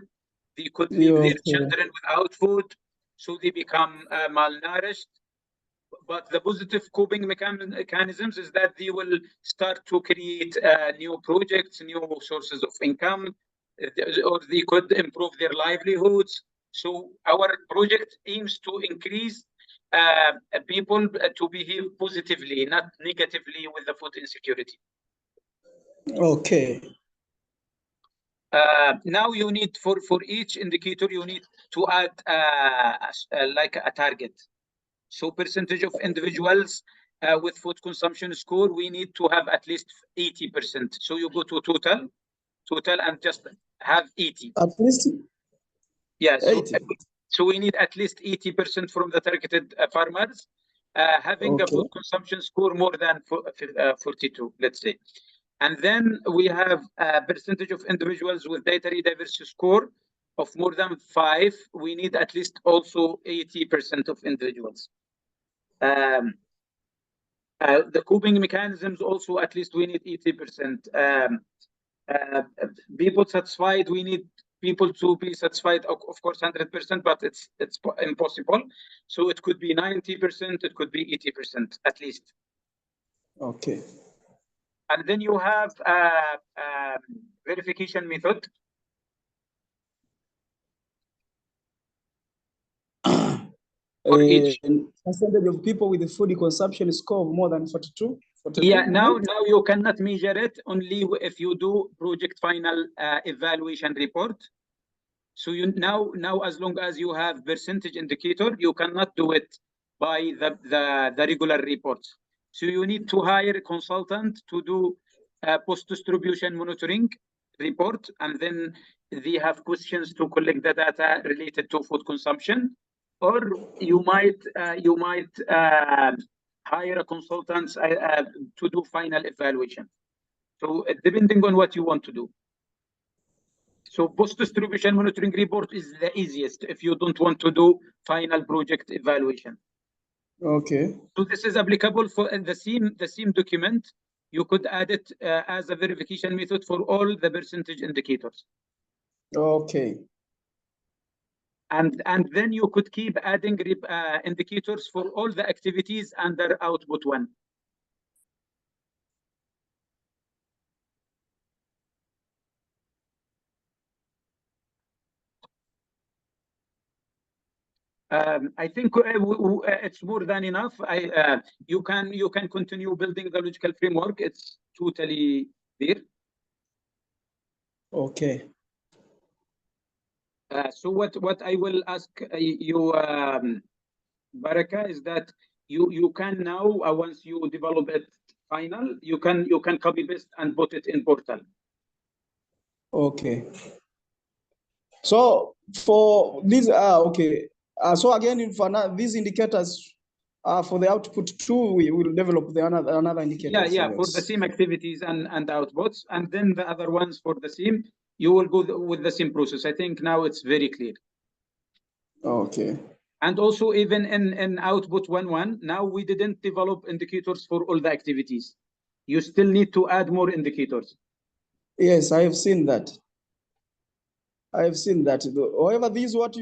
Speaker 1: They could leave their children without food, so they become malnourished. But the positive coping mechanisms is that they will start to create new projects, new sources of income, or they could improve their livelihoods. So our project aims to increase people to behave positively, not negatively with the food insecurity.
Speaker 3: Okay.
Speaker 1: Now you need for each indicator, you need to add like a target. So percentage of individuals with food consumption score, we need to have at least 80%. So you go to total and just have 80.
Speaker 3: At least
Speaker 1: Yeah,
Speaker 3: 80.
Speaker 1: so we need at least 80% from the targeted farmers having a
Speaker 3: Okay.
Speaker 1: food consumption score more than 42, let's say. And then we have a percentage of individuals with dietary diversity score of more than 5. We need at least also 80% of individuals. The coping mechanisms also at least we need 80%. People satisfied, we need people to be satisfied, of course, 100%, but it's impossible. So it could be 90%, it could be 80% at least.
Speaker 3: Okay.
Speaker 1: And then you have verification method. For each.
Speaker 3: Percentage of people with the food consumption score of more than 42.
Speaker 1: Yeah, now you cannot measure it only if you do project final evaluation report. So you now as long as you have percentage indicator, you cannot do it by the regular reports. So you need to hire a consultant to do post-distribution monitoring report, and then they have questions to collect the data related to food consumption, or you might hire a consultant to do final evaluation. So depending on what you want to do. So post-distribution monitoring report is the easiest if you don't want to do final project evaluation.
Speaker 3: Okay.
Speaker 1: So this is applicable for the same document. You could add it as a verification method for all the percentage indicators.
Speaker 3: Okay.
Speaker 1: And then you could keep adding indicators for all the activities under output 1. I think it's more than enough. You can continue building the logical framework. It's totally there.
Speaker 3: Okay.
Speaker 1: So what I will ask you, Baraka, is that you can now once you develop it final, you can copy paste and put it in portal.
Speaker 3: Okay. So for these okay. So again, for now, these indicators for the output 2, we will develop another indicator.
Speaker 1: Yeah, for the same activities and outputs, and then the other ones for the same, you will go with the same process. I think now it's very clear.
Speaker 3: Okay.
Speaker 1: And also even in output 1.1, now we didn't develop indicators for all the activities. You still need to add more indicators.
Speaker 3: Yes, I have seen that. I have seen that. However, these what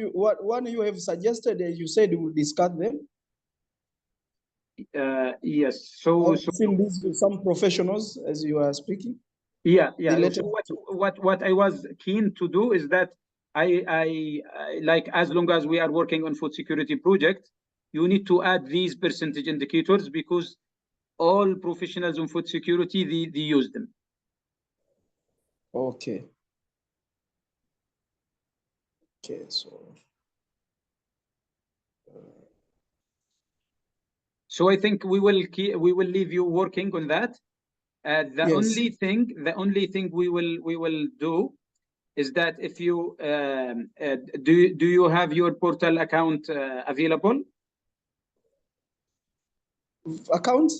Speaker 3: one you have suggested, you said we will discuss them.
Speaker 1: Yes. So
Speaker 3: I've seen this with some professionals as you are speaking.
Speaker 1: Yeah. So what I was keen to do is that I like, as long as we are working on food security project, you need to add these percentage indicators because all professionals in food security they use them.
Speaker 3: Okay. Okay.
Speaker 1: So I think we will leave you working on that. The only thing we will do is that if you do you have your portal account available?
Speaker 3: Account?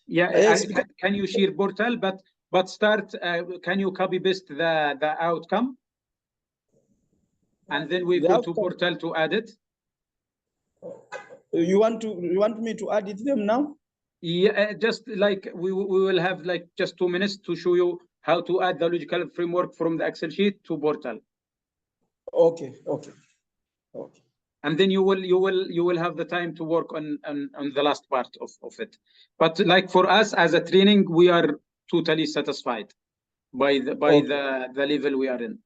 Speaker 1: Yeah.
Speaker 3: Yes.
Speaker 1: Can you share portal? But start. Can you copy paste the outcome? And then we go to portal to add it.
Speaker 3: You want me to add it them now?
Speaker 1: Yeah, just like we will have like just 2 minutes to show you how to add the logical framework from the Excel sheet to portal.
Speaker 3: Okay.
Speaker 1: And then you will have the time to work on the last part of it. But like for us as a training, we are totally satisfied by the level we are in.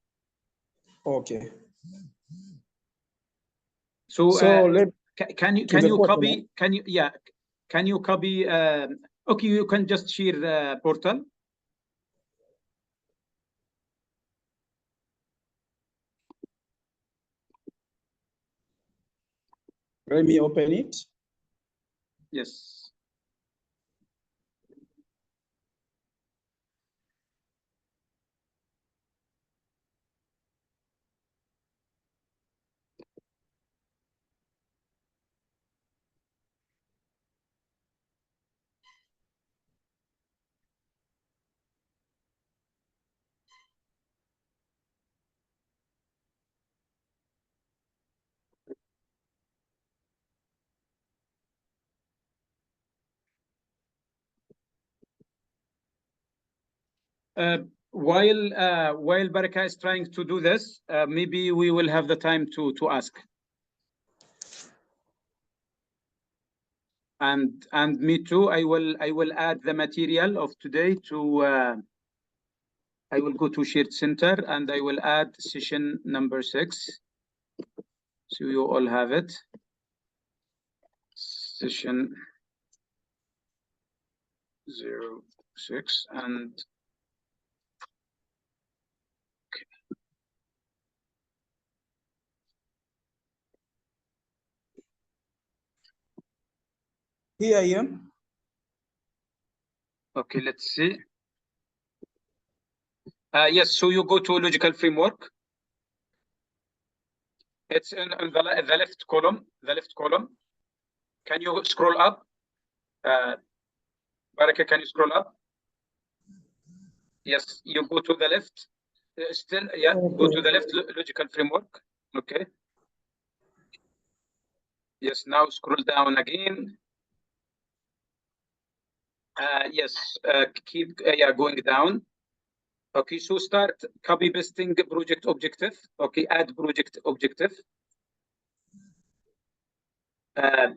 Speaker 3: Okay.
Speaker 1: So can you copy?
Speaker 3: Portal,
Speaker 1: Can you copy? Okay, you can just share the portal.
Speaker 3: Let me open it.
Speaker 1: Yes. While Baraka is trying to do this, maybe we will have the time to ask. And me too. I will add the material of today to. I will go to Shared Center and I will add session number 6. So you all have it. Session 06 and.
Speaker 3: Here I am.
Speaker 1: Okay, let's see. Yes, so you go to logical framework. It's in the left column. The left column. Can you scroll up? Baraka, can you scroll up? Yes, you go to the left. Still, yeah,
Speaker 3: Okay.
Speaker 1: go to the left, logical framework. Okay. Yes, now scroll down again. Yes, keep going down. Okay, so start copy pasting project objective. Okay, add project objective.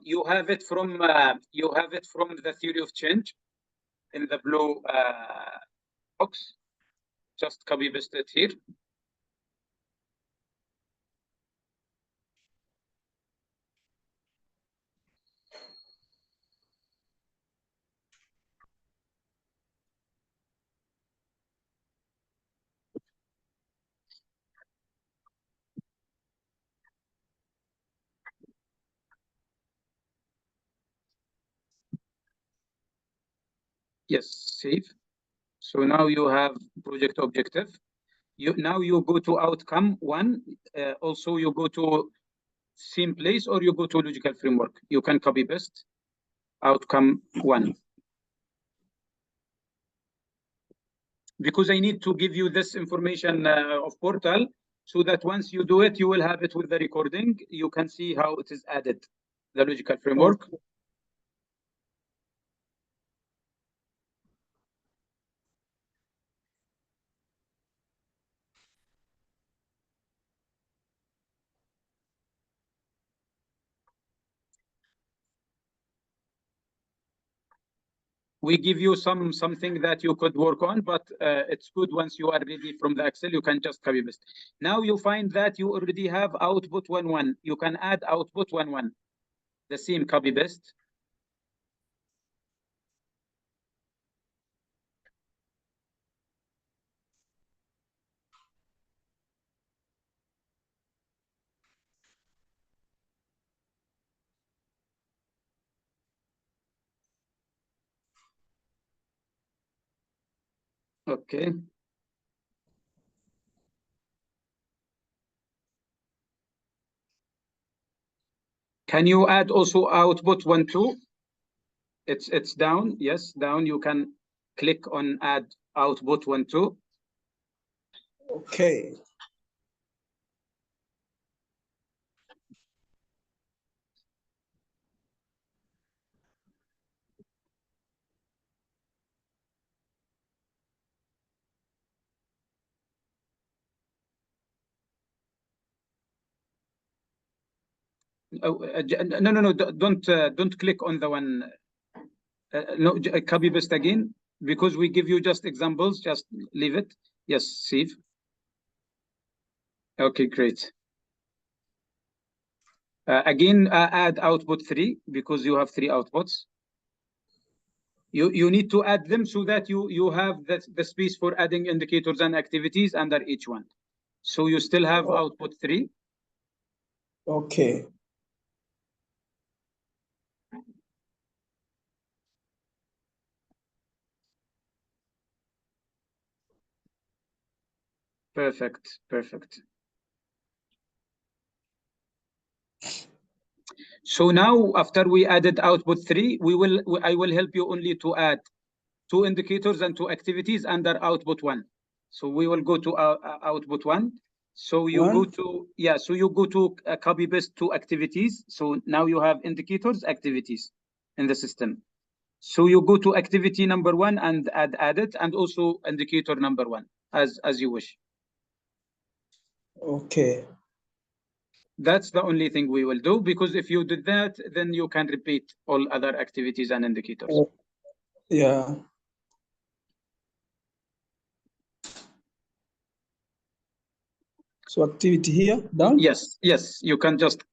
Speaker 1: You have it from the theory of change in the blue box. Just copy paste it here. Yes, save. So now you have project objective. Now you go to outcome 1. Also you go to same place or you go to logical framework. You can copy paste outcome 1. Because I need to give you this information of portal so that once you do it, you will have it with the recording. You can see how it is added, the logical framework.
Speaker 3: Okay.
Speaker 1: We give you something that you could work on, but it's good once you are ready from the Excel, you can just copy paste. Now you find that you already have output 1.1. You can add output 1.1. The same copy paste. Okay. Can you add also output 1.2? It's down. Yes, down. You can click on add output 1.2.
Speaker 3: Okay.
Speaker 1: No. Don't click on the one. No, copy paste again because we give you just examples. Just leave it. Yes, save. Okay, great. Again, add output 3 because you have 3 outputs. You need to add them so that you have the space for adding indicators and activities under each one. So you still have output 3.
Speaker 3: Okay.
Speaker 1: Perfect. So now after we added output 3, I will help you only to add 2 indicators and 2 activities under output 1. So we will go to output 1. So you go to copy paste 2 activities. So now you have indicators, activities in the system. So you go to activity number 1 and add it, and also indicator number 1 as you wish.
Speaker 3: Okay.
Speaker 1: That's the only thing we will do, because if you did that, then you can repeat all other activities and indicators.
Speaker 3: Yeah. So activity here, done?
Speaker 1: Yes, you can just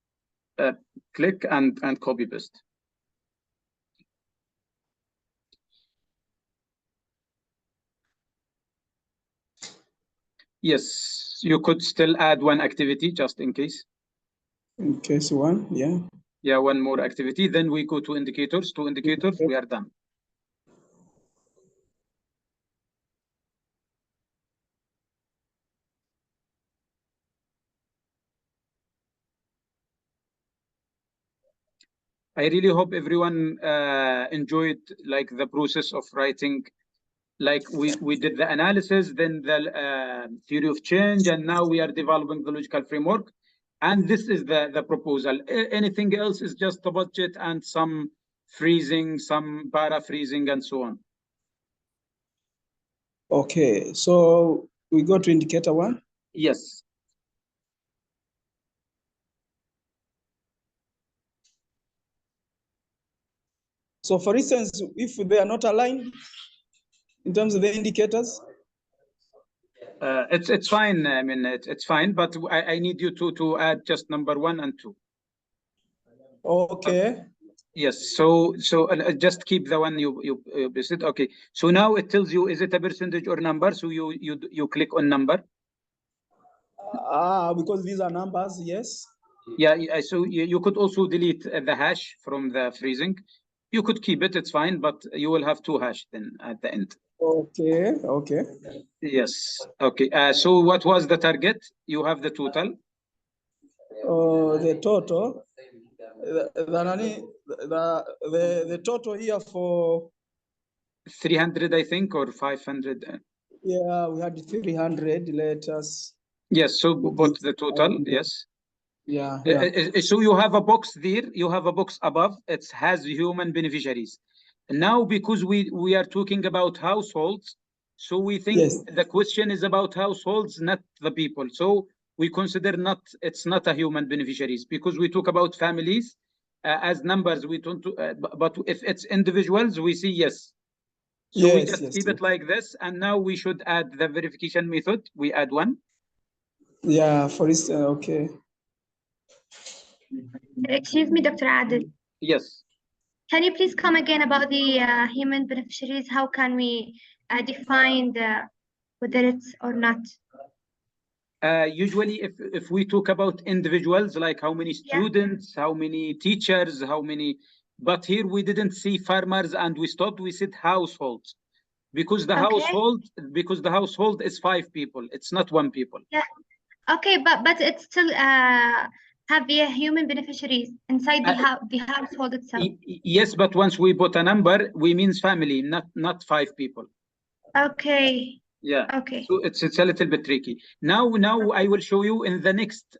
Speaker 1: click and copy paste. Yes, you could still add one activity just in case.
Speaker 3: In case one, yeah.
Speaker 1: Yeah, one more activity. Then we go to indicators. To indicators, we are done. I really hope everyone enjoyed like the process of writing. Like we did the analysis, then the theory of change, and now we are developing the logical framework. And this is the proposal. Anything else is just a budget and some freezing, some paraphrasing, and so on.
Speaker 3: Okay, so we go to indicator 1?
Speaker 1: Yes.
Speaker 3: So for instance, if they are not aligned in terms of the indicators?
Speaker 1: It's fine. I mean, it's fine, but I need you to add just number 1 and 2.
Speaker 3: Okay.
Speaker 1: Yes. So just keep the one you listed. Okay. So now it tells you, is it a percentage or number? So you click on number.
Speaker 3: Because these are numbers, yes.
Speaker 1: Yeah. So you could also delete the hash from the freezing. You could keep it. It's fine, but you will have 2 hash then at the end.
Speaker 3: Okay. Okay.
Speaker 1: Yes. Okay. So what was the target? You have the total.
Speaker 3: The total. The total here for
Speaker 1: 300, I think, or 500.
Speaker 3: Yeah, we had 300. Let us.
Speaker 1: Yes. So put the total. Yes.
Speaker 3: Yeah.
Speaker 1: So you have a box there. You have a box above. It has human beneficiaries. Now, because we are talking about households, so we think the question is about households, not the people. So we consider it's not a human beneficiaries, because we talk about families as numbers. We don't. But if it's individuals, we see yes. So we just keep it like this. And now we should add the verification method. We add 1.
Speaker 3: Yeah. For instance, okay.
Speaker 4: Excuse me, Dr. Adil.
Speaker 1: Yes.
Speaker 4: Can you please come again about the human beneficiaries? How can we define whether it's or not?
Speaker 1: Usually, if we talk about individuals, like how many students, how many teachers, how many, but here we didn't see farmers and we stopped. We said households, because the household is 5 people. It's not 1 people.
Speaker 4: Yeah. Okay, but it's still have the human beneficiaries inside the household itself.
Speaker 1: Yes, but once we put a number, we means family, not 5 people.
Speaker 4: Okay.
Speaker 1: Yeah.
Speaker 4: Okay.
Speaker 1: So it's a little bit tricky. Now I will show you in the next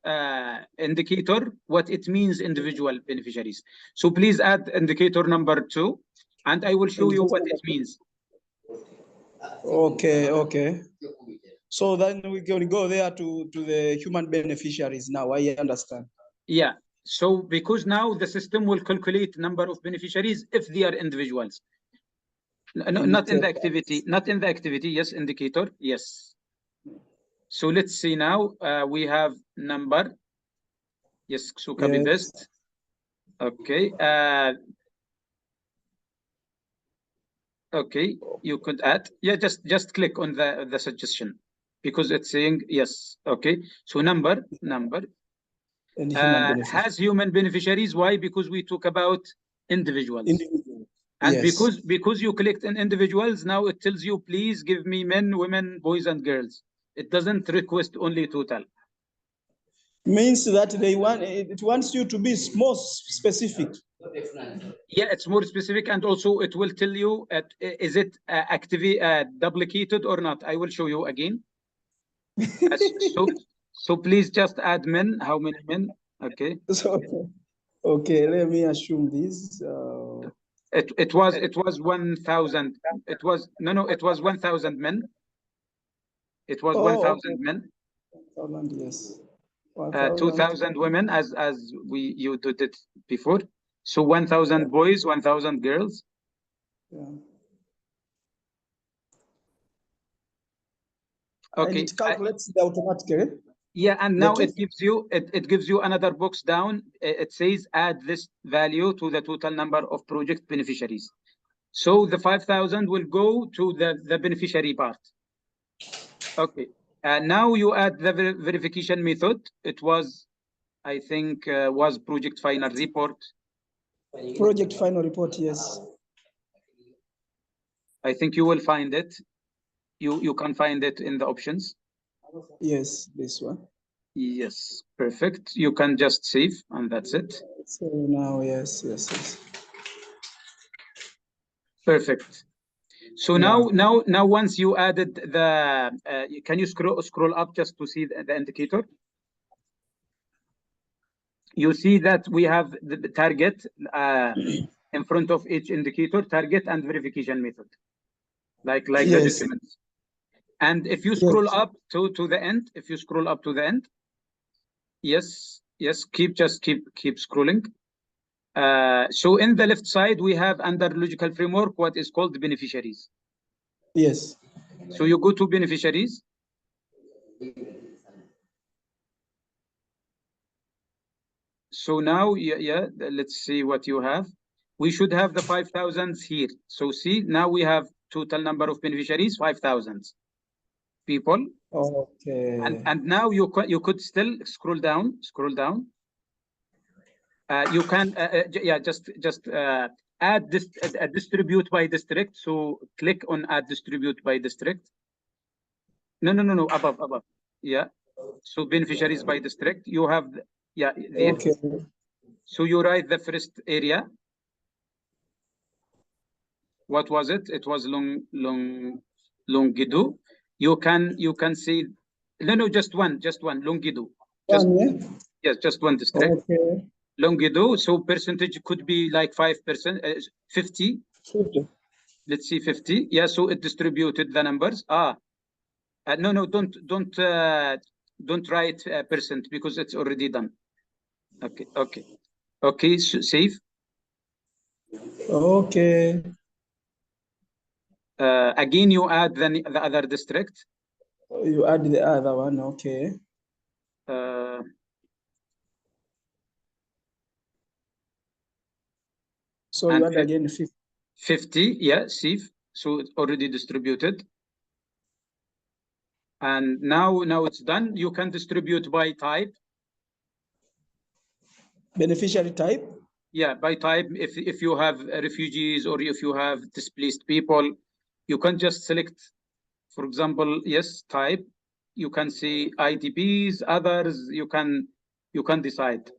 Speaker 1: indicator what it means individual beneficiaries. So please add indicator number 2, and I will show you what it means.
Speaker 3: Okay. Okay. So then we can go there to the human beneficiaries now. I understand.
Speaker 1: Yeah. So because now the system will calculate number of beneficiaries if they are individuals. No, not in the activity. Not in the activity. Yes, indicator. Yes. So let's see now. We have number. Yes. So copy paste. Okay. Okay. You could add. Yeah. Just click on the suggestion, because it's saying yes. Okay. So number. Has human beneficiaries. Why? Because we talk about individuals. And because you clicked on individuals, now it tells you, please give me men, women, boys, and girls. It doesn't request only total.
Speaker 3: Means that it wants you to be more specific.
Speaker 1: Yeah, it's more specific, and also it will tell you is it duplicated or not. I will show you again. So please just add men. How many men? Okay.
Speaker 3: Okay, let me assume this.
Speaker 1: It was 1,000. It was it was 1,000 men. It was 1,000 men.
Speaker 3: 1,000, yes.
Speaker 1: 2,000 women, as you did it before. So 1,000 boys, 1,000 girls.
Speaker 3: Yeah.
Speaker 1: Okay.
Speaker 3: And it calculates the automatically.
Speaker 1: Yeah, and now it gives you another box down. It says add this value to the total number of project beneficiaries. So the 5,000 will go to the beneficiary part. Okay. Now you add the verification method. It was, I think, was project final report.
Speaker 3: Project final report, yes.
Speaker 1: I think you will find it. You can find it in the options.
Speaker 3: Yes, this one.
Speaker 1: Yes, perfect. You can just save, and that's it.
Speaker 3: So now, yes.
Speaker 1: Perfect. So now once you added the, can you scroll up just to see the indicator? You see that we have the target in front of each indicator, target and verification method, like the documents. And if you scroll up to the end, if you scroll up to the end, yes, keep scrolling. So in the left side, we have under logical framework what is called beneficiaries.
Speaker 3: Yes.
Speaker 1: So you go to beneficiaries. So now, let's see what you have. We should have the 5,000 here. So see, now we have total number of beneficiaries, 5,000 people.
Speaker 3: Okay.
Speaker 1: And now you could still scroll down. You can just add this distribute by district. So click on add distribute by district. No, above. Yeah. So beneficiaries by district. You have there.
Speaker 3: Okay.
Speaker 1: So you write the first area. What was it? It was Longido. You can see. No, just one Longido. Yes, just one district.
Speaker 3: Okay.
Speaker 1: Longido. So percentage could be like 5%, 50.
Speaker 3: 50.
Speaker 1: Let's see, 50. Yeah. So it distributed the numbers. No, don't write percent because it's already done. Okay. So save.
Speaker 3: Okay.
Speaker 1: Again, you add the other district.
Speaker 3: You add the other one, okay. So you add again 50.
Speaker 1: 50, yeah, save. So it's already distributed. And now it's done. You can distribute by type.
Speaker 3: Beneficiary type?
Speaker 1: Yeah, by type. If you have refugees or if you have displaced people, you can just select, for example, yes, type. You can see IDPs, others. You can decide.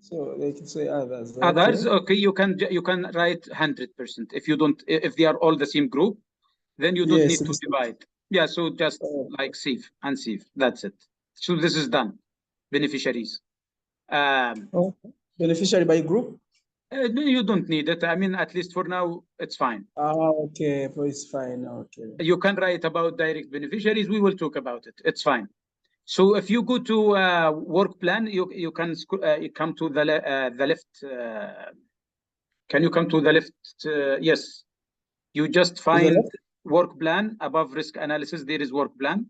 Speaker 3: So they can say others.
Speaker 1: Others, okay. You can write 100%. If they are all the same group, then you don't need to divide. Yeah, so just like save and save. That's it. So this is done. Beneficiaries.
Speaker 3: Beneficiary by group?
Speaker 1: No, you don't need it. I mean, at least for now, it's fine.
Speaker 3: Okay, it's fine. Okay.
Speaker 1: You can write about direct beneficiaries. We will talk about it. It's fine. So if you go to work plan, you can come to the left. Can you come to the left? Yes. You just find work plan above risk analysis. There is work plan.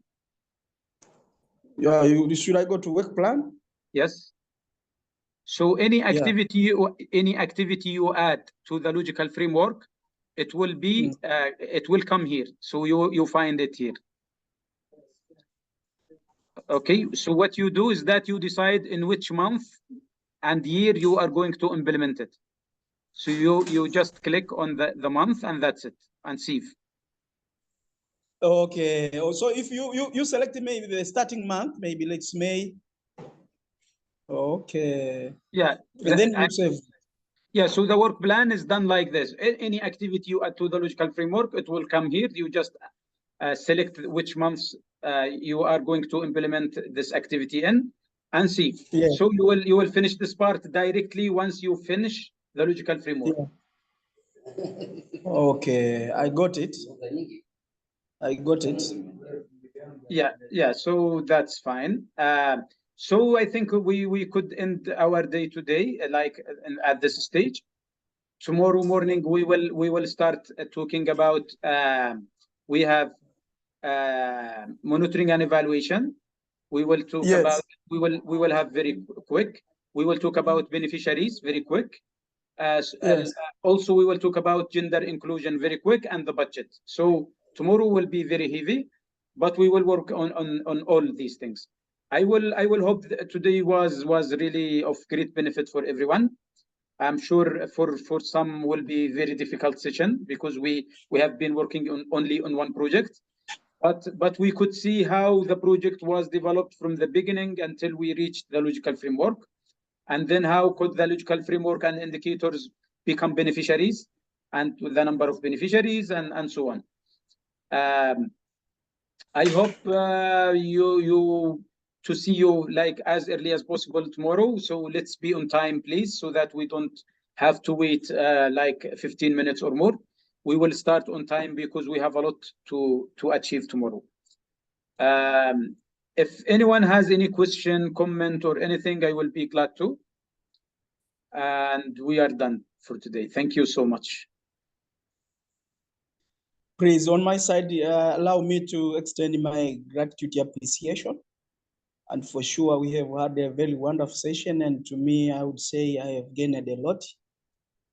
Speaker 3: Yeah, should I go to work plan?
Speaker 1: Yes. So any activity you add to the logical framework, it will be it will come here. So you find it here. Okay. So what you do is that you decide in which month and year you are going to implement it. So you just click on the month and that's it, and save.
Speaker 3: Okay. So if you select maybe the starting month, maybe let's May. Okay.
Speaker 1: Yeah.
Speaker 3: And then you save.
Speaker 1: Yeah, so the work plan is done like this. Any activity you add to the logical framework, it will come here. You just select which months you are going to implement this activity in and see. Yeah. So you will finish this part directly once you finish the logical framework.
Speaker 3: Okay, I got it. I got it.
Speaker 1: Yeah, so that's fine. So I think we could end our day today, at this stage. Tomorrow morning we will start talking about we have monitoring and evaluation. We will talk about we will have very quick. We will talk about beneficiaries very quick. Also, we will talk about gender inclusion very quick and the budget. So tomorrow will be very heavy, but we will work on all these things. I will hope that today was really of great benefit for everyone. I'm sure for some will be very difficult session because we have been working only on one project, but we could see how the project was developed from the beginning until we reached the logical framework, and then how could the logical framework and indicators become beneficiaries, and the number of beneficiaries, and so on. I hope you to see you like as early as possible tomorrow. So let's be on time, please, so that we don't have to wait like 15 minutes or more. We will start on time because we have a lot to achieve tomorrow. If anyone has any question, comment, or anything, I will be glad to. And we are done for today. Thank you so much.
Speaker 3: Please, on my side, allow me to extend my gratitude and appreciation. And for sure, we have had a very wonderful session. And to me, I would say I have gained a lot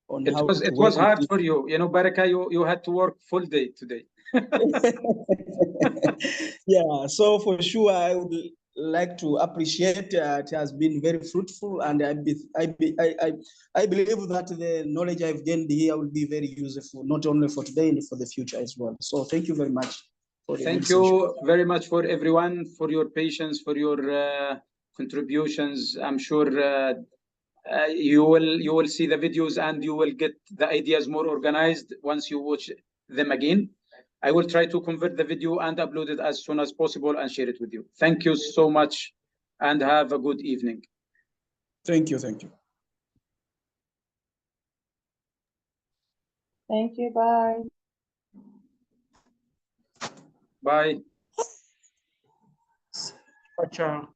Speaker 3: on how
Speaker 1: it was hard for you. You know, Baraka, you had to work full day today.
Speaker 3: Yeah, so for sure, I would like to appreciate it has been very fruitful, and I believe that the knowledge I've gained here will be very useful, not only for today and for the future as well. So thank you very much.
Speaker 1: Thank you very much for everyone, for your patience, for your contributions. I'm sure you will see the videos and you will get the ideas more organized once you watch them again. I will try to convert the video and upload it as soon as possible and share it with you. Thank you so much and have a good evening.
Speaker 3: Thank you. Thank you.
Speaker 7: Thank you. Bye.
Speaker 1: Bye.
Speaker 2: Ciao.